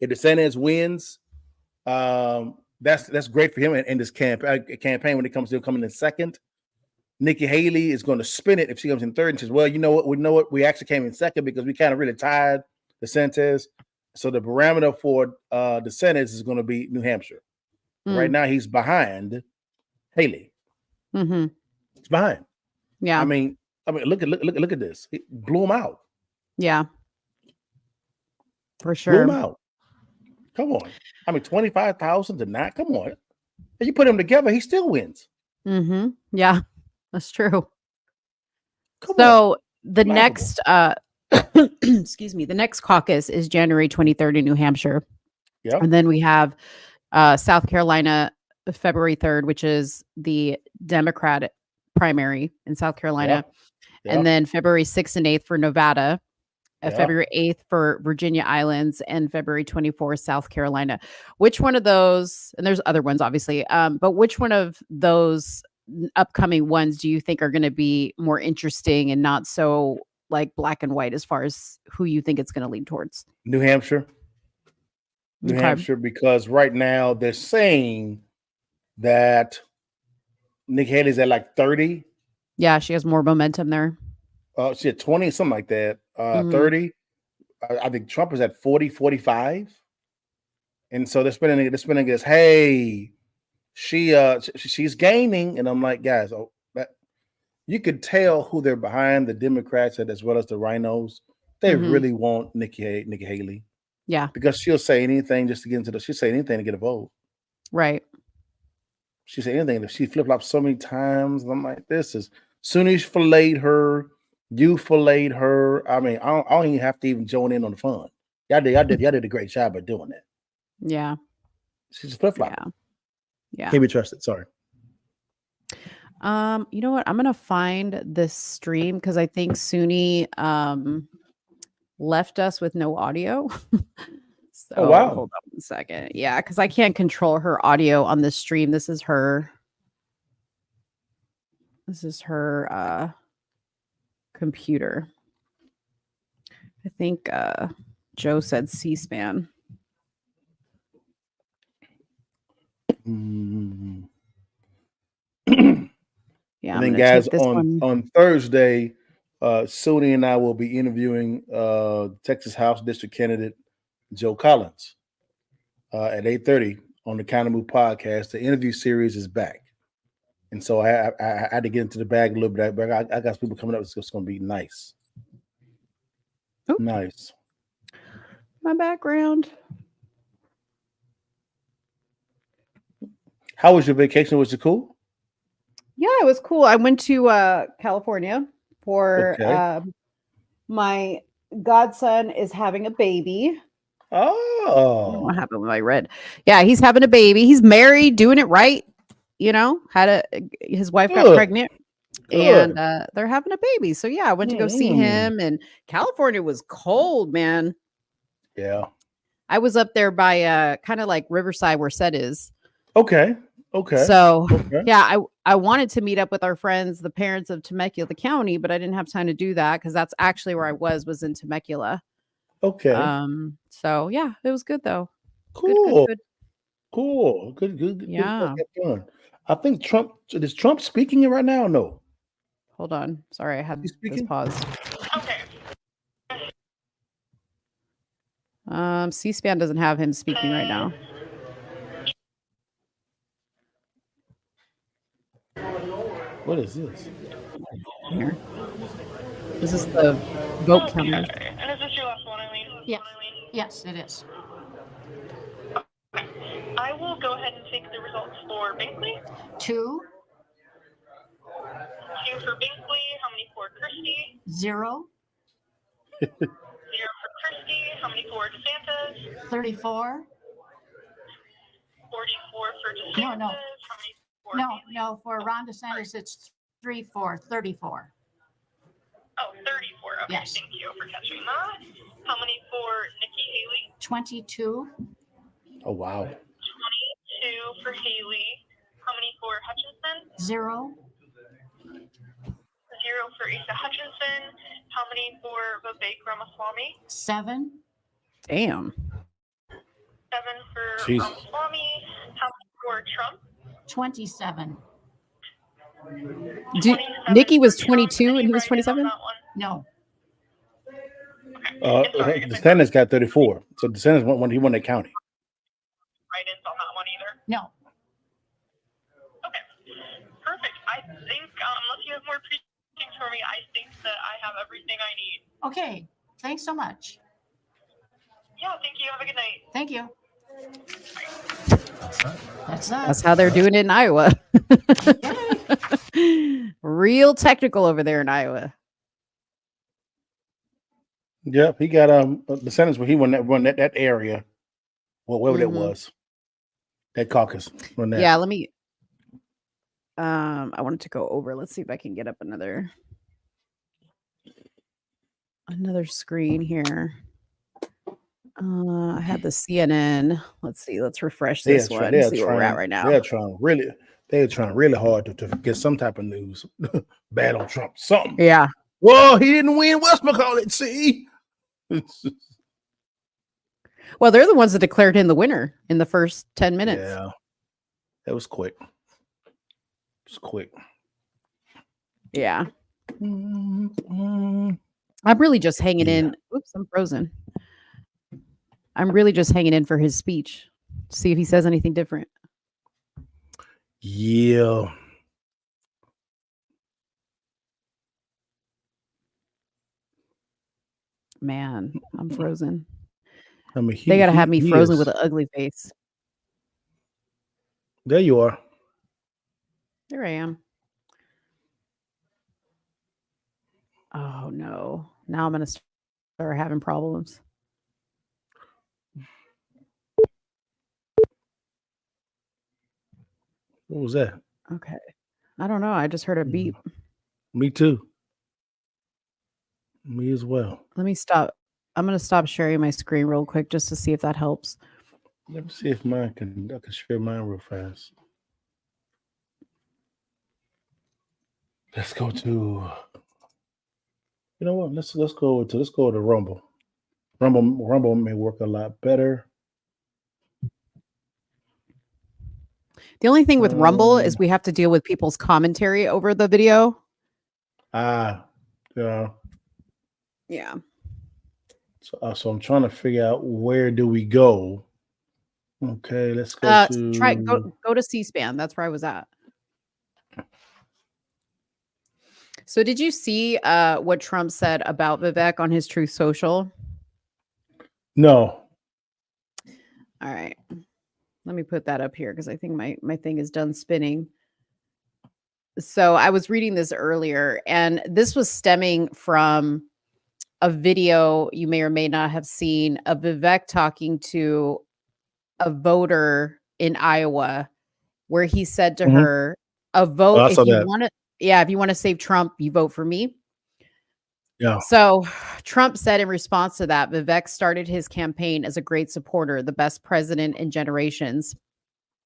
if DeSantis wins, that's great for him in this campaign when it comes to him coming in second. Nikki Haley is going to spin it if she comes in third and says, well, you know what? We actually came in second because we kind of really tied DeSantis. So the parameter for DeSantis is going to be New Hampshire. Right now, he's behind Haley. He's behind. Yeah. I mean, look at this. It blew him out. Yeah. For sure. Blew him out. Come on. I mean, 25,000 to 9. Come on. And you put them together, he still wins. Yeah, that's true. Come so on. the next excuse me, the next caucus is January 23rd in New Hampshire. Yeah. And then we have South Carolina February 3rd, which is the Democratic primary in South Carolina. Yeah. And then February 6th and 8th for Nevada. Yeah. February 8th for Virginia Islands, and February 24th, South Carolina. Which one of those, and there's other ones obviously, but which one of those upcoming ones do you think are going to be more interesting and not so like black and white as far as who you think it's going to lean towards? New Hampshire. New Hampshire, because right now they're saying that Nikki Haley's at like 30. Yeah, she has more momentum there. She had 20, something like that. 30. I think Trump is at 40, 45. And so they're spinning this, hey, she's gaining. And I'm like, guys, you could tell who they're behind, the Democrats as well as the rhinos. They really want Nikki Haley. Yeah. Because she'll say anything just to get she'll say anything to get a vote. Right. She said anything. She flip flopped so many times. I'm like, this is Sunni filleted her. You filleted her. I mean, I don't even have to even join in on the fun. Y'all did a great job of doing that. Yeah. She's flip flop. Yeah. Can't be trusted. Sorry. You know what? I'm gonna find this stream because I think Sunni left us with no audio. So Oh, wow. hold on 1 second. Yeah, because I can't control her audio on this stream. This is her computer. I think Joe said C-SPAN. Yeah, And I'm then gonna guys, take this one. on Thursday, Sunni and I will be interviewing Texas House District candidate Joe Collins at 8:30 on the Kind of Move podcast. The interview series is back, and so I had to get into the bag a little bit. But I got people coming up. It's going to be nice. Oops. Nice. My background. How was your vacation? Was it cool? Yeah, it was cool. I went to California for Okay. my godson is having a baby. I don't know what Oh, happened with my red. Yeah, he's having a baby. He's married, doing it right. You know, his wife got good. pregnant, and they're having a baby. So yeah, I went to go see Mm. him. And California was cold, man. Yeah. I was up there by kind of like Riverside, where Set is. Okay. Okay. So Okay. yeah, I wanted to meet up with our friends, the parents of Temecula County, but I didn't have time to do that because that's actually where I was in Temecula. Okay. So yeah, it was good though. Cool. Good. Cool. Good. Yeah. Good fun. I think Trump is Trump speaking right now? Or no. Hold on. Sorry, I had He's this speaking? pause. C-SPAN doesn't have him speaking right now. What is this? Here. This is the vote counter. And is this your last one, Eileen? Yes. Yes, it is. I will go ahead and take the results for Binkley. 2, 2 for Binkley. How many for Christie? 0, 0 for Christie. How many for DeSantis? 34. 44 for DeSantis. No. How many for No, for Ron DeSantis, it's 34. Oh, 34. Okay, Yes. Thank you for catching that. How many for Nikki Haley? 22. Oh wow. 22 for Haley. How many for Hutchinson? 0. 0 for Asa Hutchinson. How many for Vivek Ramaswamy? 7. Damn. 7 for Jeez. Ramaswamy. How many for Trump? 27. Nikki was 22 and he was 27? No. DeSantis got 34. So DeSantis won. He won that county. Write-ins on that one either? No. Okay. Perfect. I think, unless you have more precincts for me, I think that I have everything I need. Okay. Thanks so much. Yeah, thank you. Have a good night. Thank you. That's that. That's how they're doing it in Iowa. Real technical over there in Iowa. Yep, he got DeSantis where he won that area. Well, wherever that was. That caucus. Won that. Yeah, let me I wanted to go over. Let's see if I can get up another screen here. I had the CNN. Let's see. Let's refresh this one. See where we're at right now. They're trying really hard to get some type of news bad on Trump. Something. Yeah. Well, he didn't win whatchamacallit. See. Well, they're the ones that declared him the winner in the first 10 minutes. Yeah. That was quick. It's quick. Yeah. I'm really just hanging in. Oops, I'm frozen. I'm really just hanging in for his speech. See if he says anything different. Yeah. Man, I'm frozen. I mean, They got to have me frozen with an ugly face. There you are. There I am. Oh no. Now I'm gonna start having problems. What was that? Okay. I don't know. I just heard a beep. Me too. Me as well. Let me stop. I'm gonna stop sharing my screen real quick just to see if that helps. Let me see if I can share mine real fast. Let's go to. You know what? Let's go to Rumble. Rumble may work a lot better. The only thing with Rumble is we have to deal with people's commentary over the video. Yeah. Yeah. So I'm trying to figure out where do we go. Okay, let's go to Go to C-SPAN. That's where I was at. So did you see what Trump said about Vivek on his Truth Social? No. All right. Let me put that up here because I think my thing is done spinning. So I was reading this earlier, and this was stemming from a video you may or may not have seen of Vivek talking to a voter in Iowa where he said to her, a vote, I if saw you that. want to, if you want to save Trump, you vote for me. Yeah. So Trump said in response to that, Vivek started his campaign as a great supporter, the best president in generations.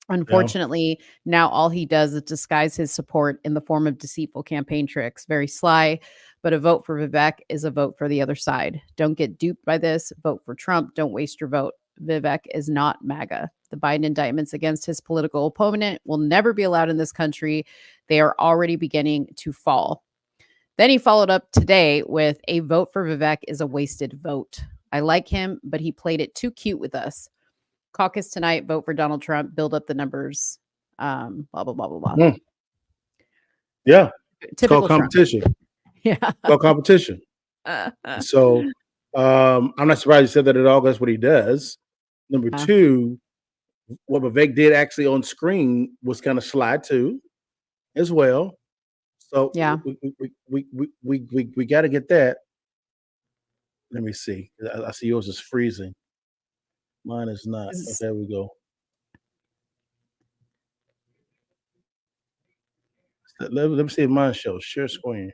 Unfortunately, now all he does is disguise his support in the form of deceitful campaign tricks. Very sly, but a vote for Vivek is a vote for the other side. Don't get duped by this. Vote for Trump. Don't waste your vote. Vivek is not MAGA. The Biden indictments against his political opponent will never be allowed in this country. They are already beginning to fall. Then he followed up today with a vote for Vivek is a wasted vote. I like him, but he played it too cute with us. Caucus tonight, vote for Donald Trump, build up the numbers, blah, blah, blah, blah, blah. Yeah. It's Typical called competition. Trump. Yeah. It's called competition. So I'm not surprised you said that at all. That's what he does. Number two, what Vivek did actually on screen was kind of sly too, as well. So we got to get that. Let me see. I see yours is freezing. Mine is not. Oh, there we go. Let me see if mine shows. Share screen.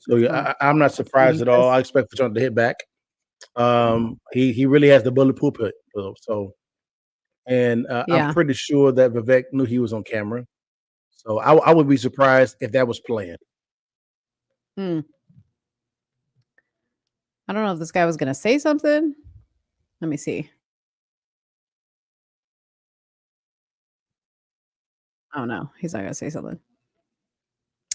So yeah, I'm not surprised at all. I expect for Trump to hit back. He really has the bulletproof it. So, and I'm pretty sure that Vivek knew he was on camera. So I would be surprised if that was planned. I don't know if this guy was going to say something. Let me see. Oh no, he's not going to say something.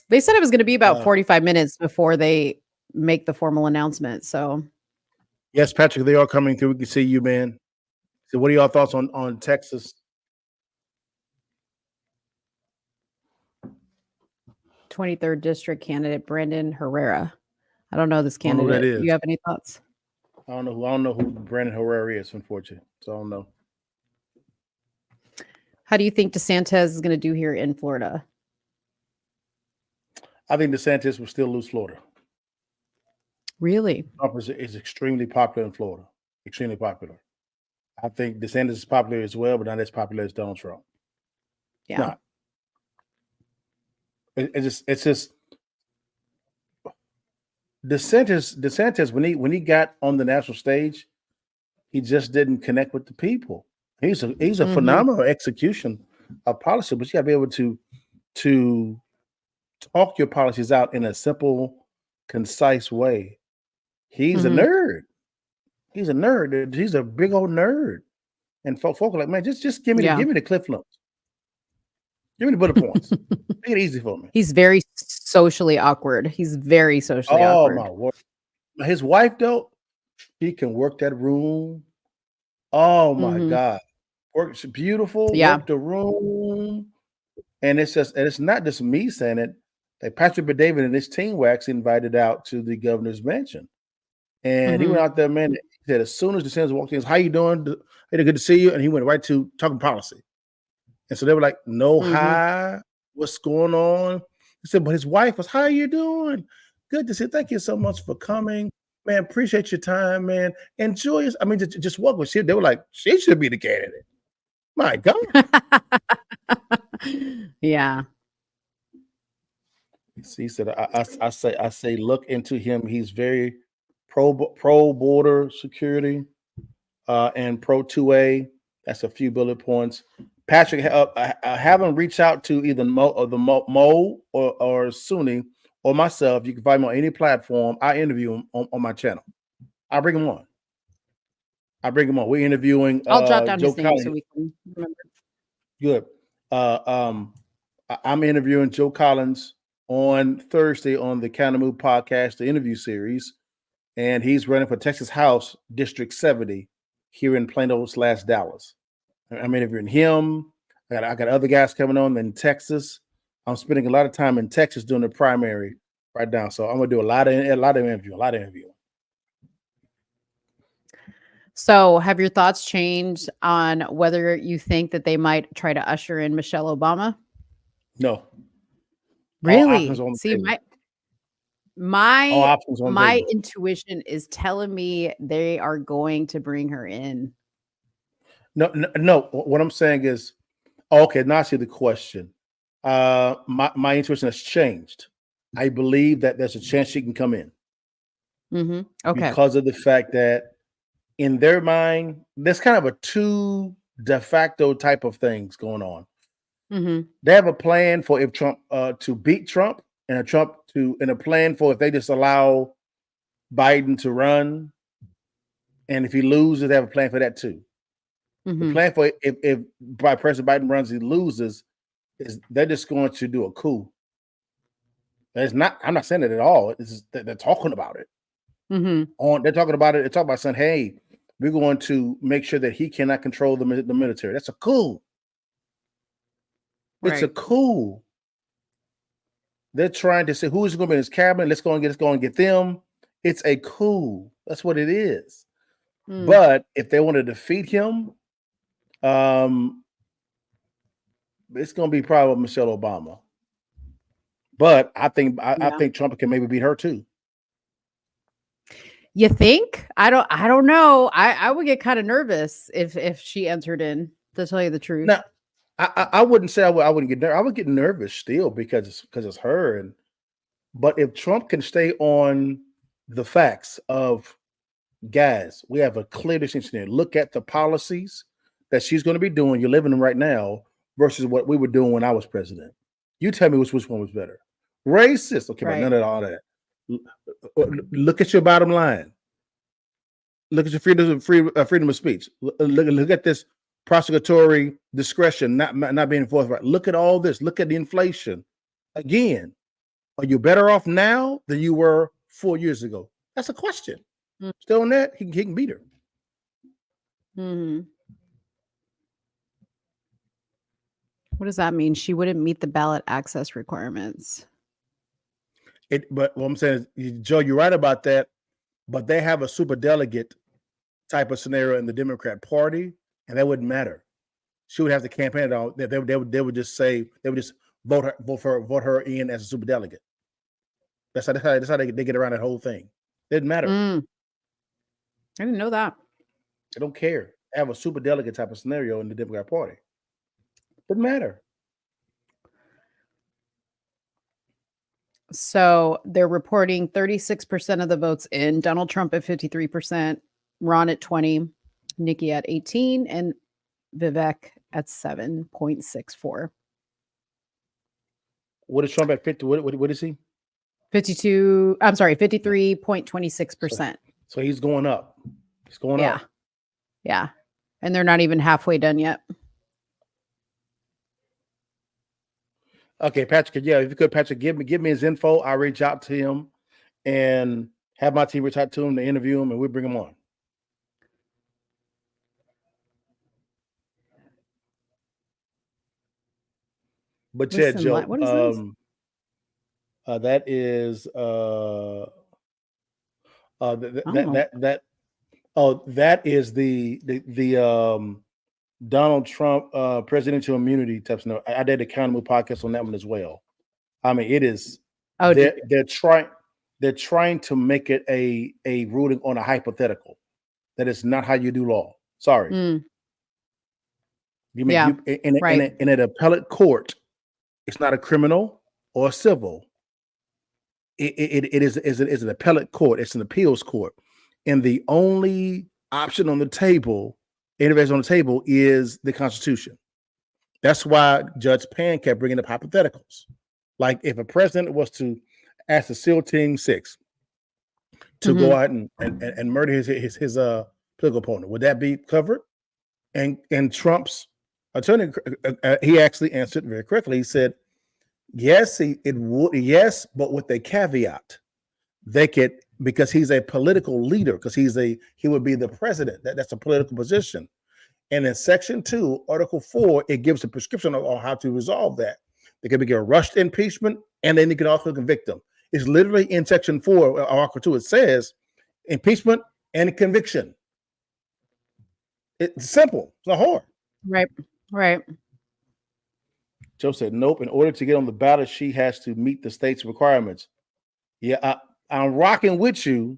They said it was going to be about 45 minutes before they make the formal announcement. So, yes, Patrick, they are coming through. We can see you, man. So, what are your thoughts on Texas? 23rd district candidate Brandon Herrera. I don't know this candidate. I don't know who that is. Do you have any thoughts? I don't know who Brandon Herrera is, unfortunately. So I don't know. How do you think DeSantis is going to do here in Florida? I think DeSantis will still lose Florida. Really? Trump is extremely popular in Florida. Extremely popular. I think DeSantis is popular as well, but not as popular as Donald Trump. Yeah. Not. It's just DeSantis when he got on the national stage, he just didn't connect with the people. He's a phenomenal execution of policy, but you gotta be able to talk your policies out in a simple, concise way. He's a nerd. He's a nerd. He's a big old nerd. And folk are like, man, just give me the cliff notes. Give me the bullet points. Make it easy for me. He's very socially awkward. He's very socially awkward. Oh my word. His wife though, she can work that room. Oh my God. Works beautiful. Yeah. Work the room. And it's not just me saying it. Like Patrick David and his team were actually invited out to the governor's mansion. And he went out there, man. He said, as soon as DeSantis walked in, how you doing? Hey, good to see you. And he went right to talking policy. And so they were like, no, hi, what's going on? He said, but his wife was, how are you doing? Good to see you. Thank you so much for coming. Man, appreciate your time, man. Enjoy it. I mean, just walk with you. They were like, she should be the candidate. My God. Yeah. He said, I say, look into him. He's very pro border security and pro 2A. That's a few bullet points. Patrick, I haven't reached out to either Mo or Sunni or myself. You can find me on any platform. I interview him on my channel. I bring him on. We're interviewing I'll jot down Joe his name Collins. so we can remember. Good. I'm interviewing Joe Collins on Thursday on the Counter Move podcast, the interview series, and he's running for Texas House District 70 here in Plano/Dallas. I'm interviewing him. I got other guys coming on in Texas. I'm spending a lot of time in Texas doing the primary right now, so I'm gonna do a lot of interviewing. So, have your thoughts changed on whether you think that they might try to usher in Michelle Obama? No. Really? See, my intuition is telling me they are going to bring her in. No. What I'm saying is, okay, now I see the question. My intuition has changed. I believe that there's a chance she can come in. Okay. Because of the fact that in their mind, there's kind of a two de facto type of things going on. They have a plan for if Trump to beat Trump, and a plan for if they just allow Biden to run, and if he loses, they have a plan for that too. The plan for if President Biden runs, he loses, is they're just going to do a coup. I'm not saying it at all. It's just they're talking about it. They're talking about it. They're talking about saying, "Hey, we're going to make sure that he cannot control the military." That's a coup. It's a coup. They're trying to say who's going to be in his cabinet. Let's go and get them. It's a coup. That's what it is. But if they want to defeat him, it's going to be probably Michelle Obama. But I think Trump can maybe beat her too. You think? I don't know. I would get kind of nervous if she entered in, to tell you the truth. Now, I wouldn't say I wouldn't get nervous. I would get nervous still because it's her. But if Trump can stay on the facts of, guys, we have a clear distinction here. Look at the policies that she's going to be doing. You're living them right now versus what we were doing when I was president. You tell me which one was better. Racist. Okay, but none of all that. Look at your bottom line. Look at your freedom of speech. Look at this prosecutory discretion not being enforced right. Look at all this. Look at the inflation. Again, are you better off now than you were 4 years ago? That's a question. Still on that, he can beat her. What does that mean? She wouldn't meet the ballot access requirements. But what I'm saying is, Joe, you're right about that. But they have a super delegate type of scenario in the Democrat Party, and that wouldn't matter. She would have to campaign it all. They would just say they would just vote her in as a super delegate. That's how they get around that whole thing. It didn't matter. I didn't know that. They don't care. They have a super delegate type of scenario in the Democrat Party. Doesn't matter. So they're reporting 36% of the votes in. Donald Trump at 53%, Ron at 20%, Nikki at 18%, and Vivek at 7.64%. What is Trump at 50? What is he? 53.26%. So he's going up. He's going up. Yeah. And they're not even halfway done yet. Okay, Patrick. Yeah, if you could, Patrick, give me his info. I'll reach out to him and have my team reach out to him to interview him, and we'll bring him on. But yeah, Listen, Joe, what is this? that is that is the Donald Trump presidential immunity type stuff. I did a Accountable podcast on that one as well. I mean, it is Oh, they're trying to make it a ruling on a hypothetical. That is not how you do law. Sorry. You mean Yeah, in an appellate court, it's not a criminal or a civil. It is an appellate court. It's an appeals court, and the only option on the table, innovation on the table, is the Constitution. That's why Judge Pan kept bringing up hypotheticals. Like if a president was to ask the SEAL Team 6 to go out and murder his political opponent, would that be covered? And Trump's attorney, he actually answered very correctly. He said, yes, it would. Yes, but with a caveat, they could, because he's a political leader, because he would be the president. That's a political position. And in Section 2, Article 4, it gives a prescription on how to resolve that. They can be a rushed impeachment, and then you can also convict them. It's literally in Section 4, Article 2. It says impeachment and conviction. It's simple. It's not hard. Right. Joe said, nope. In order to get on the ballot, she has to meet the state's requirements. Yeah, I'm rocking with you,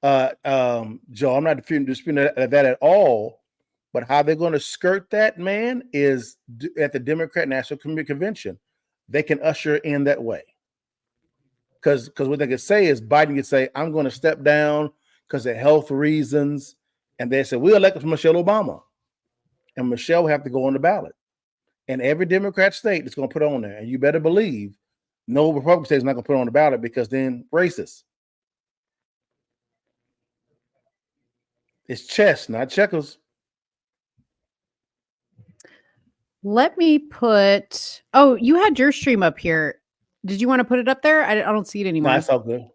Joe. I'm not disputing that at all. But how they're going to skirt that, man, is at the Democrat National Convention. They can usher in that way. Because what they could say is Biden could say, I'm going to step down because of health reasons. And they say, we'll elect Michelle Obama. And Michelle will have to go on the ballot. And every Democrat state is going to put on there. And you better believe no Republican state is not going to put on the ballot, because then racist. It's chess, not checkers. Let me put. Oh, you had your stream up here. Did you want to put it up there? I don't see it anymore. No, it's all good.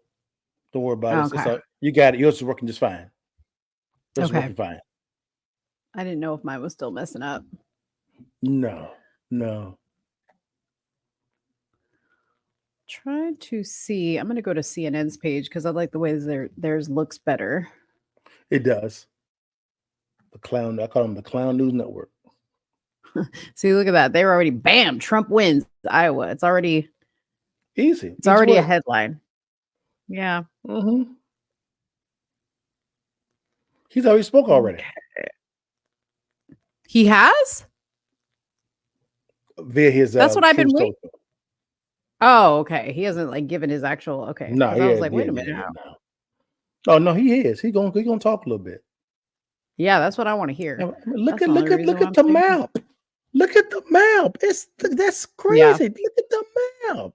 Don't worry about it. Okay. You got it. Yours is working just fine. Yours is Okay. working fine. I didn't know if mine was still messing up. No. Trying to see. I'm going to go to CNN's page because I like the way theirs looks better. It does. The clown. I call them the Clown News Network. See, look at that. They're already, bam, Trump wins Iowa. It's already easy. It's already a headline. Yeah. Mm-hmm. He's already spoke already. Okay. He has? Via his. That's what I've been waiting. Oh, okay. He hasn't like given his actual. Okay. No, I was like, wait a minute. No. Oh no, he is. He's gonna talk a little bit. Yeah, that's what I want to hear. Look at the map. Look at the map. That's crazy. Yeah. Look at the map.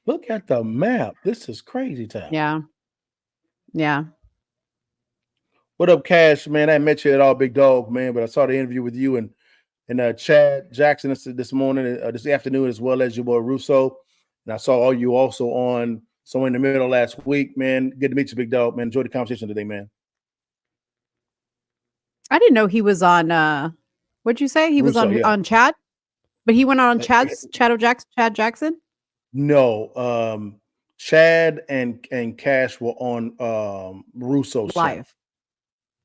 Look at the map. This is crazy time. Yeah. What up, Cash, man? I ain't met you at all, big dog, man, but I saw the interview with you and Chad Jackson this morning, this afternoon, as well as your boy Russo. And I saw all you also on somewhere in the middle last week, man. Good to meet you, big dog, man. Enjoy the conversation today, man. I didn't know he was on. What'd you say? He was Russo, on Chad, but he went on Chad Jackson. No, Chad and Cash were on Russo's live. Show.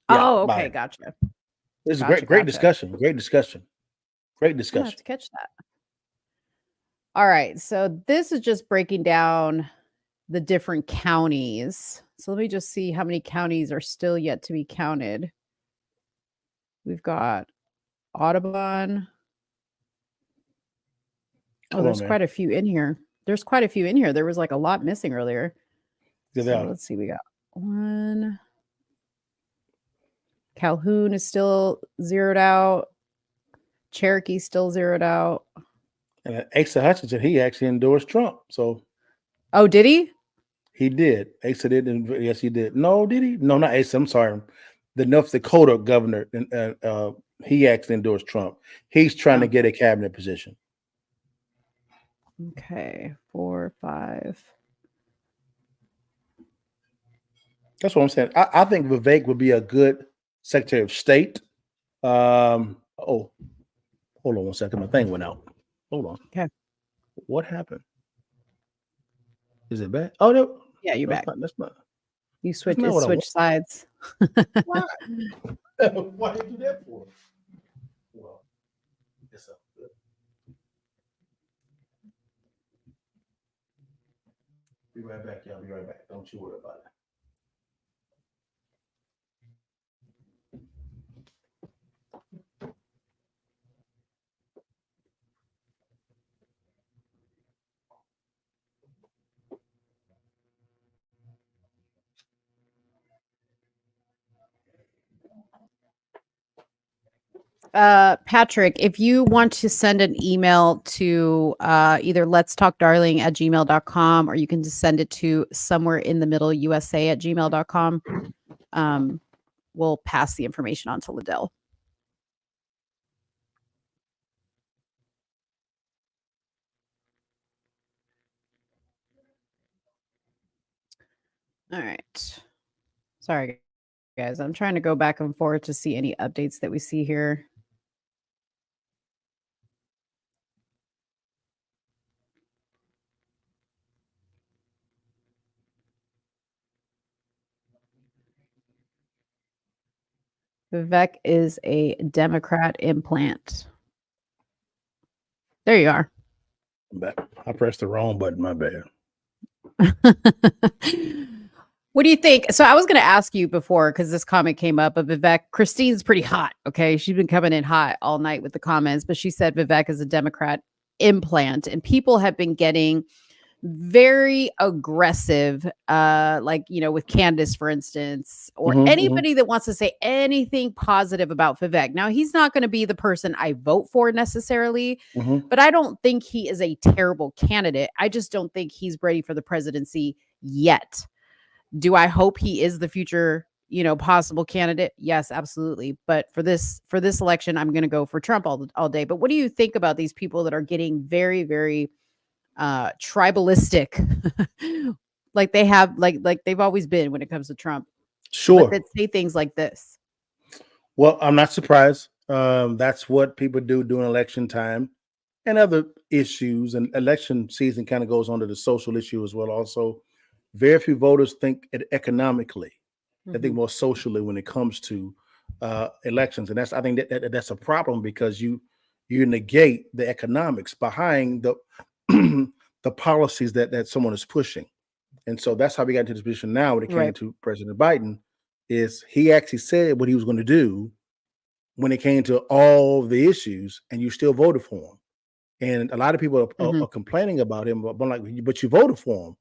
Yeah, oh, okay, live. gotcha. This is great discussion. Great discussion. I have to catch that. All right, so this is just breaking down the different counties. So let me just see how many counties are still yet to be counted. We've got Audubon. Oh, there's quite a few in here. There was like a lot missing earlier. So let's see. We got one. Calhoun is still zeroed out. Cherokee still zeroed out. And Asa Hutchinson, he actually endorsed Trump. So, oh, did he? He did. Asa did. Yes, he did. No, did he? No, not Asa. I'm sorry. The North Dakota governor, he actually endorsed Trump. He's trying to get a cabinet position. Okay, 4, 5. That's what I'm saying. I think Vivek would be a good Secretary of State. Oh, hold on one second. My thing went out. Hold on. Okay. What happened? Is it back? Oh no. Yeah, you're back. That's not. You That's not what I switch sides. Why? Why did you do that for? Well, it's up. Be right back, y'all. Be right back. Don't you worry about it. Patrick, if you want to send an email to either let's talk darling at gmail.com, or you can just send it to somewhere in the middle USA at gmail.com. We'll pass the information on to Liddell. All right. Sorry, guys. I'm trying to go back and forth to see any updates that we see here. Vivek is a Democrat implant. There you are. I'm back. I pressed the wrong button. My bad. What do you think? So I was going to ask you before, because this comment came up, but Vivek, Christine's pretty hot. Okay. She's been coming in hot all night with the comments, but she said Vivek is a Democrat implant, and people have been getting very aggressive, like, with Candace, for instance, or anybody that wants to say anything positive about Vivek. Now, he's not going to be the person I vote for necessarily, but I don't think he is a terrible candidate. I just don't think he's ready for the presidency yet. Do I hope he is the future, possible candidate? Yes, absolutely. But for this election, I'm going to go for Trump all day. But what do you think about these people that are getting very, very tribalistic, like they have, like they've always been when it comes to Trump? Sure. But that say things like this. Well, I'm not surprised. That's what people do during election time and other issues. And election season kind of goes on to the social issue as well. Also, very few voters think it economically. They think more socially when it comes to elections, and I think that's a problem, because you negate the economics behind the the policies that someone is pushing. And so that's how we got into this position now when it came to President Biden. Is he actually said what he was going to do when it came to all the issues, and you still voted for him. And a lot of people are complaining about him, but I'm like, but you voted for him.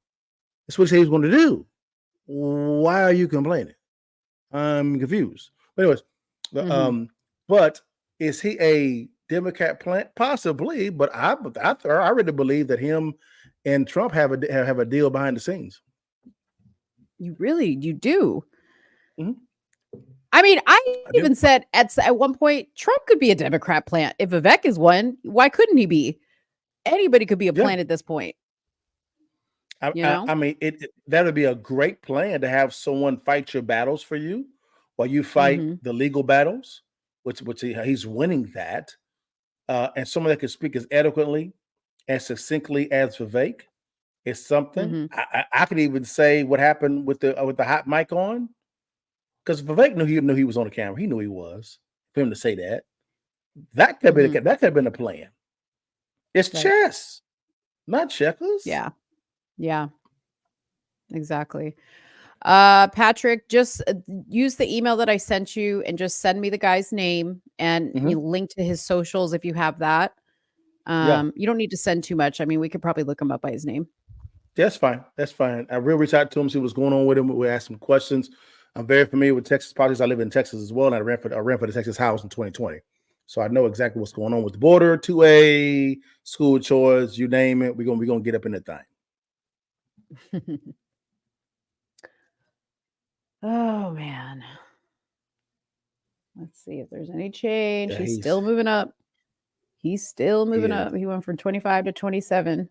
That's what he said he was going to do. Why are you complaining? I'm confused. But anyways, but is he a Democrat plant? Possibly, but I really believe that him and Trump have a deal behind the scenes. You do. I mean, I even said at one point Trump could be a Democrat plant. If Vivek is one, why couldn't he be? Anybody could be a plant at this point. I mean, that would be a great plan, to have someone fight your battles for you while you fight the legal battles, which he's winning that, and someone that can speak as eloquently, as succinctly as Vivek is something. I could even say what happened with the hot mic on, because Vivek knew he was on the camera. He knew he was. For him to say that could have been a plan. It's chess, not checkers. Yeah, exactly. Patrick, just use the email that I sent you and just send me the guy's name and you link to his socials if you have that. You don't need to send too much. I mean, we could probably look him up by his name. That's fine. That's fine. I will reach out to him, see what's going on with him. We'll ask some questions. I'm very familiar with Texas politics. I live in Texas as well, and I ran for the Texas House in 2020. So I know exactly what's going on with the border, 2A, school choice, you name it. We're gonna get up in that thing. Oh man. Let's see if there's any change. Yeah, he's still moving up. He's still moving up. He went from 25 to 27.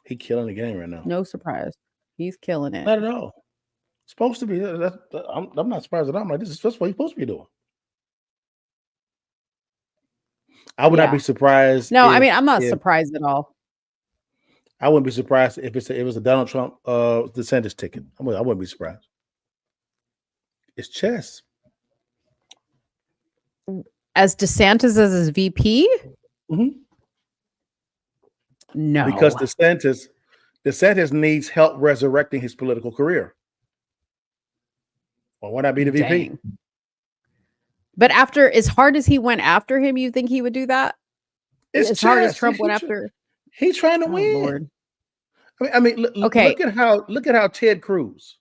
He killing the game right now. No surprise. He's killing it. Not at all. Supposed to be. I'm not surprised at all. I'm like, this is what he's supposed to be doing. I would not be surprised. No, I mean, if- I'm not if- surprised at all. I wouldn't be surprised if it was a Donald Trump DeSantis ticket. I wouldn't be surprised. It's chess. As DeSantis as his VP? No. Because DeSantis needs help resurrecting his political career. Well, why not be the VP? Dang. But after, as hard as he went after him, you think he would do that? It's as hard as chess. Trump went after. He's trying to Oh, win. Lord. Okay. Look at how Ted Cruz,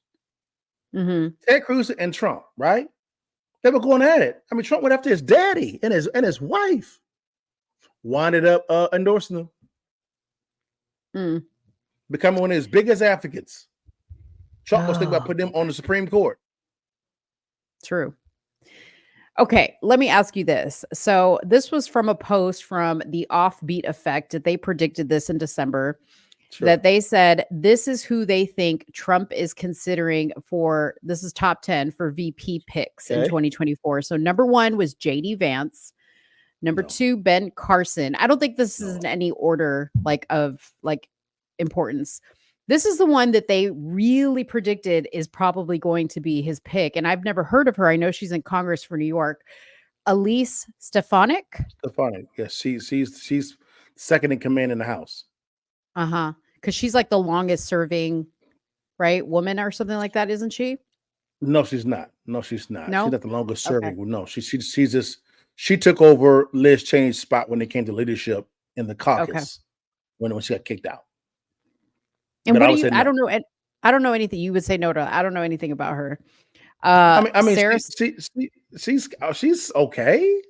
Mm-hmm. Ted Cruz and Trump, right? They were going at it. I mean, Trump went after his daddy and his wife. Winded up endorsing them, becoming one of his biggest advocates. Trump was thinking about putting them on the Supreme Court. True. Okay, let me ask you this. So this was from a post from the Offbeat Effect. They predicted this in December. Sure. That they said this is who they think Trump is considering for, this is top 10 for VP picks in 2024. So number 1 was JD Vance. Number 2, Ben Carson. I don't think this is in any order of importance. This is the one that they really predicted is probably going to be his pick. And I've never heard of her. I know she's in Congress for New York. Elise Stefanik. Stefanik. Yes, she's second in command in the House. Uh-huh. Because she's like the longest serving, right, woman or something like that, isn't she? No, she's not. No, she's not. No? She's not the longest serving. Okay. No, she's just, she took over Liz Cheney's spot when it came to leadership in the caucus when she got kicked out. And what do you, I don't know. I don't know anything. You would say no to. I don't know anything about her. I mean, Sarah, she's okay,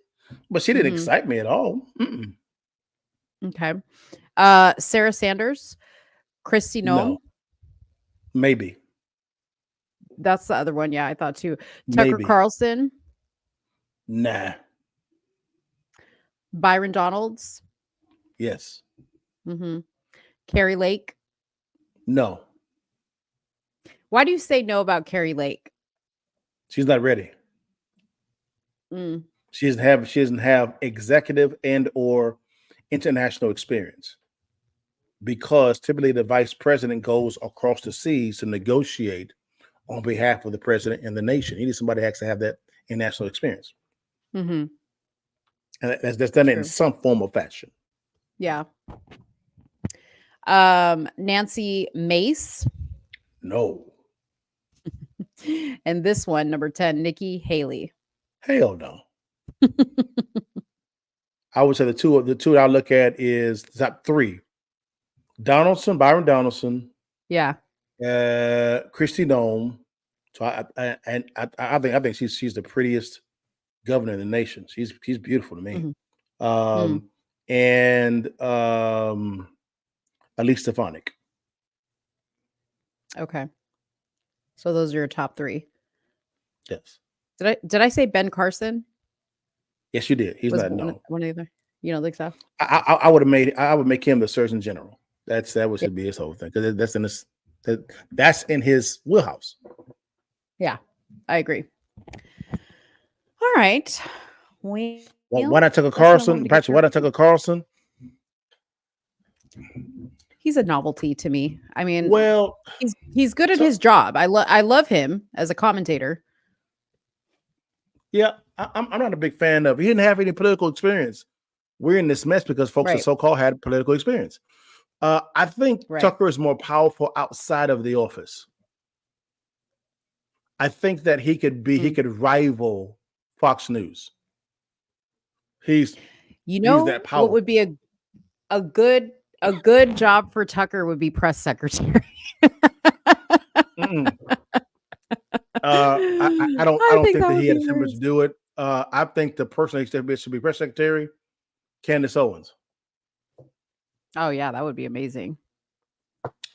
but she didn't excite me at all. Mm-mm. Okay. Sarah Sanders, Kristi Noem. No. Maybe. That's the other one. Yeah, I thought too. Tucker Carlson. Nah. Byron Donalds. Yes. Mm-hmm. Carrie Lake. No. Why do you say no about Carrie Lake? She's not ready. She doesn't have executive and or international experience, because typically the vice president goes across the seas to negotiate on behalf of the president and the nation. You need somebody that has to have that international experience. Mm-hmm. And that's done in some form or fashion. Yeah. Nancy Mace. No. And this one, number 10, Nikki Haley. Hell no. I would say the two I look at is top 3. Byron Donaldson. Yeah. Kristi Noem. So I think she's the prettiest governor in the nation. She's beautiful to me. And Elise Stefanik. Okay. So those are your top 3. Yes. Did I say Ben Carson? Yes, you did. He's not no. One of the other. You don't think so? I would make him the Surgeon General. That would be his whole thing, because that's in his wheelhouse. Yeah, I agree. All right. Why not Tucker Carlson? Patrick, why not Tucker Carlson? He's a novelty to me. I mean, well, he's good at his job. I love him as a commentator. Yeah, I'm not a big fan of. He didn't have any political experience. We're in this mess because folks that so-called had political experience. I think Tucker is more powerful outside of the office. I think that he could rival Fox News. He's that powerful. What would be a good job for Tucker would be press secretary. I don't think that he had a temper to do it. I think the person that should be press secretary, Candace Owens. Oh yeah, that would be amazing.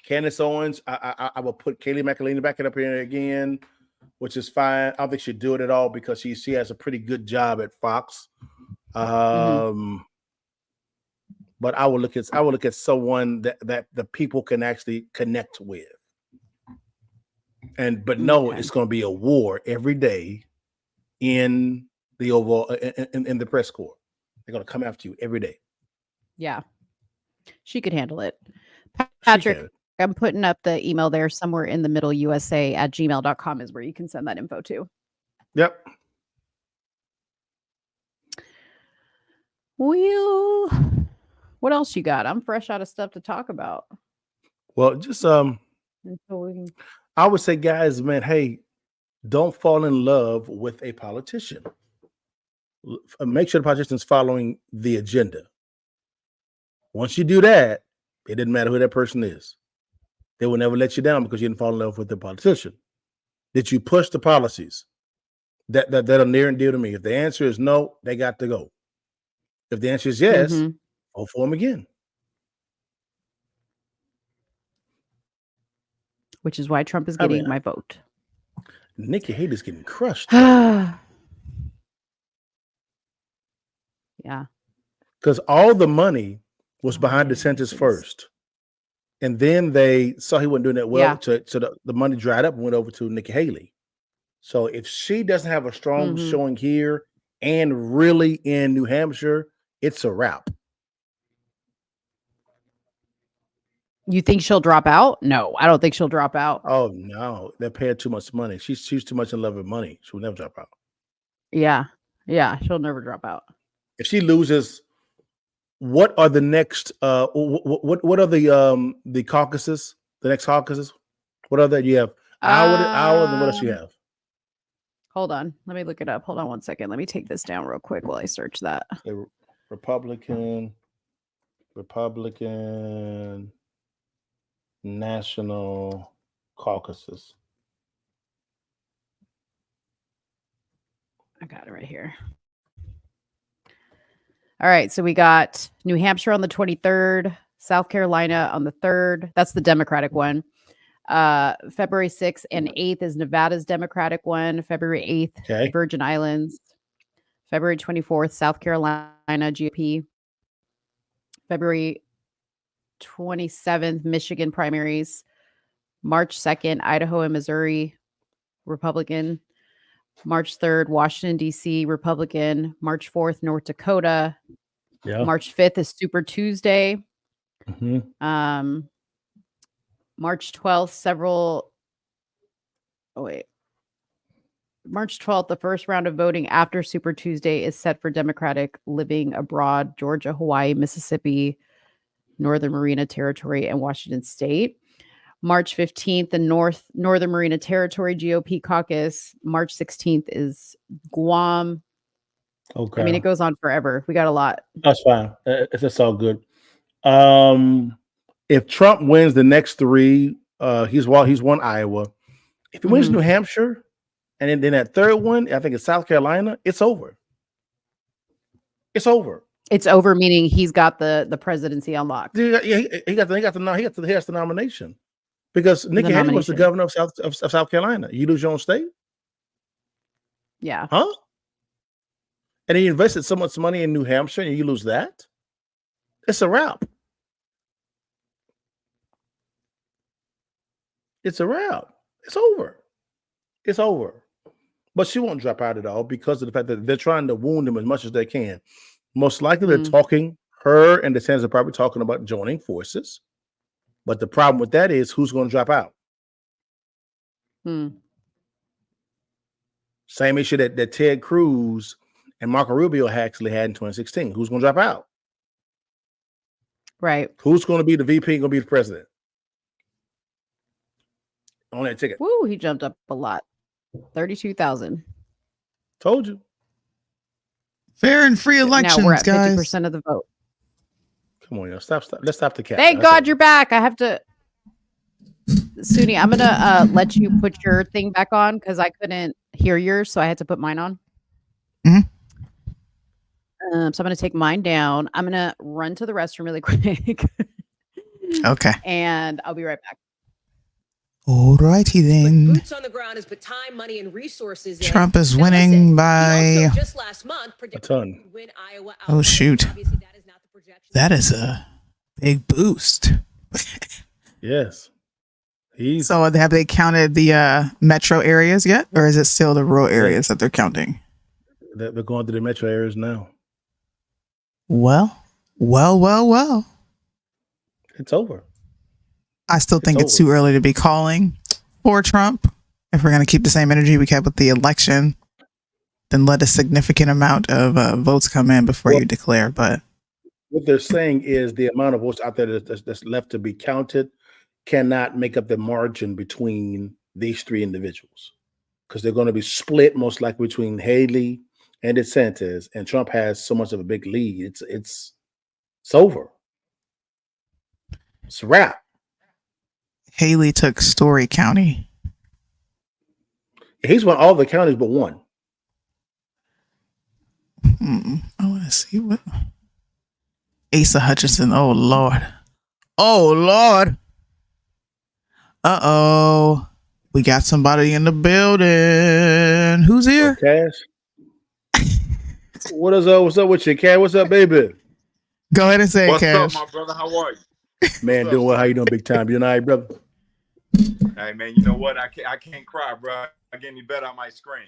Candace Owens. I will put Kayleigh McEnany back up here again, which is fine. I don't think she'd do it at all because she has a pretty good job at Fox. But I would look at someone that the people can actually connect with. But it's going to be a war every day in the Oval in the press corps. They're going to come after you every day. Yeah, she could handle it. She Patrick, can. I'm putting up the email there somewhere in the middle. USA@gmail.com is where you can send that info to. Yep. Well, what else you got? I'm fresh out of stuff to talk about. Well, just Until we can- I would say, guys, man, hey, don't fall in love with a politician. Make sure the politician's following the agenda. Once you do that, it doesn't matter who that person is. They will never let you down because you didn't fall in love with the politician. Did you push the policies that are near and dear to me? If the answer is no, they got to go. If the answer is yes, vote for them again. Which is why Trump is getting my vote. Nikki Haley's getting crushed. Yeah. Because all the money was behind DeSantis first. And then they saw he wasn't doing that well. Yeah. So the money dried up and went over to Nikki Haley. So if she doesn't have a strong showing here and really in New Hampshire, it's a wrap. You think she'll drop out? No, I don't think she'll drop out. Oh no, they're paying too much money. She's too much in love with money. She will never drop out. Yeah. Yeah. She'll never drop out. If she loses, what are the next what are the caucuses? The next caucuses? What are that? You have hours, and what else you have? Hold on. Let me look it up. Hold on one second. Let me take this down real quick while I search that. The Republican National Caucuses. I got it right here. All right. So we got New Hampshire on the 23rd, South Carolina on the 3rd. That's the Democratic one. February 6th and 8th is Nevada's Democratic one. February 8th, Virgin Islands. February 24th, South Carolina GOP. February 27th, Michigan primaries. March 2nd, Idaho and Missouri, Republican. March 3rd, Washington, D.C., Republican. March 4th, North Dakota. Yeah. March 5th is Super Tuesday. Mm-hmm. March 12th, March 12th, the first round of voting after Super Tuesday is set for Democratic living abroad, Georgia, Hawaii, Mississippi, Northern Mariana Territory, and Washington State. March 15th, the Northern Mariana Territory GOP caucus. March 16th is Guam. Okay. I mean, it goes on forever. We got a lot. That's fine. It's all good. If Trump wins the next three, he's won Iowa. If he wins New Hampshire, and then that third one, I think it's South Carolina, it's over. It's over. It's over, meaning he's got the presidency unlocked. Yeah, he has the nomination because Nikki Haley was the governor of South Carolina. You lose your own state, yeah, huh? And he invested so much money in New Hampshire, and you lose that. It's a wrap. It's a wrap. It's over. It's over. But she won't drop out at all because of the fact that they're trying to wound him as much as they can. Most likely they're talking, her and DeSantis are probably talking about joining forces. But the problem with that is who's going to drop out? Same issue that Ted Cruz and Marco Rubio actually had in 2016. Who's going to drop out? Right. Who's going to be the VP and going to be the president? On that ticket. Woo, he jumped up a lot. 32,000. Told you. Fair and free elections, now we're at guys. 50% of the vote. Come on, y'all. Stop. Let's stop the cat. Thank God you're back. I have to. Suni, I'm gonna let you put your thing back on because I couldn't hear yours, so I had to put mine on. So I'm gonna take mine down. I'm gonna run to the restroom really quick. Okay. And I'll be right back. All righty then. Boots on the ground is put time, money, and resources. Trump is winning by just last month a ton. Win Iowa oh shoot, that is a big boost. Yes. So have they counted the metro areas yet, or is it still the rural areas that they're counting? They're going to the metro areas now. Well. It's over. I still think it's over. too early to be calling for Trump. If we're going to keep the same energy we kept with the election, then let a significant amount of votes come in before you declare. But what they're saying is the amount of votes out there that's left to be counted cannot make up the margin between these three individuals, because they're going to be split most likely between Haley and DeSantis, and Trump has so much of a big lead. It's over. It's a wrap. Haley took Story County. He's won all the counties but one. I want to see what Asa Hutchinson. Oh Lord. Uh-oh. We got somebody in the building. Who's here? Cash. What's up with you, Cash? What's up, baby? Go ahead and say it, Cash. What's up, my brother? How are you? Man, doing well. How you doing, big time? You and I, brother? Hey, man, you know what? I can't cry, bro. I get any better, I might scream.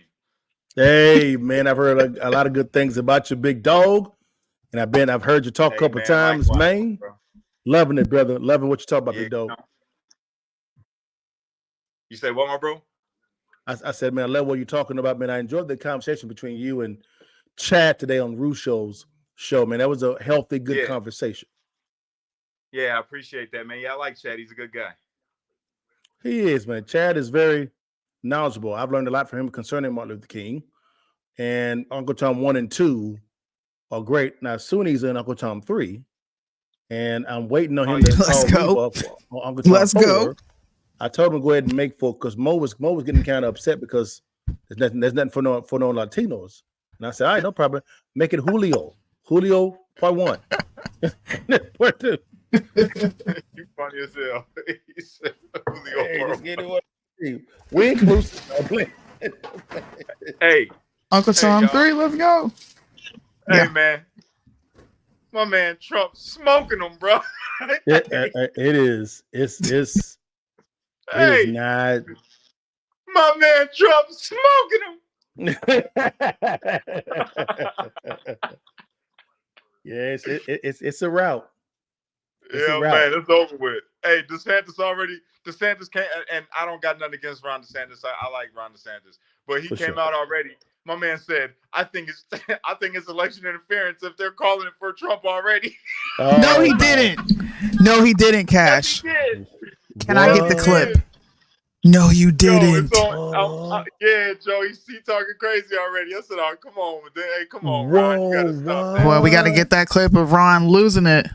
Hey, man, I've heard a lot of good things about you, big dog. And I've heard you talk a couple times, likewise, man. bro. Loving it, brother. Loving what you talk about, big dog. You say what, my bro? I said, man, I love what you're talking about, man. I enjoyed the conversation between you and Chad today on Russo's show, man. That was a healthy, good conversation. Yeah, I appreciate that, man. Yeah, I like Chad. He's a good guy. He is, man. Chad is very knowledgeable. I've learned a lot from him concerning Martin Luther King. And Uncle Tom 1 and 2 are great. Now, soon he's in Uncle Tom 3. And I'm waiting on him to call me up on Uncle Tom 4. I told him to go ahead and make 4 because Mo was getting kind of upset because there's nothing for no Latinos. And I said, all right, no problem. Make it Julio. Julio part 1. Part 2. You funny as hell. He said, Julio we inclusive. Hey. Uncle Tom 3, let's go. Hey, man. My man Trump smoking them, bro. It is. It's it is not. My man Trump smoking them. Yes, it's a route. Yeah, man, it's over with. Hey, DeSantis can't, and I don't got nothing against Ron DeSantis. I like Ron DeSantis, but he came out already. My man said, I think it's election interference if they're calling it for Trump already. No, he didn't. No, he didn't, Cash. Can I get the clip? No, you didn't. Yeah, Joe, he's talking crazy already. I said, oh, come on. Hey, come on, Ron. You got to stop that. Well, we got to get that clip of Ron losing it.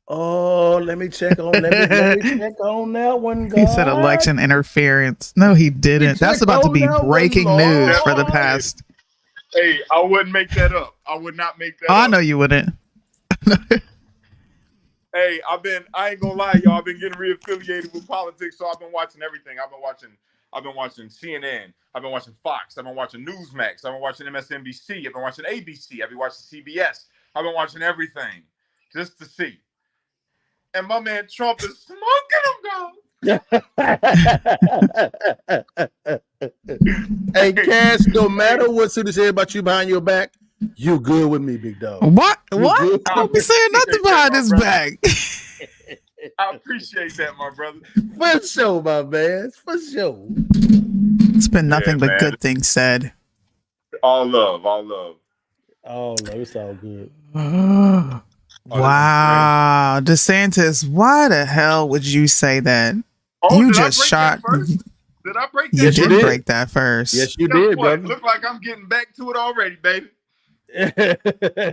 Oh, let me check on that one, guys. He said election interference. No, he didn't. That's about to be breaking news for the past. Hey, I wouldn't make that up. I would not make that up. I know you wouldn't. Hey, I ain't gonna lie, y'all. I've been getting reaffiliated with politics, so I've been watching everything. I've been watching CNN. I've been watching Fox. I've been watching Newsmax. I've been watching MSNBC. I've been watching ABC. I've been watching CBS. I've been watching everything just to see. And my man Trump is smoking them, dog. Hey, Cass, no matter what Suda said about you behind your back, you good with me, big dog. What? I don't be saying nothing behind his back. I appreciate that, my brother. For sure, my man. For sure. It's been nothing but good things said. All love, all love. Oh, no, it's all good. Wow, DeSantis, why the hell would you say that? You just shot. Did I break that? You did break that first. Yes, you did, brother. Look like I'm getting back to it already, baby.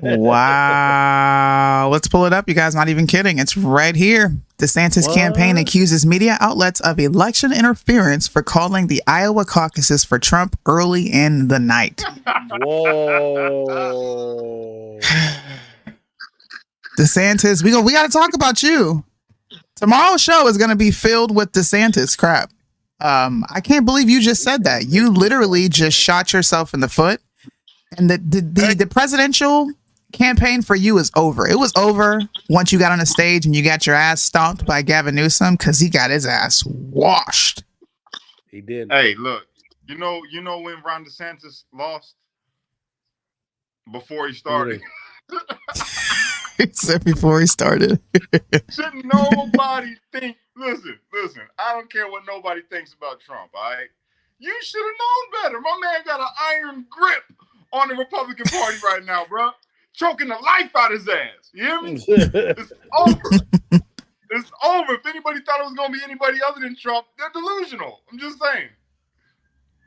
Wow. Let's pull it up, you guys. Not even kidding. It's right here. DeSantis campaign accuses media outlets of election interference for calling the Iowa caucuses for Trump early in the night. Whoa. DeSantis, we got to talk about you. Tomorrow's show is going to be filled with DeSantis crap. I can't believe you just said that. You literally just shot yourself in the foot. And the presidential campaign for you is over. It was over once you got on the stage and you got your ass stomped by Gavin Newsom because he got his ass washed. He did. Hey, look, you know when Ron DeSantis lost before he started. He said before he started. Shouldn't nobody think? Listen. I don't care what nobody thinks about Trump. All right, you should have known better. My man got an iron grip on the Republican Party right now, bro. Choking the life out his ass. You hear me? It's over. It's over. If anybody thought it was gonna be anybody other than Trump, they're delusional. I'm just saying.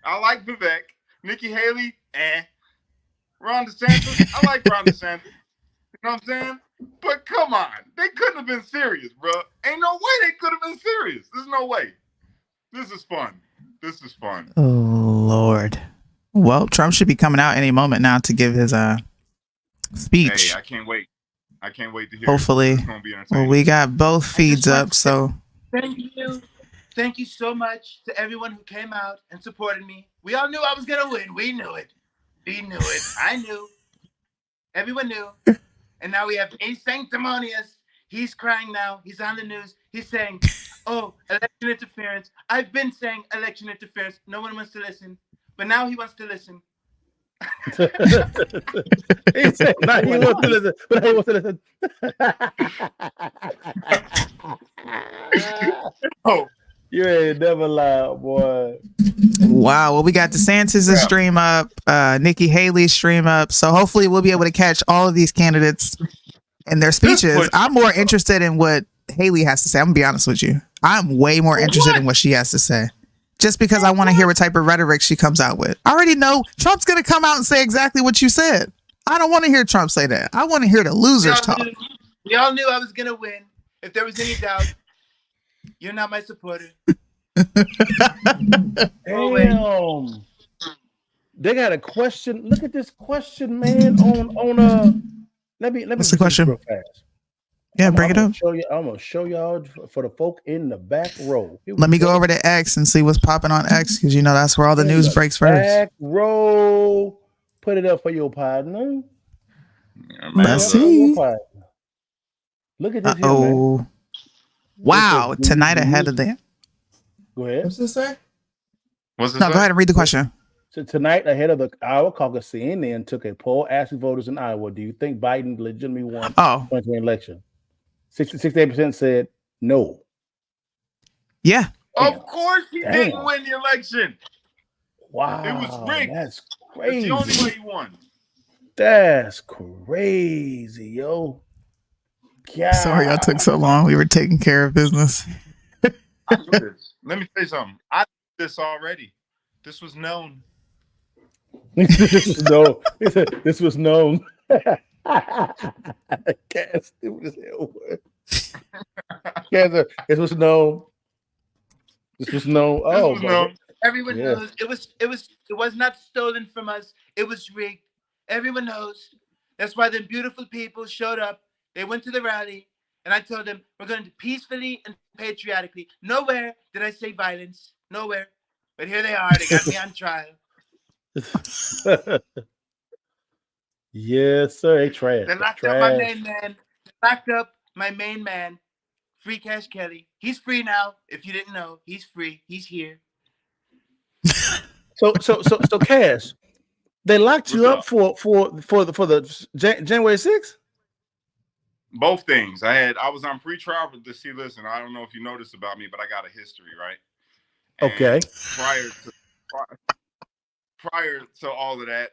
I like Vivek, Nikki Haley, Ron DeSantis. I like Ron DeSantis. You know what I'm saying? But come on, they couldn't have been serious, bro. Ain't no way they could have been serious. There's no way. This is fun. Oh Lord. Well, Trump should be coming out any moment now to give his speech. Hey, I can't wait. To hear. Hopefully. It's gonna be Well, we got both feeds up, so Thank you so much to everyone who came out and supported me. We all knew I was gonna win. We knew it. I knew. Everyone knew. And now we have A Sanctimonious. He's crying now. He's on the news. He's saying, oh, election interference. I've been saying election interference. No one wants to listen. But now he wants to listen. He said, now he wants to listen. But he wants to listen. Oh, you ain't never lied, boy. wow. Well, we got DeSantis' stream up, Nikki Haley's stream up. So hopefully we'll be able to catch all of these candidates and their speeches. I'm more interested in what Haley has to say. I'm gonna be honest with you. I'm way more interested in what she has to say. Just because I want to hear what type of rhetoric she comes out with. I already know Trump's gonna come out and say exactly what you said. I don't want to hear Trump say that. I want to hear the losers talk. We all knew I was gonna win. If there was any doubt, you're not my supporter. Damn. They got a question. Look at this question, man. Let me. What's the question? Real fast. Yeah, bring it up. I'm gonna show y'all for the folk in the back row. Let me go over to X and see what's popping on X, because you know that's where all the news breaks first. Back row. Put it up for your partner. Let's see. Look at this. Oh, wow! Tonight ahead of the. Go ahead. What's this say? What's this No, go ahead and read the question. So tonight, ahead of the Iowa caucus, CNN took a poll asking voters in Iowa, do you think Biden legitimately won the 2020 election? 68% said no. Yeah. Of course he didn't win the election. Wow. It was rigged. That's crazy. It's the only way he won. That's crazy, yo. God. Sorry, I took so long. We were taking care of business. I knew this. Let me tell you something. I knew this already. This was known. This was known. Can't stupid as hell. This was known. This was known. Oh, known. Everyone knows it was not stolen from us. It was rigged. Everyone knows. That's why the beautiful people showed up. They went to the rally, and I told them we're going to peacefully and patriotically. Nowhere did I say violence. Nowhere. But here they are. They got me on trial. Yes, sir. They trash. They locked up my main man. Locked up my main man, Free Cash Kelly. He's free now. If you didn't know, he's free. He's here. So, Cash, they locked you up for the January 6th? Both things. I was on pre-trial to see. Listen, I don't know if you noticed about me, but I got a history, right? And okay. Prior to all of that,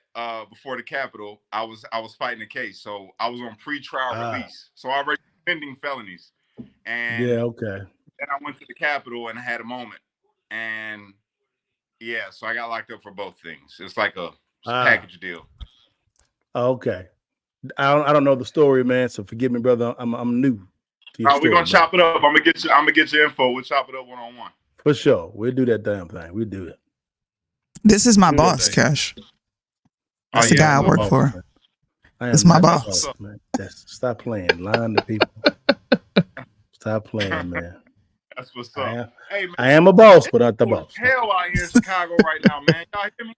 before the Capitol, I was fighting a case, so I was on pre-trial release. So I already pending felonies, and yeah, okay. Then I went to the Capitol and I had a moment, and yeah, so I got locked up for both things. It's like a package deal. Okay. I don't know the story, man. So forgive me, brother. I'm new to your story. We're gonna chop it up. I'm gonna get your info. We'll chop it up one-on-one. For sure. We'll do that damn thing. We'll do it. This is my boss, Cash. That's the guy I work for. That's my boss. Man. Stop playing. Lying to people. Stop playing, man. That's what's up. Hey, man, I am a boss, but not the boss. Hell out here in Chicago right now, man. Y'all hear me?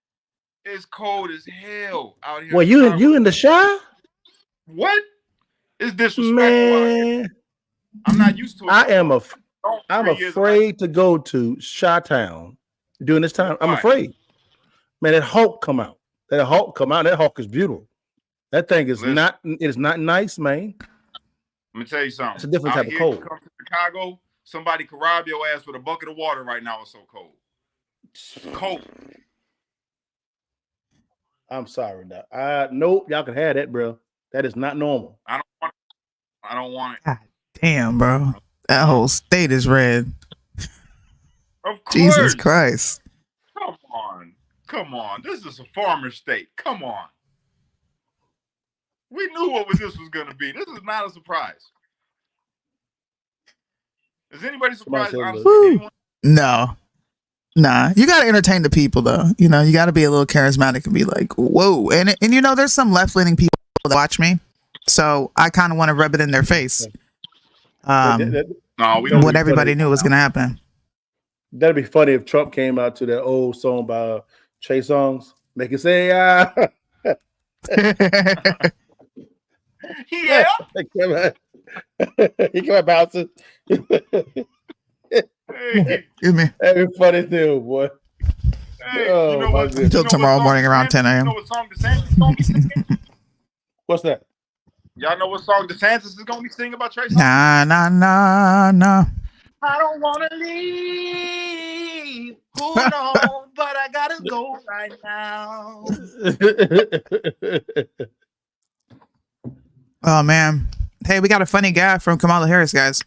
It's cold as hell out here. Well, you in the Chi? What? It's disrespectful out here. I'm not used to it. I'm afraid to go to Chi-Town during this time. I'm afraid. Man, that Hulk come out. That Hulk is beautiful. That thing is not nice, man. Let me tell you something. It's a different Out type of here, cold. you come to Chicago, somebody could rob your ass with a bucket of water right now. It's so cold. Cold. I'm sorry, Doc. Nope, y'all can have that, bro. That is not normal. I don't want it. Damn, bro. That whole state is red. Of course. Jesus Christ. Come on. Come on. This is a farmer state. Come on. We knew what this was going to be. This is not a surprise. Is anybody surprised? Honestly, anyone? No. Nah. You got to entertain the people, though. You know, you got to be a little charismatic and be like, whoa. And you know, there's some left-leaning people that watch me. So I kind of want to rub it in their face. What everybody knew was going to happen. That'd be funny if Trump came out to that old song by Trey Songz. Make it say, Yeah. He came out bouncing. Hey. That'd be funny too, boy. Hey, Oh, you know my what? goodness. Until tomorrow morning around 10 You a.m. know what song DeSantis is going to be singing? What's that? Y'all know what song DeSantis is going to be singing about Trey Songz? Nah, nah, nah, nah. I don't want to leave. Hold on, but I gotta go right now. Oh, man. Hey, we got a funny guy from Kamala Harris, guys.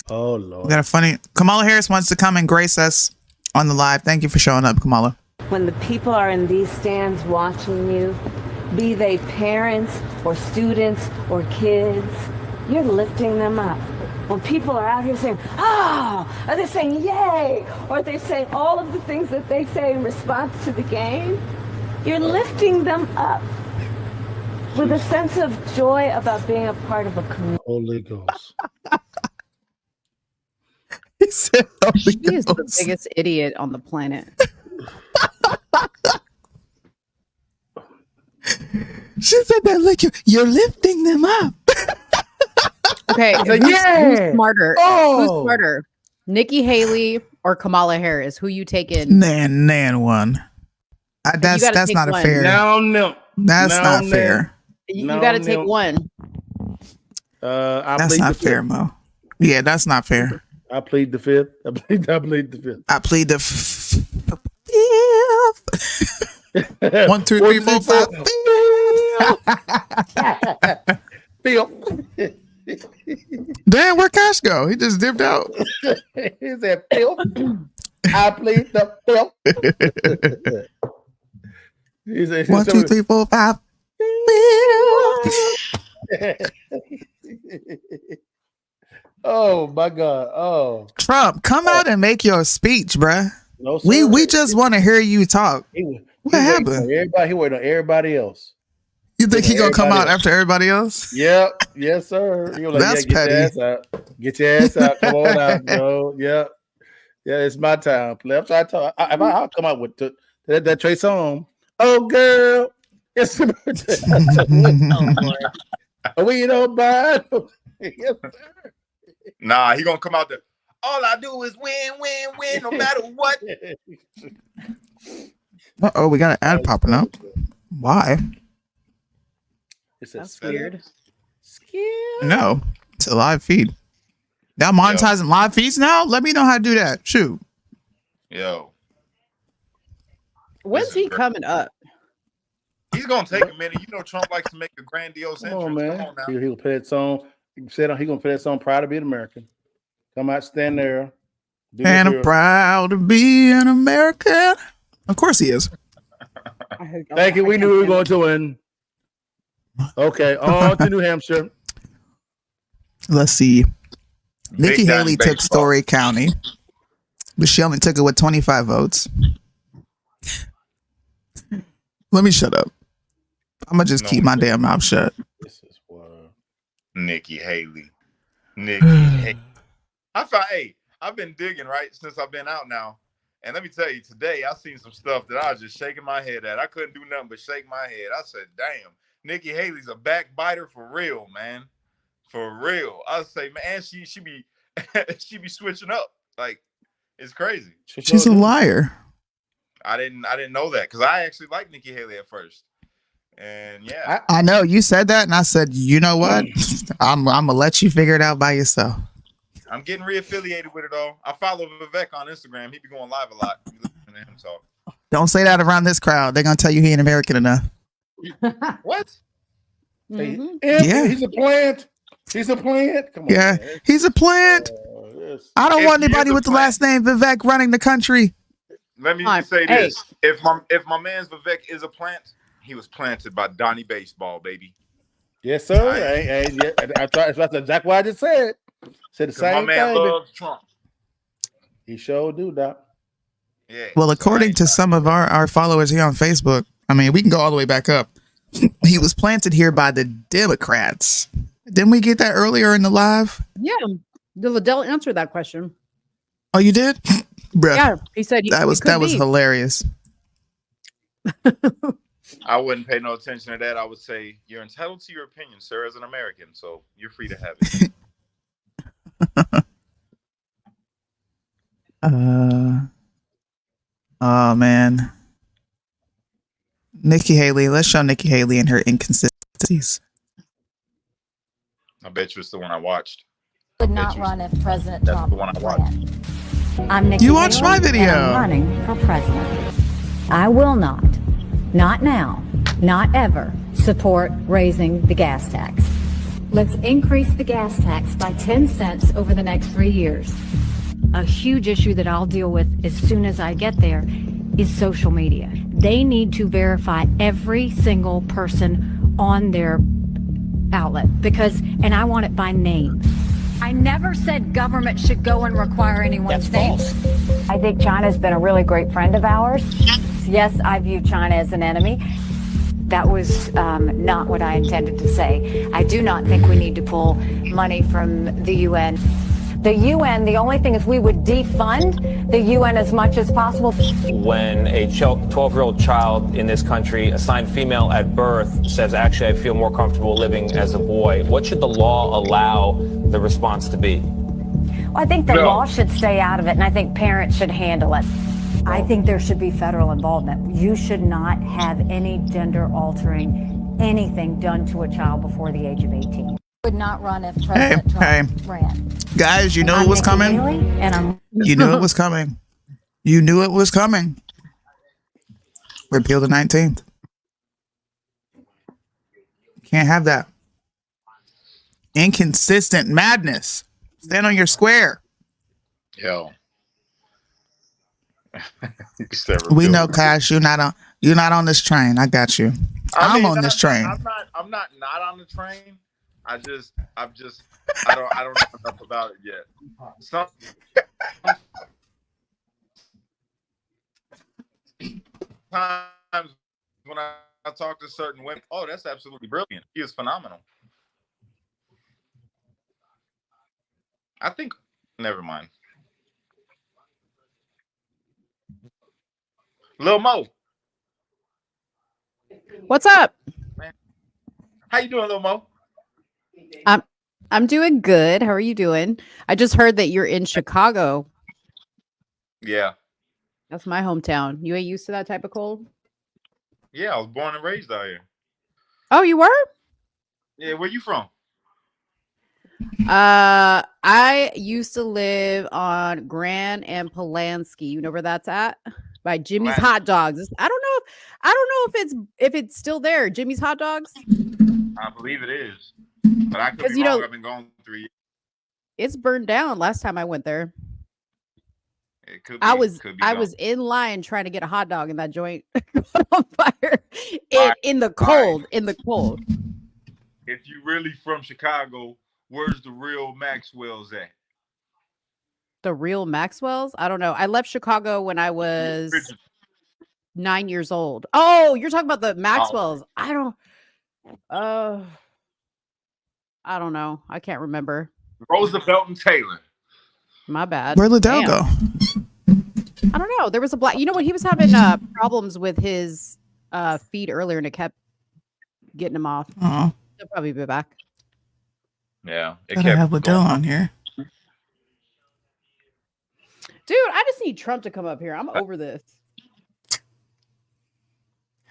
Oh, Lord. We got a funny... Kamala Harris wants to come and grace us on the live. Thank you for showing up, Kamala. When the people are in these stands watching you, be they parents or students or kids, you're lifting them up. When people are out here saying, oh, or they're saying, yay, or they're saying all of the things that they say in response to the game, you're lifting them up with a sense of joy about being a part of a community. Holy Ghost. He said, She is the biggest idiot on the planet. She said that like you're lifting them up. Okay, like, who's yeah. smarter? Oh. Who's smarter? Nikki Haley or Kamala Harris? Who you taking? Nan one. That's gotta take not one. a fair. No. That's not fair. You got to take one. That's not fair, Mo. Yeah, that's not fair. I plead the fifth. I plead the fifth. I plead the fifth. 1, 2, 3, 4, 5. Phil. Damn, where'd Cash go? He just dipped out. He said, Phil. I plead the Phil. He said, 1, 2, 3, 4, 5. Oh my God. Oh. Trump, come out and make your speech, bruh. No, sir. We just want to hear you talk. What happened? He waiting on everybody else. You think he gonna come out after everybody else? Yep. Yes, sir. He was like, That's get petty. your ass out. Get your ass out. Come on out, bro. Yep. Yeah, it's my time. I'm trying to talk. I'll come out with that Trey song. Oh, girl. It's your birthday. We don't buy. Yes, sir. Nah, he gonna come out there. All I do is win, no matter what. Uh-oh, we got an ad popping up. Why? That's weird. No, it's a live feed. Y'all monetizing live feeds now? Let me know how to do that. Shoot. Yo. When's he coming up? He's gonna take a minute. You know, Trump likes to make a grandiose Come entrance. on, man. Come on now. He'll play that song. He said he's gonna play that song "Proud to Be an American." Come out, stand there. And I'm proud to be an American. Of course he is. Thank you. We knew we were going to win. Okay, on to New Hampshire. Let's see. Nikki time Haley took baseball. Story County, but she only took it with 25 votes. Let me shut up. I'm gonna just keep my damn mouth shut. This is what Nikki Haley. Nikki Haley. I've been digging right since I've been out now. And let me tell you, today I seen some stuff that I was just shaking my head at. I couldn't do nothing but shake my head. I said, damn, Nikki Haley's a backbiter for real, man. For real. I say, man, she be she be switching up. Like, it's crazy. She's a liar. I didn't know that because I actually liked Nikki Haley at first. And yeah, I know you said that, and I said, you know what? I'm gonna let you figure it out by yourself. I'm getting reaffiliated with it all. I follow Vivek on Instagram. He be going live a lot. You listen to him talk. Don't say that around this crowd. They're gonna tell you he ain't American enough. What? Yeah. He's a plant. He's a plant. Come on, Yeah, man. he's a plant. I don't If want he is anybody a with the plant. last name Vivek running the country. Let me say this: if my man's Vivek is a plant, he was planted by Donnie Baseball, baby. Yes, sir. I tried. That's exactly what I just said. Said the 'Cause my same man thing. loves Trump. He sure do, Doc. Yeah. Well, according to some of our followers here on Facebook, I mean, we can go all the way back up. He was planted here by the Democrats. Didn't we get that earlier in the live? Yeah, the Liddell answered that question. Oh, you did? Bruh. Yeah, he said that was be. hilarious. I wouldn't pay no attention to that. I would say you're entitled to your opinion, sir, as an American, so you're free to have it. Oh man, Nikki Haley. Let's show Nikki Haley and her inconsistencies. I bet you it's the one I watched. Would not run if President That's Trump the one I watched. ran. I'm Nikki You watched my Haley, video. and I'm running for president. I will not now, not ever, support raising the gas tax. Let's increase the gas tax by 10 cents over the next 3 years. A huge issue that I'll deal with as soon as I get there is social media. They need to verify every single person on their outlet and I want it by name. I never said government should go and require anyone's name. I think China's been a really great friend of ours. Yes, I view China as an enemy. That was not what I intended to say. I do not think we need to pull money from the UN. The UN, the only thing is we would defund the UN as much as possible. When a 12-year-old child in this country, assigned female at birth, says, actually, I feel more comfortable living as a boy, what should the law allow the response to be? Well, I think the law should stay out of it, and I think parents should handle it. I think there should be federal involvement. You should not have any gender-altering anything done to a child before the age of 18. Would not run if President Trump ran. Guys, you know it was coming. You knew it was coming. You knew it was coming. Repeal the 19th. Can't have that. Inconsistent madness. Stand on your square. Yo. We know, Cash. You're not on this train. I got you. I'm on this train. I'm not on the train. I don't know enough about it yet. Sometimes when I talk to certain women, oh, that's absolutely brilliant. He is phenomenal. I think, never mind. Lil Mo. What's up? How you doing, Lil Mo? I'm doing good. How are you doing? I just heard that you're in Chicago. Yeah. That's my hometown. You ain't used to that type of cold? Yeah, I was born and raised out here. Oh, you were? Yeah, where you from? I used to live on Grand and Pulaski. You know where that's at? By Jimmy's Hot Dogs. I don't know if it's still there. Jimmy's Hot Dogs. I believe it is, but I could be wrong. I've been gone 3 years. It's burned down last time I went there. It could be. I was gone. in line trying to get a hot dog in that joint on fire in the cold. In the cold. If you really from Chicago, where's the real Maxwell's at? The real Maxwell's? I don't know. I left Chicago when I was 9 years old. Oh, you're talking about the Maxwell's. Oh. I don't know. I can't remember. Roosevelt and Taylor. My bad. Where'd Liddell go? I don't know. There was a black. You know what? He was having problems with his feed earlier, and it kept getting him off. Oh, He'll probably be back. Yeah, I have Liddell on here. Dude, I just need Trump to come up here. I'm over this.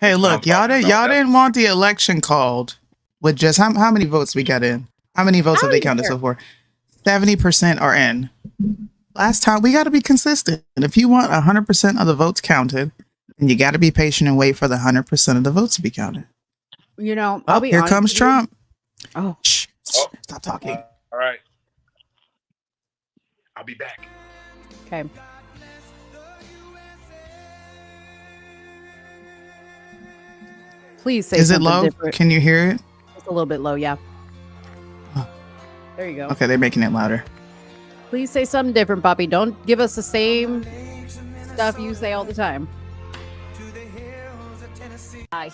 Hey, That's what I'm look, y'all talking didn't about. y'all didn't want the election called with just how many votes we got in? How many votes I have don't they even counted care. so far? 70% are in. Last time we got to be consistent. And if you want 100% of the votes counted, then you got to be patient and wait for the 100% of the votes to be counted. You know, I'll Oh, be here honest comes with you. Trump. Oh, Shh, Oh, stop talking. all right. I'll be back. okay. Please say Is it something low? different. Can you hear it? It's a little bit low, yeah. Oh. There you go. Okay, they're making it louder. Please say something different, Poppy. Don't give us the same stuff you say all the time.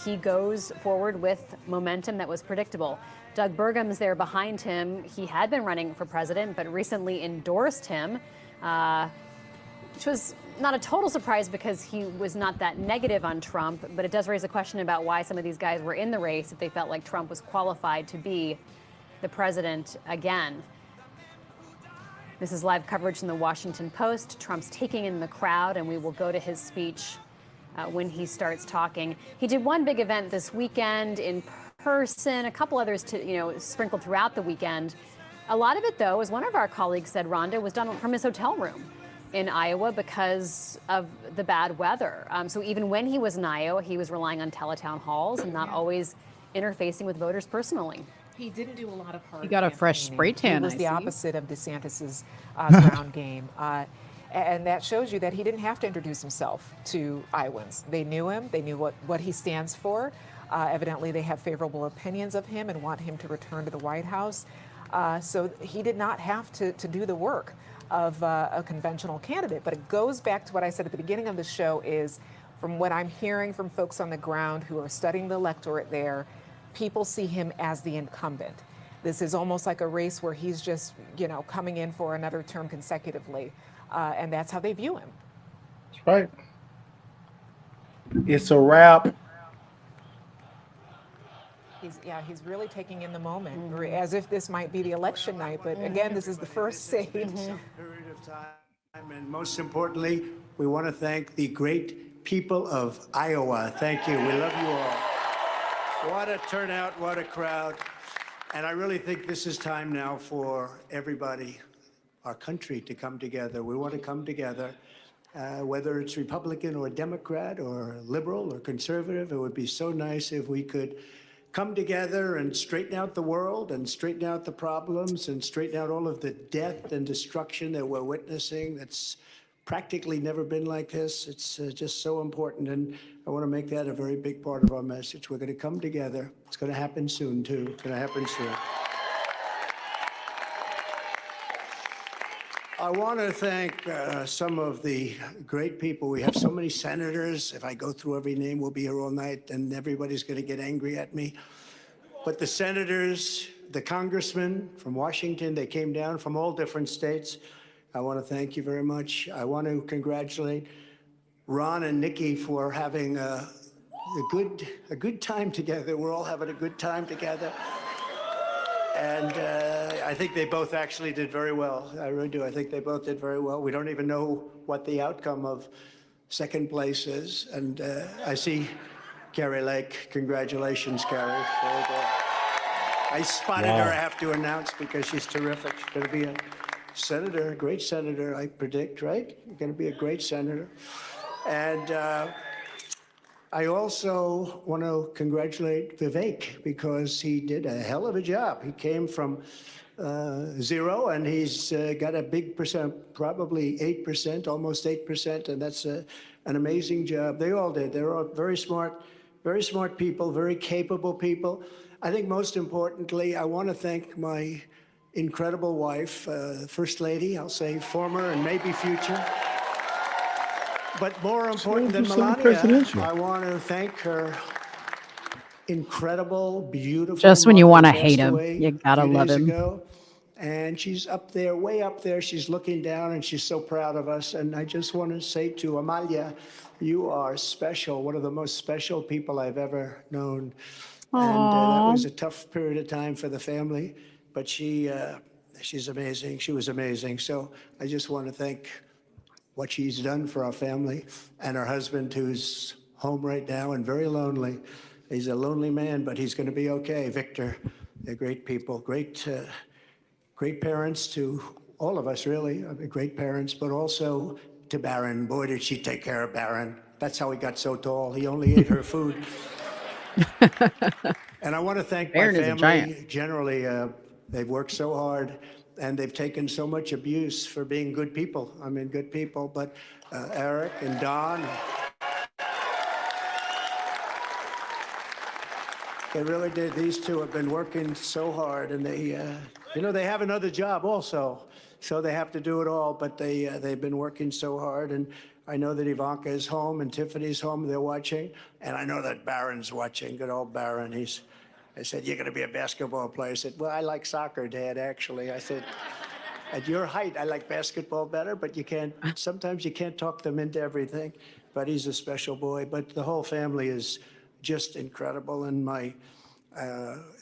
He goes forward with momentum that was predictable. Doug Burgum's there behind him. He had been running for president, but recently endorsed him, which was not a total surprise because he was not that negative on Trump, but it does raise a question about why some of these guys were in the race if they felt like Trump was qualified to be the president again. This is live coverage from the Washington Post. Trump's taking in the crowd, and we will go to his speech when he starts talking. He did one big event this weekend in person, a couple others sprinkled throughout the weekend. A lot of it, though, as one of our colleagues said, Rhonda, was done from his hotel room in Iowa because of the bad weather. So even when he was in Iowa, he was relying on teletown halls and not always interfacing with voters personally. He didn't do a lot of hard You got a fresh spray tan, He was I the see. opposite of DeSantis's ground game. And that shows you that he didn't have to introduce himself to Iowans. They knew him. They knew what he stands for. Evidently, they have favorable opinions of him and want him to return to the White House. So he did not have to do the work of a conventional candidate. But it goes back to what I said at the beginning of the show is, from what I'm hearing from folks on the ground who are studying the electorate there, people see him as the incumbent. This is almost like a race where he's just, coming in for another term consecutively. And that's how they view him. That's right. It's a wrap. He's really taking in the moment, as if this might be the election night. But again, this is the first stage. Period of time, and most importantly, we want to thank the great people of Iowa. Thank you. We love you all. What a turnout, what a crowd. And I really think this is time now for everybody, our country, to come together. We want to come together, whether it's Republican or Democrat or liberal or conservative. It would be so nice if we could come together and straighten out the world and straighten out the problems and straighten out all of the death and destruction that we're witnessing. That's practically never been like this. It's just so important, and I want to make that a very big part of our message. We're going to come together. It's going to happen soon, too. It's going to happen soon. I want to thank some of the great people. We have so many senators. If I go through every name, we'll be here all night, and everybody's going to get angry at me. But the senators, the congressmen from Washington, they came down from all different states. I want to thank you very much. I want to congratulate Ron and Nikki for having a good time together. We're all having a good time together. And I think they both actually did very well. I really do. I think they both did very well. We don't even know what the outcome of second place is. And I see Carrie Lake. Congratulations, Carrie. Very good. I spotted her, I have to announce, because she's terrific. She's going to be a senator, a great senator, I predict, right? You're going to be a great senator. And I also want to congratulate Vivek, because he did a hell of a job. He came from 0, and he's got a big percent, probably 8%, almost 8%, and that's an amazing job. They all did. They're all very smart people, very capable people. I think most importantly, I want to thank my incredible wife, First Lady, I'll say former and maybe future. But more important than Melania, I want to thank her incredible, beautiful Just when you mother want to who hate passed him, away you gotta a few love days him. ago. And she's up there, way up there. She's looking down, and she's so proud of us. And I just want to say to Amalia, you are special, one of the most special people I've ever known. And that was a tough period of time for the family, but she's amazing. She was amazing. So I just want to thank what she's done for our family, and her husband, who's home right now and very lonely. He's a lonely man, but he's going to be okay. Victor, they're great people, great parents to all of us, really. Great parents, but also to Barron. Boy, did she take care of Barron. That's how he got so tall. He only ate her food. And I want to thank Barron my is a family. giant. Generally, they've worked so hard, and they've taken so much abuse for being good people. I mean, good people. But Eric and Don, they really did. These two have been working so hard, and they have another job also, so they have to do it all. But they've been working so hard, and I know that Ivanka is home and Tiffany's home. They're watching, and I know that Barron's watching. Good old Barron. I said, "You're going to be a basketball player." I said, "Well, I like soccer, Dad. Actually," I said, "At your height, I like basketball better, but sometimes you can't talk them into everything." But he's a special boy. But the whole family is just incredible, and my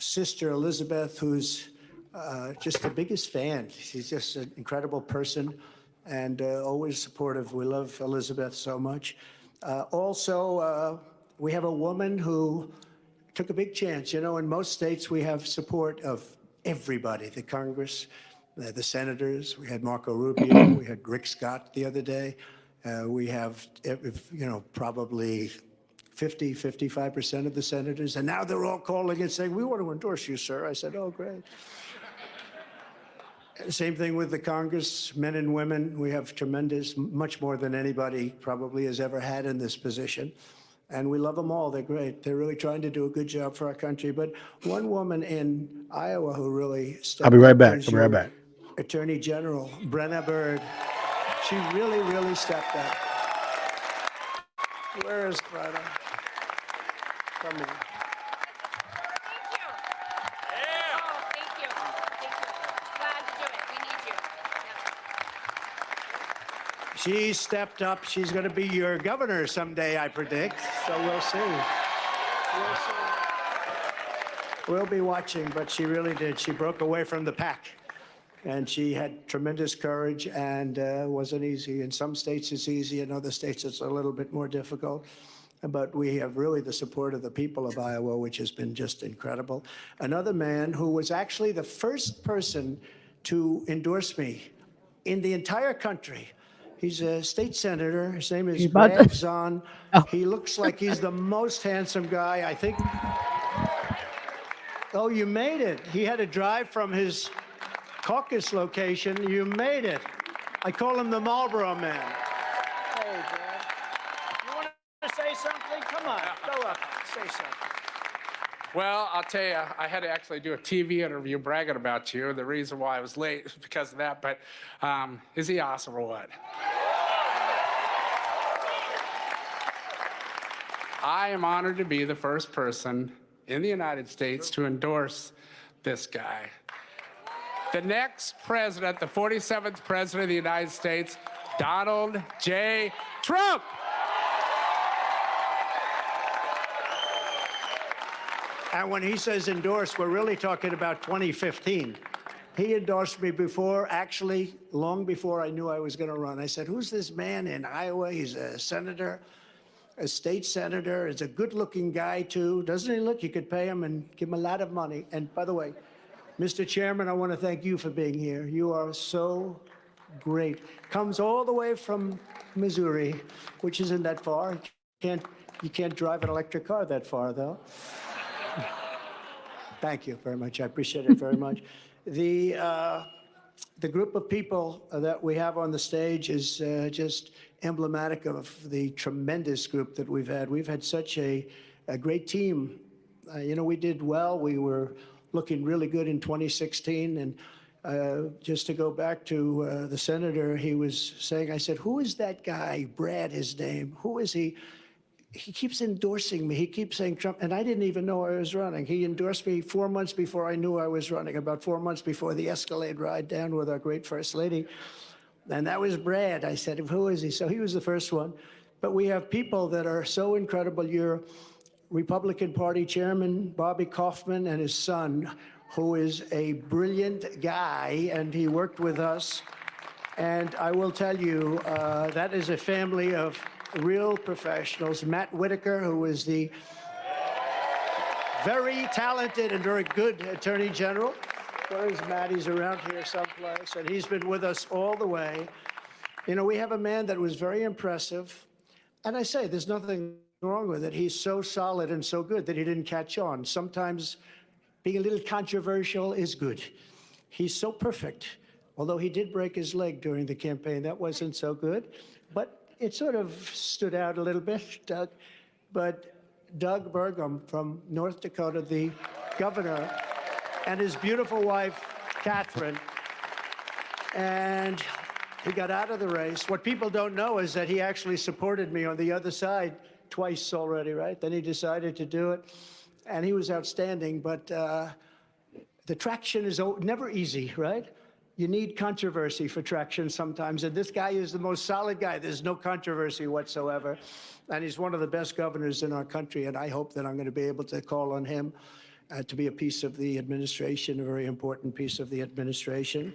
sister Elizabeth, who's just the biggest fan. She's just an incredible person and always supportive. We love Elizabeth so much. Also, we have a woman who took a big chance. You know, in most states, we have support of everybody, the Congress, the senators. We had Marco Rubio. We had Rick Scott the other day. We have, probably 55% of the senators. And now they're all calling and saying, "We want to endorse you, sir." I said, "Oh, great." Same thing with the Congress, men and women. We have tremendous, much more than anybody probably has ever had in this position. And we love them all. They're great. They're really trying to do a good job for our country. But one woman in Iowa who really stepped I'll be right up back. is I'll be right your back. Attorney General, Brenna Byrd. She really, really stepped up. Where is Brenna? Come here. She stepped up. She's going to be your governor someday, I predict. So we'll see. We'll see. We'll be watching, but she really did. She broke away from the pack, and she had tremendous courage, and wasn't easy. In some states it's easy. In other states it's a little bit more difficult. But we have really the support of the people of Iowa, which has been just incredible. Another man who was actually the first person to endorse me in the entire country. He's a state senator. His name is Brad Zahn. He looks like he's the most handsome guy, I think. Oh, you made it. He had to drive from his Caucus location. You made it. I call him the Marlboro Man. Hey, Brad. You want to say something? Come on, go up. Say something. Well, I'll tell you, I had to actually do a TV interview bragging about you. The reason why I was late is because of that, but is he awesome or what? I am honored to be the first person in the United States to endorse this guy. The next president, the 47th president of the United States, Donald J. Trump. And when he says endorse, we're really talking about 2015. He endorsed me before, actually, long before I knew I was going to run. I said, "Who's this man in Iowa? He's a senator, a state senator. He's a good-looking guy, too. Doesn't he look? You could pay him and give him a lot of money." And by the way, Mr. Chairman, I want to thank you for being here. You are so great. Comes all the way from Missouri, which isn't that far. You can't drive an electric car that far, though. Thank you very much. I appreciate it very much. The group of people that we have on the stage is just emblematic of the tremendous group that we've had. We've had such a great team. We did well. We were looking really good in 2016. And just to go back to the senator, he was saying, I said, "Who is that guy? Brad, his name. Who is he?" He keeps endorsing me. He keeps saying Trump, and I didn't even know I was running. He endorsed me 4 months before I knew I was running, about 4 months before the Escalade ride down with our great First Lady. And that was Brad. I said, "Who is he?" So he was the first one. But we have people that are so incredible. Your Republican Party Chairman, Bobby Kaufman, and his son, who is a brilliant guy, and he worked with us. And I will tell you, that is a family of real professionals. Matt Whitaker, who is the very talented and very good Attorney General. Where is Matt? He's around here someplace, and he's been with us all the way. You know, we have a man that was very impressive, and I say there's nothing wrong with it. He's so solid and so good that he didn't catch on. Sometimes being a little controversial is good. He's so perfect, although he did break his leg during the campaign. That wasn't so good, but it sort of stood out a little bit, Doug. But Doug Burgum from North Dakota, the governor, and his beautiful wife, Catherine, and he got out of the race. What people don't know is that he actually supported me on the other side twice already, right? Then he decided to do it, and he was outstanding. But the traction is never easy, right? You need controversy for traction sometimes, and this guy is the most solid guy. There's no controversy whatsoever, and he's one of the best governors in our country, and I hope that I'm going to be able to call on him to be a piece of the administration, a very important piece of the administration.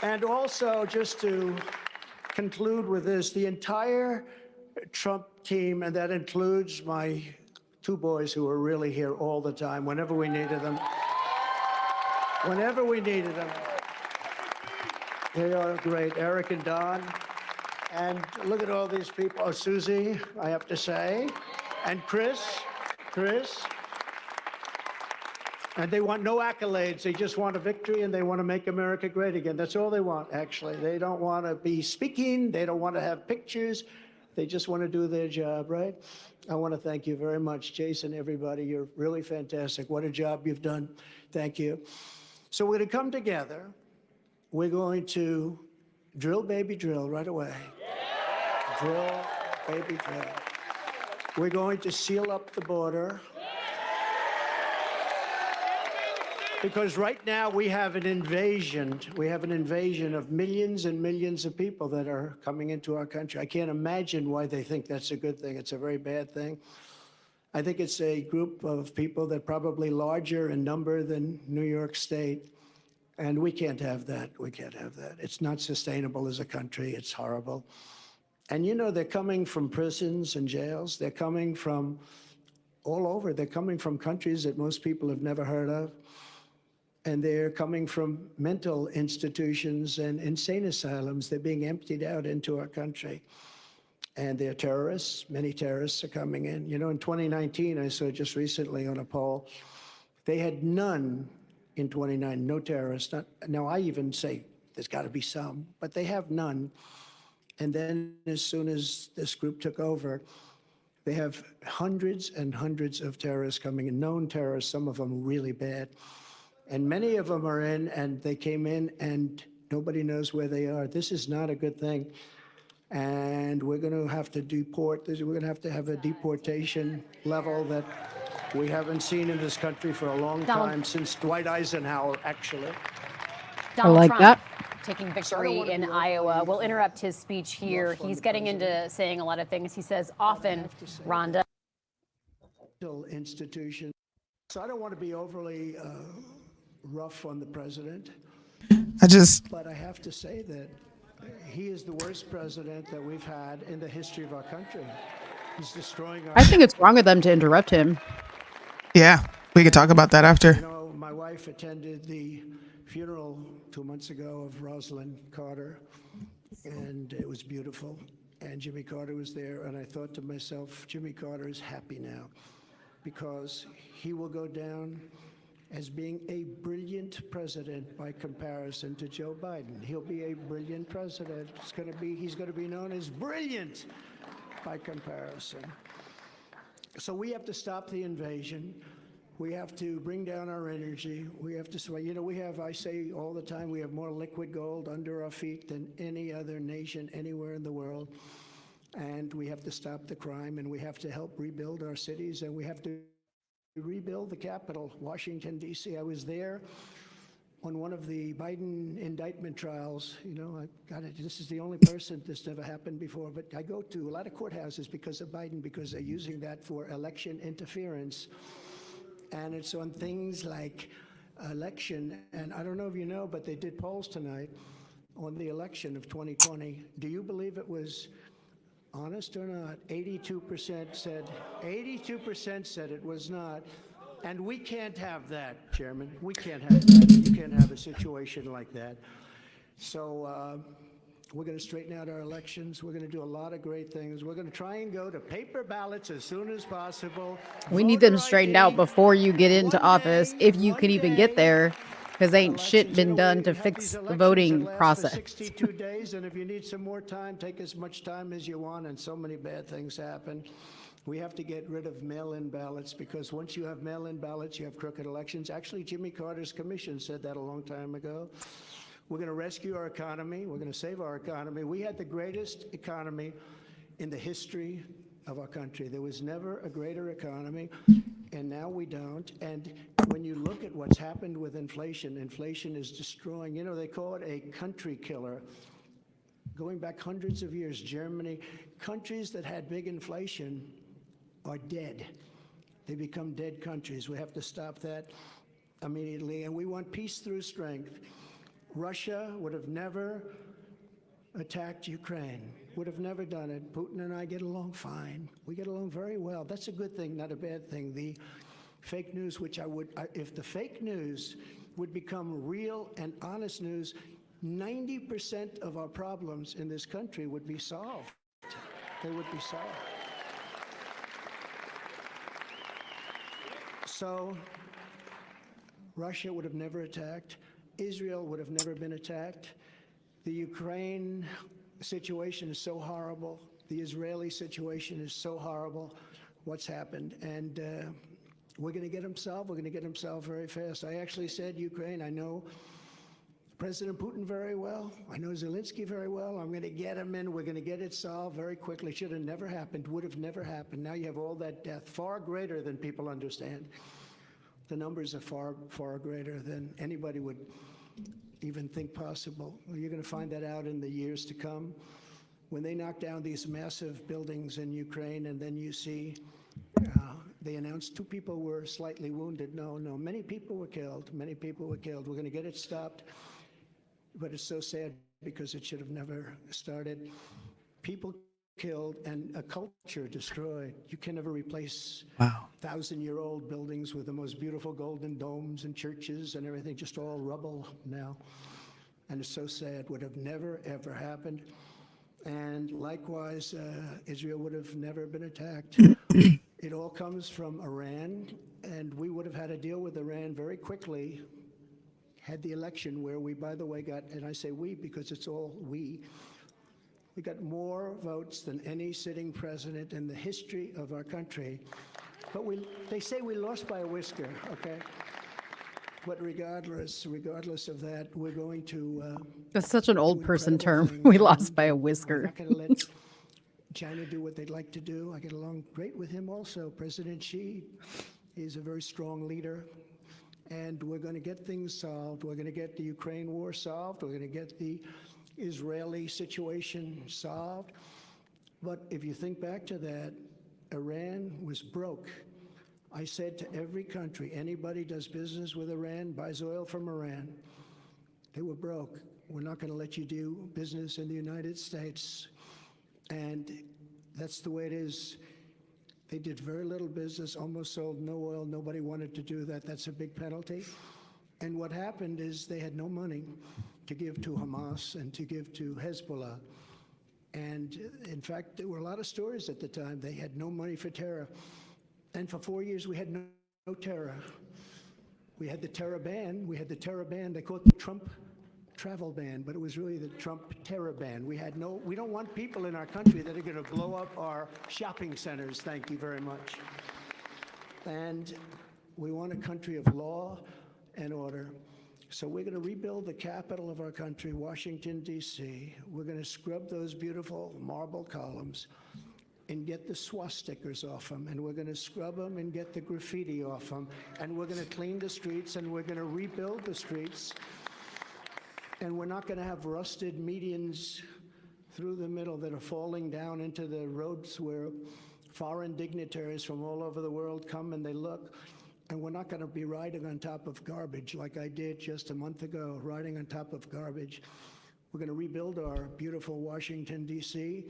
And also, just to conclude with this, the entire Trump team, and that includes my two boys who are really here all the time, whenever we needed them. Whenever we needed them. They are great, Eric and Don. And look at all these people. Oh, Susie, I have to say. And Chris. And they want no accolades. They just want a victory, and they want to make America great again. That's all they want, actually. They don't want to be speaking. They don't want to have pictures. They just want to do their job, right? I want to thank you very much, Jason, everybody. You're really fantastic. What a job you've done. Thank you. So we're going to come together. We're going to drill, baby, drill right away. Drill, baby, drill. We're going to seal up the border. Because right now we have an invasion. We have an invasion of millions and millions of people that are coming into our country. I can't imagine why they think that's a good thing. It's a very bad thing. I think it's a group of people that are probably larger in number than New York State. And we can't have that. We can't have that. It's not sustainable as a country. It's horrible. And you know, they're coming from prisons and jails. They're coming from all over. They're coming from countries that most people have never heard of. And they're coming from mental institutions and insane asylums. They're being emptied out into our country. And they're terrorists. Many terrorists are coming in. You know, in 2019, I saw just recently on a poll, they had none in 2019, no terrorists. Now, I even say there's got to be some, but they have none. And then as soon as this group took over, they have hundreds and hundreds of terrorists coming in, known terrorists, some of them really bad. And many of them are in, and they came in, and nobody knows where they are. This is not a good thing. And we're going to have to deport. We're going to have a deportation level that we haven't seen in this country for a long time, since Dwight Eisenhower, actually. Donald like that. Taking victory in Iowa. We'll interrupt his speech here. He's getting into saying a lot of things. He says often, Rhonda. Institution. So I don't want to be overly rough on the president. But I have to say that he is the worst president that we've had in the history of our country. He's destroying our... I think it's wrong of them to interrupt him. Yeah, we could talk about that after. You know, my wife attended the funeral 2 months ago of Rosalind Carter, and it was beautiful. And Jimmy Carter was there, and I thought to myself, Jimmy Carter is happy now, because he will go down as being a brilliant president by comparison to Joe Biden. He'll be a brilliant president. He's going to be known as brilliant by comparison. So we have to stop the invasion. We have to bring down our energy. We have to, you know, I say all the time, we have more liquid gold under our feet than any other nation anywhere in the world. And we have to stop the crime, and we have to help rebuild our cities, and we have to rebuild the Capitol, Washington, D.C. I was there on one of the Biden indictment trials. You know, this is the only person this never happened before, but I go to a lot of courthouses because of Biden, because they're using that for election interference. And it's on things like election, and I don't know if you know, but they did polls tonight, on the election of 2020. Do you believe it was honest or not? 82% said it was not. And we can't have that, Chairman. We can't have that. You can't have a situation like that. So we're going to straighten out our elections. We're going to do a lot of great things. We're going to try and go to paper ballots as soon as possible. We need them straightened out before you get into office, if you could even get there, because ain't shit been done to fix the voting process. 62 days, and if you need some more time, take as much time as you want, and so many bad things happen. We have to get rid of mail-in ballots, because once you have mail-in ballots, you have crooked elections. Actually, Jimmy Carter's commission said that a long time ago. We're going to rescue our economy. We're going to save our economy. We had the greatest economy in the history of our country. There was never a greater economy, and now we don't. And when you look at what's happened with inflation, inflation is destroying, you know, they call it a country killer. Going back hundreds of years, Germany, countries that had big inflation are dead. They become dead countries. We have to stop that immediately. And we want peace through strength. Russia would have never attacked Ukraine, would have never done it. Putin and I get along fine. We get along very well. That's a good thing, not a bad thing. The fake news, which if the fake news would become real and honest news, 90% of our problems in this country would be solved. They would be solved. So Russia would have never attacked. Israel would have never been attacked. The Ukraine situation is so horrible. The Israeli situation is so horrible, what's happened. And we're going to get them solved. We're going to get them solved very fast. I actually said Ukraine. I know President Putin very well. I know Zelensky very well. I'm going to get him in. We're going to get it solved very quickly. Should have never happened. Would have never happened. Now you have all that death, far greater than people understand. The numbers are far, far greater than anybody would even think possible. You're going to find that out in the years to come. When they knock down these massive buildings in Ukraine, and then you see they announced 2 people were slightly wounded. No, many people were killed. Many people were killed. We're going to get it stopped. But it's so sad because it should have never started. People killed and a culture destroyed. You can never replace 1,000-year-old buildings with the most beautiful golden domes and churches and everything, just all rubble now. And it's so sad. Would have never, ever happened. And likewise, Israel would have never been attacked. It all comes from Iran, and we would have had to deal with Iran very quickly had the election where we, by the way, got, and I say we because it's all we got more votes than any sitting president in the history of our country. But they say we lost by a whisker, okay? But regardless of that, we're going to... That's such an old person term. We lost by a whisker. We're not going to let China do what they'd like to do. I get along great with him also. President Xi is a very strong leader. And we're going to get things solved. We're going to get the Ukraine war solved. We're going to get the Israeli situation solved. But if you think back to that, Iran was broke. I said to every country, anybody does business with Iran, buys oil from Iran, they were broke. We're not going to let you do business in the United States. And that's the way it is. They did very little business, almost sold no oil. Nobody wanted to do that. That's a big penalty. And what happened is they had no money to give to Hamas and to give to Hezbollah. And in fact, there were a lot of stories at the time. They had no money for terror. And for 4 years, we had no terror. We had the terror ban. They called it the Trump travel ban, but it was really the Trump terror ban. We don't want people in our country that are going to blow up our shopping centers. Thank you very much. And we want a country of law and order. So we're going to rebuild the capital of our country, Washington, D.C. We're going to scrub those beautiful marble columns and get the swastikas off them, and we're going to scrub them and get the graffiti off them, and we're going to clean the streets, and we're going to rebuild the streets, and we're not going to have rusted medians through the middle that are falling down into the roads where foreign dignitaries from all over the world come and they look. And we're not going to be riding on top of garbage like I did just a month ago, riding on top of garbage. We're going to rebuild our beautiful Washington, D.C.,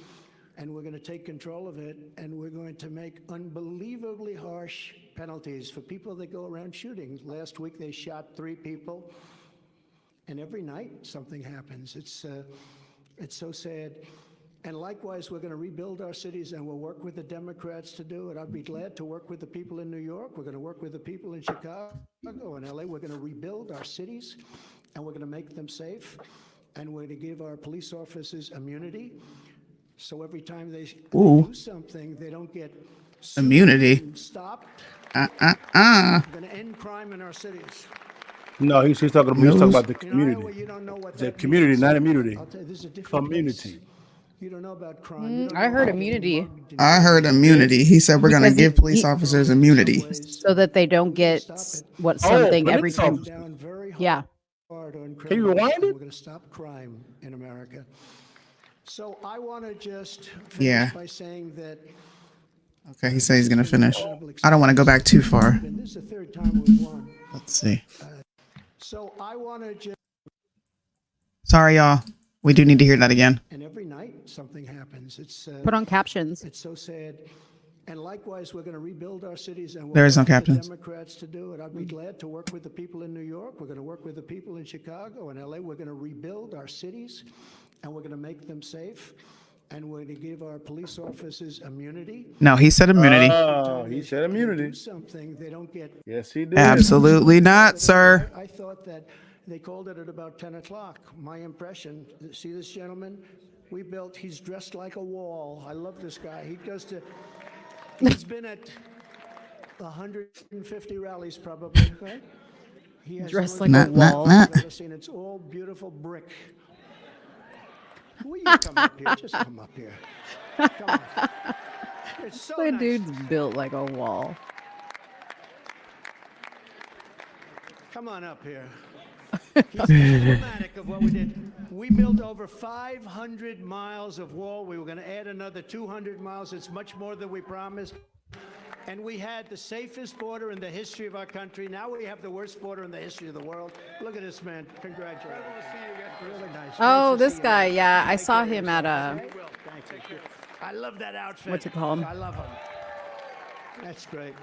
and we're going to take control of it, and we're going to make unbelievably harsh penalties for people that go around shooting. Last week, they shot 3 people, and every night something happens. It's so sad. And likewise, we're going to rebuild our cities, and we'll work with the Democrats to do it. I'd be glad to work with the people in New York. We're going to work with the people in Chicago and L.A. We're going to rebuild our cities, and we're going to make them safe, and we're going to give our police officers immunity. So every time they do something, they don't get sued Immunity. and stopped. Uh. We're going to end crime in our cities. No, he's talking about the community. Iowa, you don't know what The that community, means. not immunity. I'll tell you, this is a different Community. place. You don't know about crime. You don't I know heard about getting immunity. mugged and I heard immunity. He said we're gonna Because give police officers immunity. so that they don't get something every police time. officers. down very Yeah. hard on Can you rewind criminals, and it? we're going to stop crime in America. So I want to just finish Yeah. by saying that Okay, he said he's gonna finish. I don't want to go back too far. and this is the 3rd time we've won. Let's see. So I want to just, Sorry, y'all. We do need to hear that again. and every night something happens. It's Put on captions. It's so sad. And likewise, we're going to rebuild our cities, and we'll There is no work with the captions. Democrats to do it. I'd be glad to work with the people in New York. We're going to work with the people in Chicago and LA. We're going to rebuild our cities, and we're going to make them safe, and we're going to give our police officers immunity. No, he said immunity. Oh, he said immunity. Do something they don't get. Yes, he did. Absolutely not, sir. I thought that they called it at about 10 o'clock. My impression, see this gentleman? He's dressed like a wall. I love this guy. He's been at 150 rallies probably, right? He has Dressed really like a good wall. walls I've ever seen. It's all beautiful brick. Will you come up here? Just come up here. Come on. It's so The nice. dude's built like a wall. Come on up here. He's emblematic of what we did. We built over 500 miles of wall. We were going to add another 200 miles. It's much more than we promised. And we had the safest border in the history of our country. Now we have the worst border in the history of the world. Look at this man. Congratulations. Really nice. Oh, Nice to this see you. guy. Yeah, I Take saw care of him at yourself, okay? Thank you. I love that outfit. What's it called? I love him. That's great.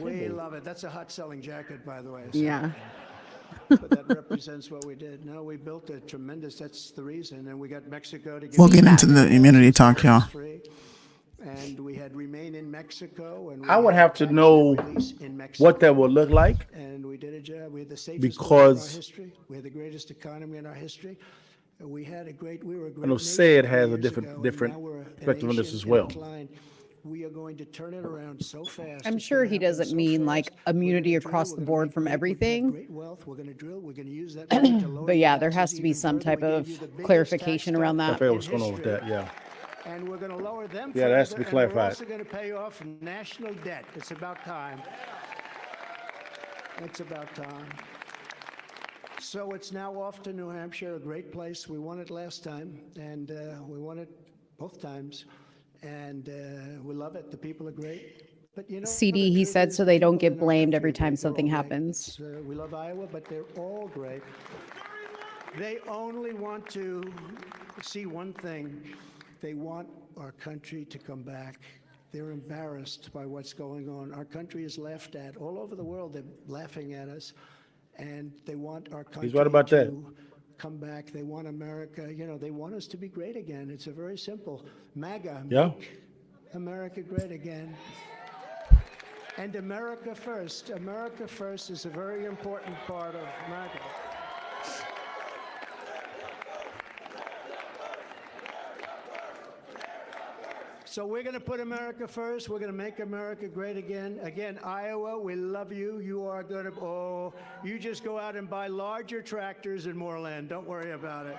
We love it. That's a hot selling jacket, by the way. so- Yeah. But that represents what we did. No, we built a tremendous, that's the reason. And we got Mexico to give We'll us get into the immunity talk, y'all. free. And we had Remain in Mexico. And we I would had have to Vaccine know Release in Mexico. what that would look like. And we did a job. We had the safest border in our Because- history. We had the greatest economy in our history. We had a great, we were a great I know nation SAID 20 has a years different ago, and different now we're a perspective on this nation as in well. decline. We are going to turn it around so fast. I'm It's sure gonna he happen doesn't so mean fast. like We're immunity gonna drill, across we're the gonna board make from great, we've got everything. Great wealth. We're going to drill. We're going to use that money to lower But the yeah, there taxes has to be even some further. type We gave of you the biggest clarification tax around cut that. I forget in what's going on with history. that. Yeah. And we're going to lower them Yeah, that has to be further, and we're clarified. also going to pay off national debt. It's about time. It's about time. So it's now off to New Hampshire, a great place. We won it last time, and we won it both times. And we love it. The people are great. But you know, CD, the he truth said, is so the they don't people get in our blamed country every are time great. They're something all great. happens. We love Iowa, but they're all great. They only want to see one thing. They want our country to come back. They're embarrassed by what's going on. Our country is laughed at. All over the world, they're laughing at us. And they want our country He's right about that. to come back. They want America, you know, they want us to be great again. It's a very simple MAGA. Yeah. Make America great again. And America first. America first is a very important part of MAGA. So we're going to put America first. We're going to make America great again. Again, Iowa, we love you. You are going to, you just go out and buy larger tractors and more land. Don't worry about it.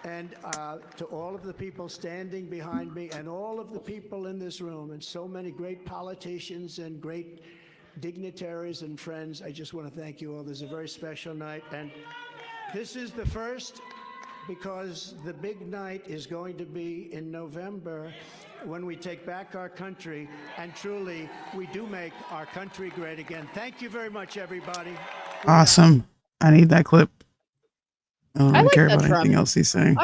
And to all of the people standing behind me and all of the people in this room and so many great politicians and great dignitaries and friends, I just want to thank you all. This is a very special night. And this is the first, because the big night is going to be in November when we take back our country, and truly we do make our country great again. Thank you very much, everybody. Awesome. I need that clip. I don't I really like care that about Trump. anything else he's saying.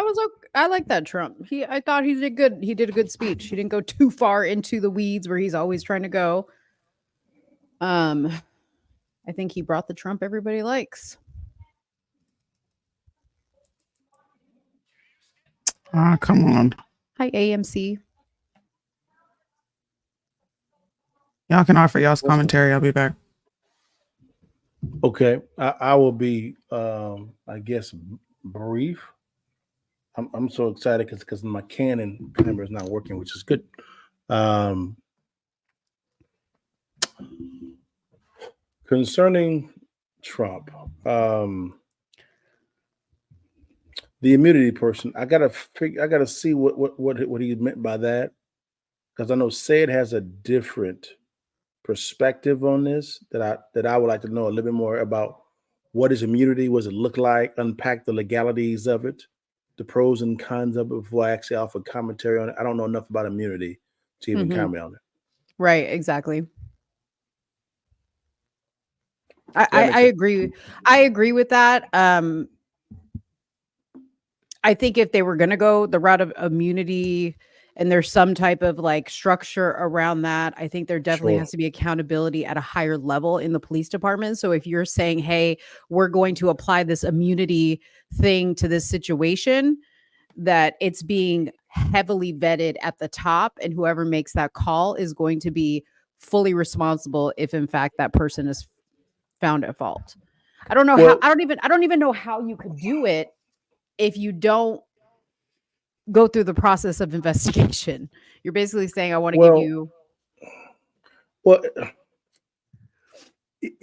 I like that Trump. I thought he did good. He did a good speech. He didn't go too far into the weeds where he's always trying to go. I think he brought the Trump everybody likes. Ah, come on. Hi, AMC. Y'all can offer y'all's commentary. I'll be back. Okay, I will be, I guess, brief. I'm so excited because my Canon camera is not working, which is good. Concerning Trump, the immunity person, I gotta see what he meant by that, because I know Said has a different perspective on this that I would like to know a little bit more about. What is immunity? What does it look like? Unpack the legalities of it, the pros and cons of it before I actually offer commentary on it. I don't know enough about immunity to even comment on it. Right, exactly. That I makes sense. agree. I agree with that. I think if they were going to go the route of immunity and there's some type of like structure around that, I think there definitely Sure. has to be accountability at a higher level in the police department. So if you're saying, hey, we're going to apply this immunity thing to this situation, that it's being heavily vetted at the top, and whoever makes that call is going to be fully responsible if in fact that person is found at fault. I don't know how I don't even know how you could do it if you don't go through the process of investigation. You're basically saying, I want to give you. Well,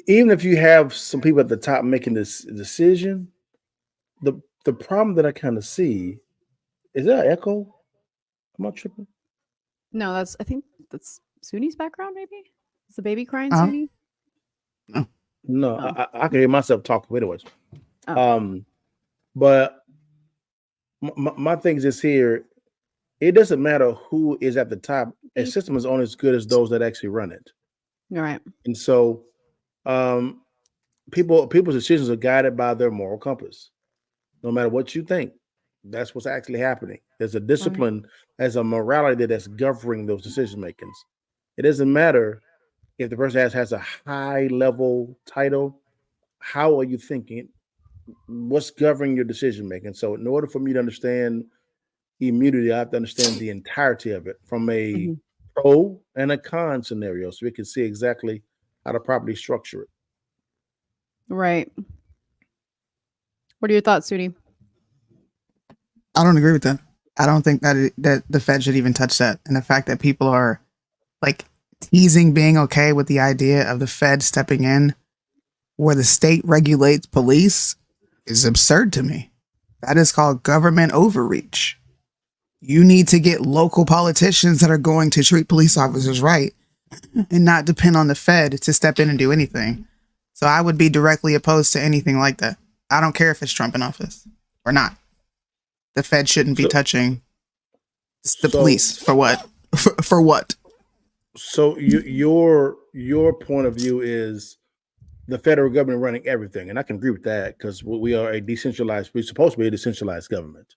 even if you have some people at the top making this decision, the problem that I kind of see is that an echo. Am I tripping? No, I think that's Suni's background, maybe? Is the baby crying, Oh. Suni? No, I can hear myself talking anyways. Oh. But my thing is this here. It doesn't matter who is at the top. A system is only as good as those that actually run it. All right. And so, people's decisions are guided by their moral compass. No matter what you think, that's what's actually happening. There's a discipline, there's a morality that's governing those decision makings. It doesn't matter if the person has a high level title. How are you thinking? What's governing your decision making? So, in order for me to understand immunity, I have to understand the entirety of it from a pro and a con scenario, so we can see exactly how to properly structure it. Right. What are your thoughts, Suni? I don't agree with that. I don't think that the Fed should even touch that. And the fact that people are like teasing being okay with the idea of the Fed stepping in where the state regulates police is absurd to me. That is called government overreach. You need to get local politicians that are going to treat police officers right and not depend on the Fed to step in and do anything. So I would be directly opposed to anything like that. I don't care if it's Trump in office or not. The Fed shouldn't be touching the police for what? For what? So your point of view is the federal government running everything, and I can agree with that because we are a decentralized. We're supposed to be a decentralized government,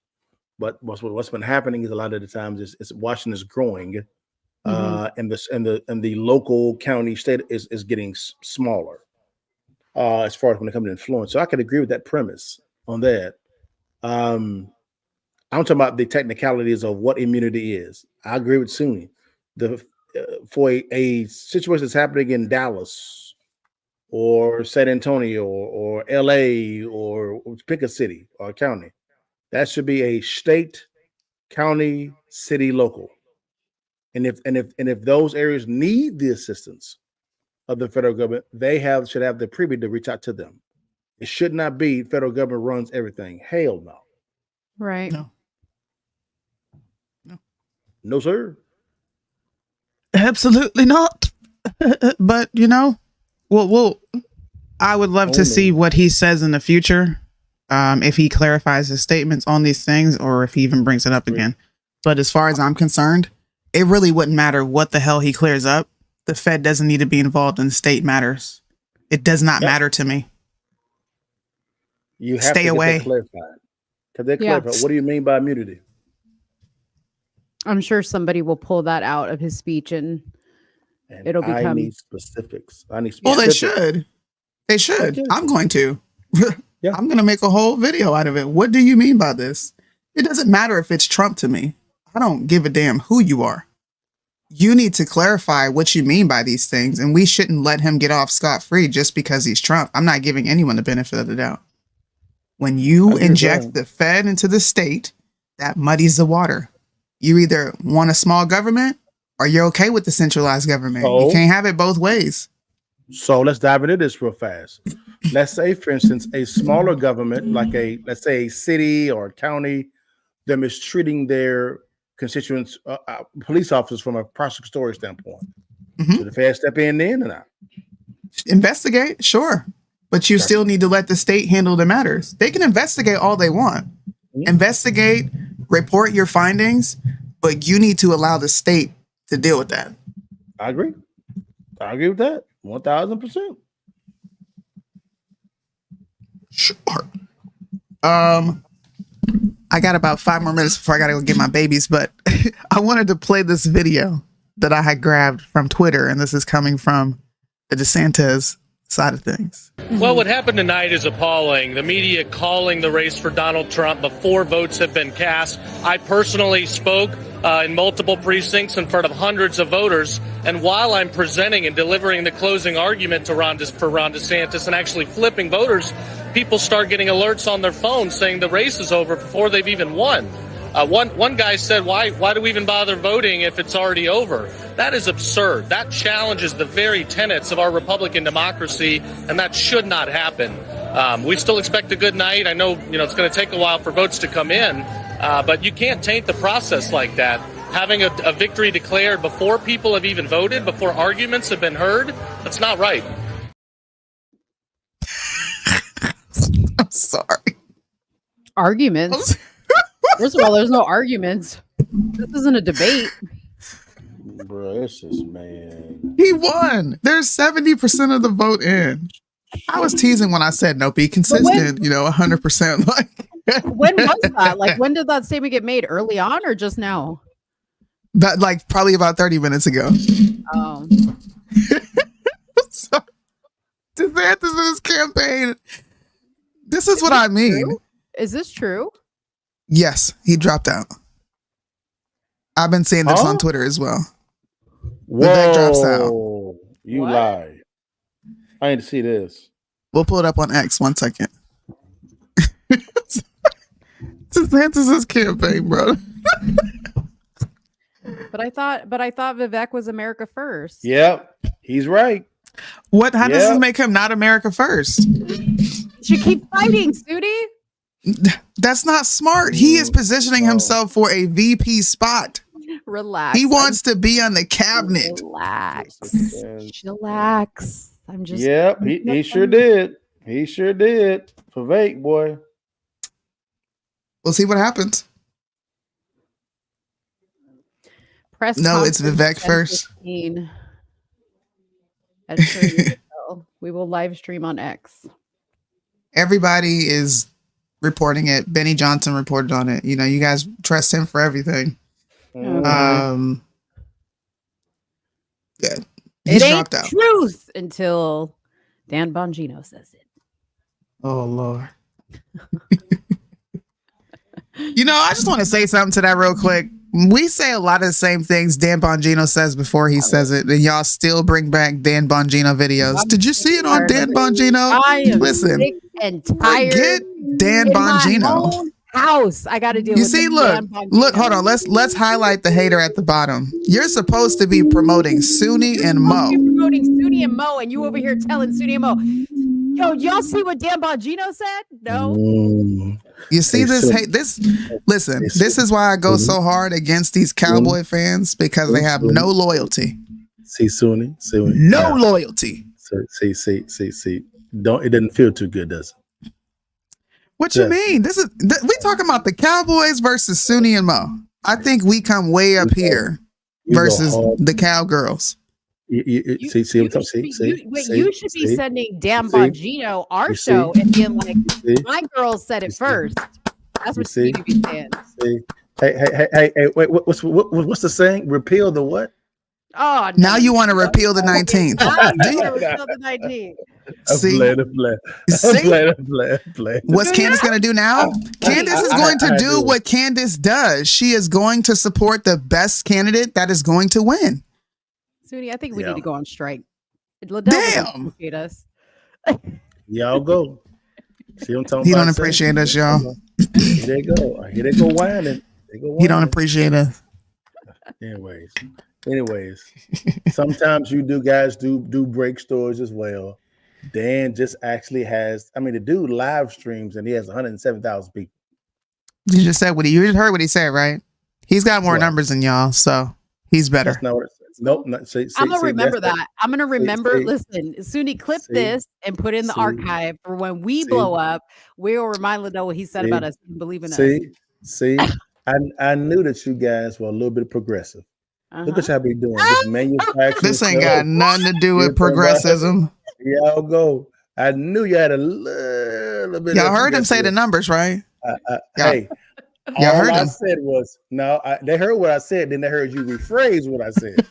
but what's been happening is a lot of the times is Washington is growing, and the local county state is getting smaller as far as when it comes to influence. So I can agree with that premise on that. I'm talking about the technicalities of what immunity is. I agree with Suni. For a situation that's happening in Dallas or San Antonio or LA or pick a city or a county, that should be a state, county, city, local. And if those areas need the assistance of the federal government, they should have the privy to reach out to them. It should not be federal government runs everything. Hell no. Right. No, sir. Absolutely not. But well, I would love to see what he says in the future. If he clarifies his statements on these things or if he even brings it up again. But as far as I'm concerned, it really wouldn't matter what the hell he clears up. The Fed doesn't need to be involved in state matters. It does not matter to me. You have Stay to away. get that clarified. Because they Yeah. clarify. What do you mean by immunity? I'm sure somebody will pull that out of his speech and it'll I become. need specifics. I need Well, specifics. they should. They should. Okay. I'm going to. Yeah. I'm going to make a whole video out of it. What do you mean by this? It doesn't matter if it's Trump to me. I don't give a damn who you are. You need to clarify what you mean by these things, and we shouldn't let him get off scot-free just because he's Trump. I'm not giving anyone the benefit of the doubt. When you inject the Fed into the state, that muddies the water. You either want a small government or you're okay with the centralized government. You Oh. can't have it both ways. So let's dive into this real fast. Let's say, for instance, a smaller government, like let's say a city or a county, they're mistreating their constituents, police officers from a prosecutorial standpoint. Should the Fed step in then or not? Investigate, sure. But you still need to let the state handle the matters. They can investigate all they want. Investigate, report your findings, but you need to allow the state to deal with that. I agree. I agree with that. 1,000%. Sure. I got about 5 more minutes before I gotta go get my babies, but I wanted to play this video that I had grabbed from Twitter, and this is coming from the DeSantis side of things. Well, what happened tonight is appalling. The media calling the race for Donald Trump before votes have been cast. I personally spoke in multiple precincts in front of hundreds of voters. And while I'm presenting and delivering the closing argument to Ron DeSantis and actually flipping voters, people start getting alerts on their phones saying the race is over before they've even won. One guy said, why do we even bother voting if it's already over? That is absurd. That challenges the very tenets of our Republican democracy, and that should not happen. We still expect a good night. I know, it's going to take a while for votes to come in, but you can't taint the process like that. Having a victory declared before people have even voted, before arguments have been heard, that's not right. I'm sorry. Arguments. First of all, there's no arguments. This isn't a debate. Bro, this is, man. He won. There's 70% of the vote in. I was teasing when I said no, be consistent, 100%. Like When was that? Like, when did that statement get made? Early on or just now? that, like probably about 30 minutes ago. Oh. So, DeSantis in his campaign. This is what I mean. True? Is this true? Yes, he dropped out. I've been seeing this on Twitter as well. Vivek drops out. You lie. I need to see this. We'll pull it up on X. 1 second. DeSantis' campaign, bro. But I thought Vivek was America first. Yep, he's right. What? How does this make him not America first? Should keep fighting, Sudi. That's not smart. He is positioning himself for a VP spot. Relax. He wants to be on the cabinet. Relax. Chillax. I'm just. Yep, he sure did. He sure did. Vivek, boy. We'll see what happens. Press No, it's conference Vivek first. 10:15. At Shirley Hill. We will live stream on X. Everybody is reporting it. Benny Johnson reported on it. You guys trust him for everything. Yeah, he's It ain't dropped out. truth until Dan Bongino says it. Oh Lord. I just want to say something to that real quick. We say a lot of the same things Dan Bongino says before he says it, and y'all still bring back Dan Bongino videos. Did you see it on Dan Bongino? I am Listen, sick and tired. forget Dan in my Bongino. own house. I got to deal You with see, this look, Dan Bongino. look, hold on. Let's highlight the hater at the bottom. You're supposed to be promoting Sunni and Mo. You're promoting Sudi and Mo, and you over here telling Sudi and Mo, yo, y'all see what Dan Bongino said? No. You see this? Listen, this is why I go so hard against these Cowboy fans, because they have no loyalty. See, Sunni. No loyalty. See. It doesn't feel too good, does it? What you mean? We talking about the Cowboys versus Sunni and Mo. I think we come way up here versus the Cowgirls. See what I'm saying? You should be sending Dan see, Bongino our you show see, and being like, see, my girl said you it see, first. That's you what see, you need to be saying. see. Hey, wait, what's the saying? Repeal the what? Oh, Now you want to repeal the 19th. Now Do you you? want to repeal the 19th. See? What's Candace going to do now? Candace is going to do what Candace does. She is going to support the best candidate that is going to win. Suni, I think we need to go on strike. Liddell Damn. appreciate us. Y'all go. See what I'm talking He about? don't appreciate us, y'all. Here they go. Here they go whining. He don't appreciate us. Anyways, sometimes you guys do break stories as well. Dan just actually has. I mean, the dude live streams and he has 107,000 people. You just said what you just heard what he said, right? He's got more numbers than y'all, so he's better. That's not what it said. Nope. I'm gonna remember that. I'm gonna remember. See, Listen, Suni, clip this and put in the archive for when we blow up. We'll remind Liddell what he said about us and believe in us. See, I knew that you guys were a little bit progressive. Look at y'all be doing this manufacturing. This ain't got nothing to do with progressivism. Y'all go. I knew you had a little bit. Y'all heard him say the numbers, right? Hey, y'all heard I him. said was no. They heard what I said. Then they heard you rephrase what I said.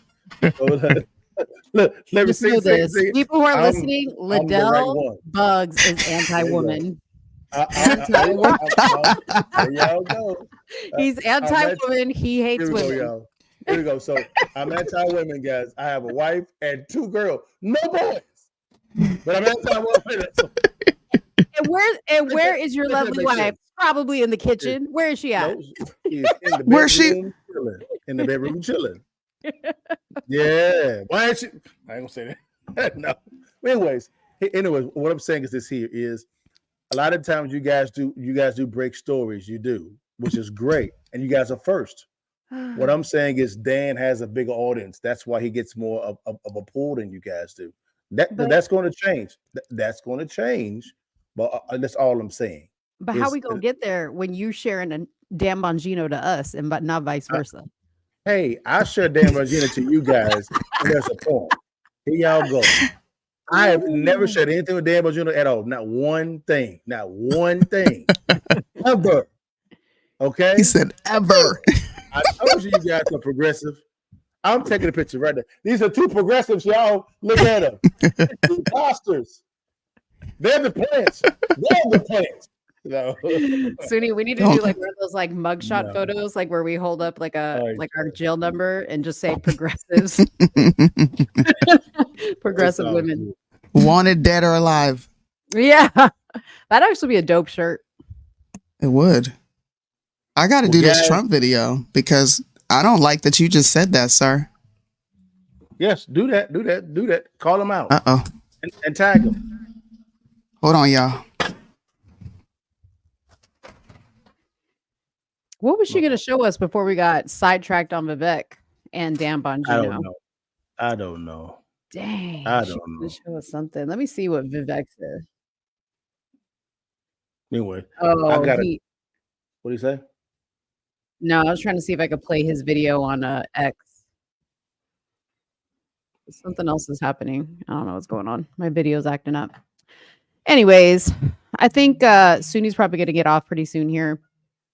Look, let me see this. See. People who are listening, Liddell Bugs is anti-woman. Anti-woman. There y'all go. He's anti-woman. He hates Here we women. go, y'all. Here we go. So I'm anti-women, guys. I have a wife and 2 girls, no boys. But I'm anti-women. And where is your lovely wife? Probably in the kitchen. Where is she at? No, she's in the Where's she? chilling. In the bedroom chilling. Yeah. Why ain't she? I ain't gonna say that. No. Anyways, what I'm saying is this here is a lot of times you guys do break stories, you do, which is great, and you guys are first. What I'm saying is Dan has a bigger audience. That's why he gets more of a pull than you guys do. That's going to change. That's going to change. But that's all I'm saying. But how we gonna get there when you sharing a Dan Bongino to us and but not vice versa? Hey, I share Dan Bongino to you guys. And there's a point. Here y'all go. I have never shared anything with Dan Bongino at all. Not one thing. Not one thing. Ever. Okay? He said ever. I told you guys are progressive. I'm taking a picture right there. These are 2 progressives, y'all. Look at them. Imposters. They're the plants. They're the plants. No. Suni, we need to do like one of those like mugshot photos, like where we hold up like our jail number and just say progressives. Progressive women. Wanted, dead or alive. Yeah. That'd actually be a dope shirt. It would. I got to do this Trump video because I don't like that you just said that, sir. Yes, do that. Call them out. Uh-oh. And tag them. Hold on, y'all. What was she going to show us before we got sidetracked on Vivek and Dan Bongino? I don't know. Dang. I don't know. Show us something. Let me see what Vivek said. Anyway, Oh, what do you say? No, I was trying to see if I could play his video on X. Something else is happening. I don't know what's going on. My video's acting up. Anyways, I think Suni's probably going to get off pretty soon here.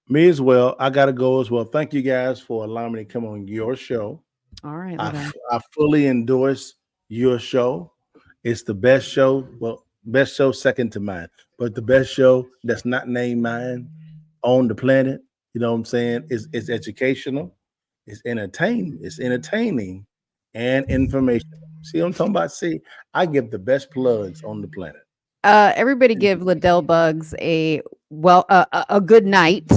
Me as well. I got to go as well. Thank you guys for allowing me to come on your show. All right. I fully endorse your show. It's the best show. Well, best show second to mine, but the best show that's not named mine on the planet. You know what I'm saying? It's educational. It's entertaining and informational. See what I'm talking about? See, I give the best plugs on the planet. Everybody give Liddell Bugs a good night.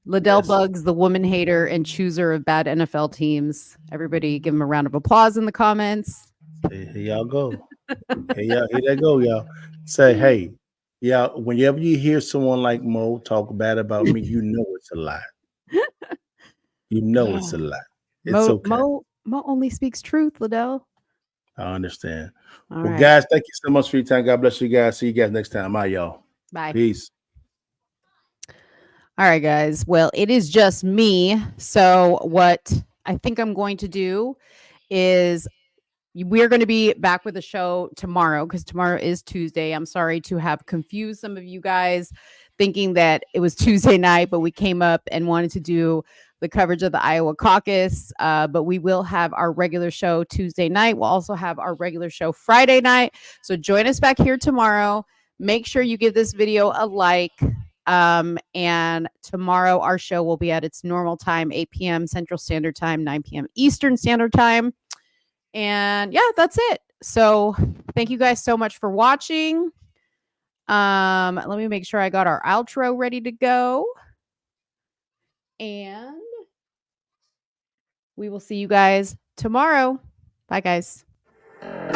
Liddell Bugs, the woman hater and chooser of bad NFL teams. Everybody give him a round of applause in the comments. Here y'all go. Here they go, y'all. Say, hey, y'all, whenever you hear someone like Mo talk bad about me, you know it's a lie. You know it's a lie. It's okay. Mo only speaks truth, Liddell. I understand. All well, right. guys, thank you so much for your time. God bless you guys. See you guys next time. Bye, y'all. Bye. Peace. All right, guys. Well, it is just me. So what I think I'm going to do is we're going to be back with the show tomorrow because tomorrow is Tuesday. I'm sorry to have confused some of you guys thinking that it was Tuesday night, but we came up and wanted to do the coverage of the Iowa caucus. But we will have our regular show Tuesday night. We'll also have our regular show Friday night. So join us back here tomorrow. Make sure you give this video a like. And tomorrow our show will be at its normal time, 8 p.m. Central Standard Time, 9 p.m. Eastern Standard Time. And yeah, that's it. So thank you guys so much for watching. Let me make sure I got our outro ready to go. And we will see you guys tomorrow. Bye, guys.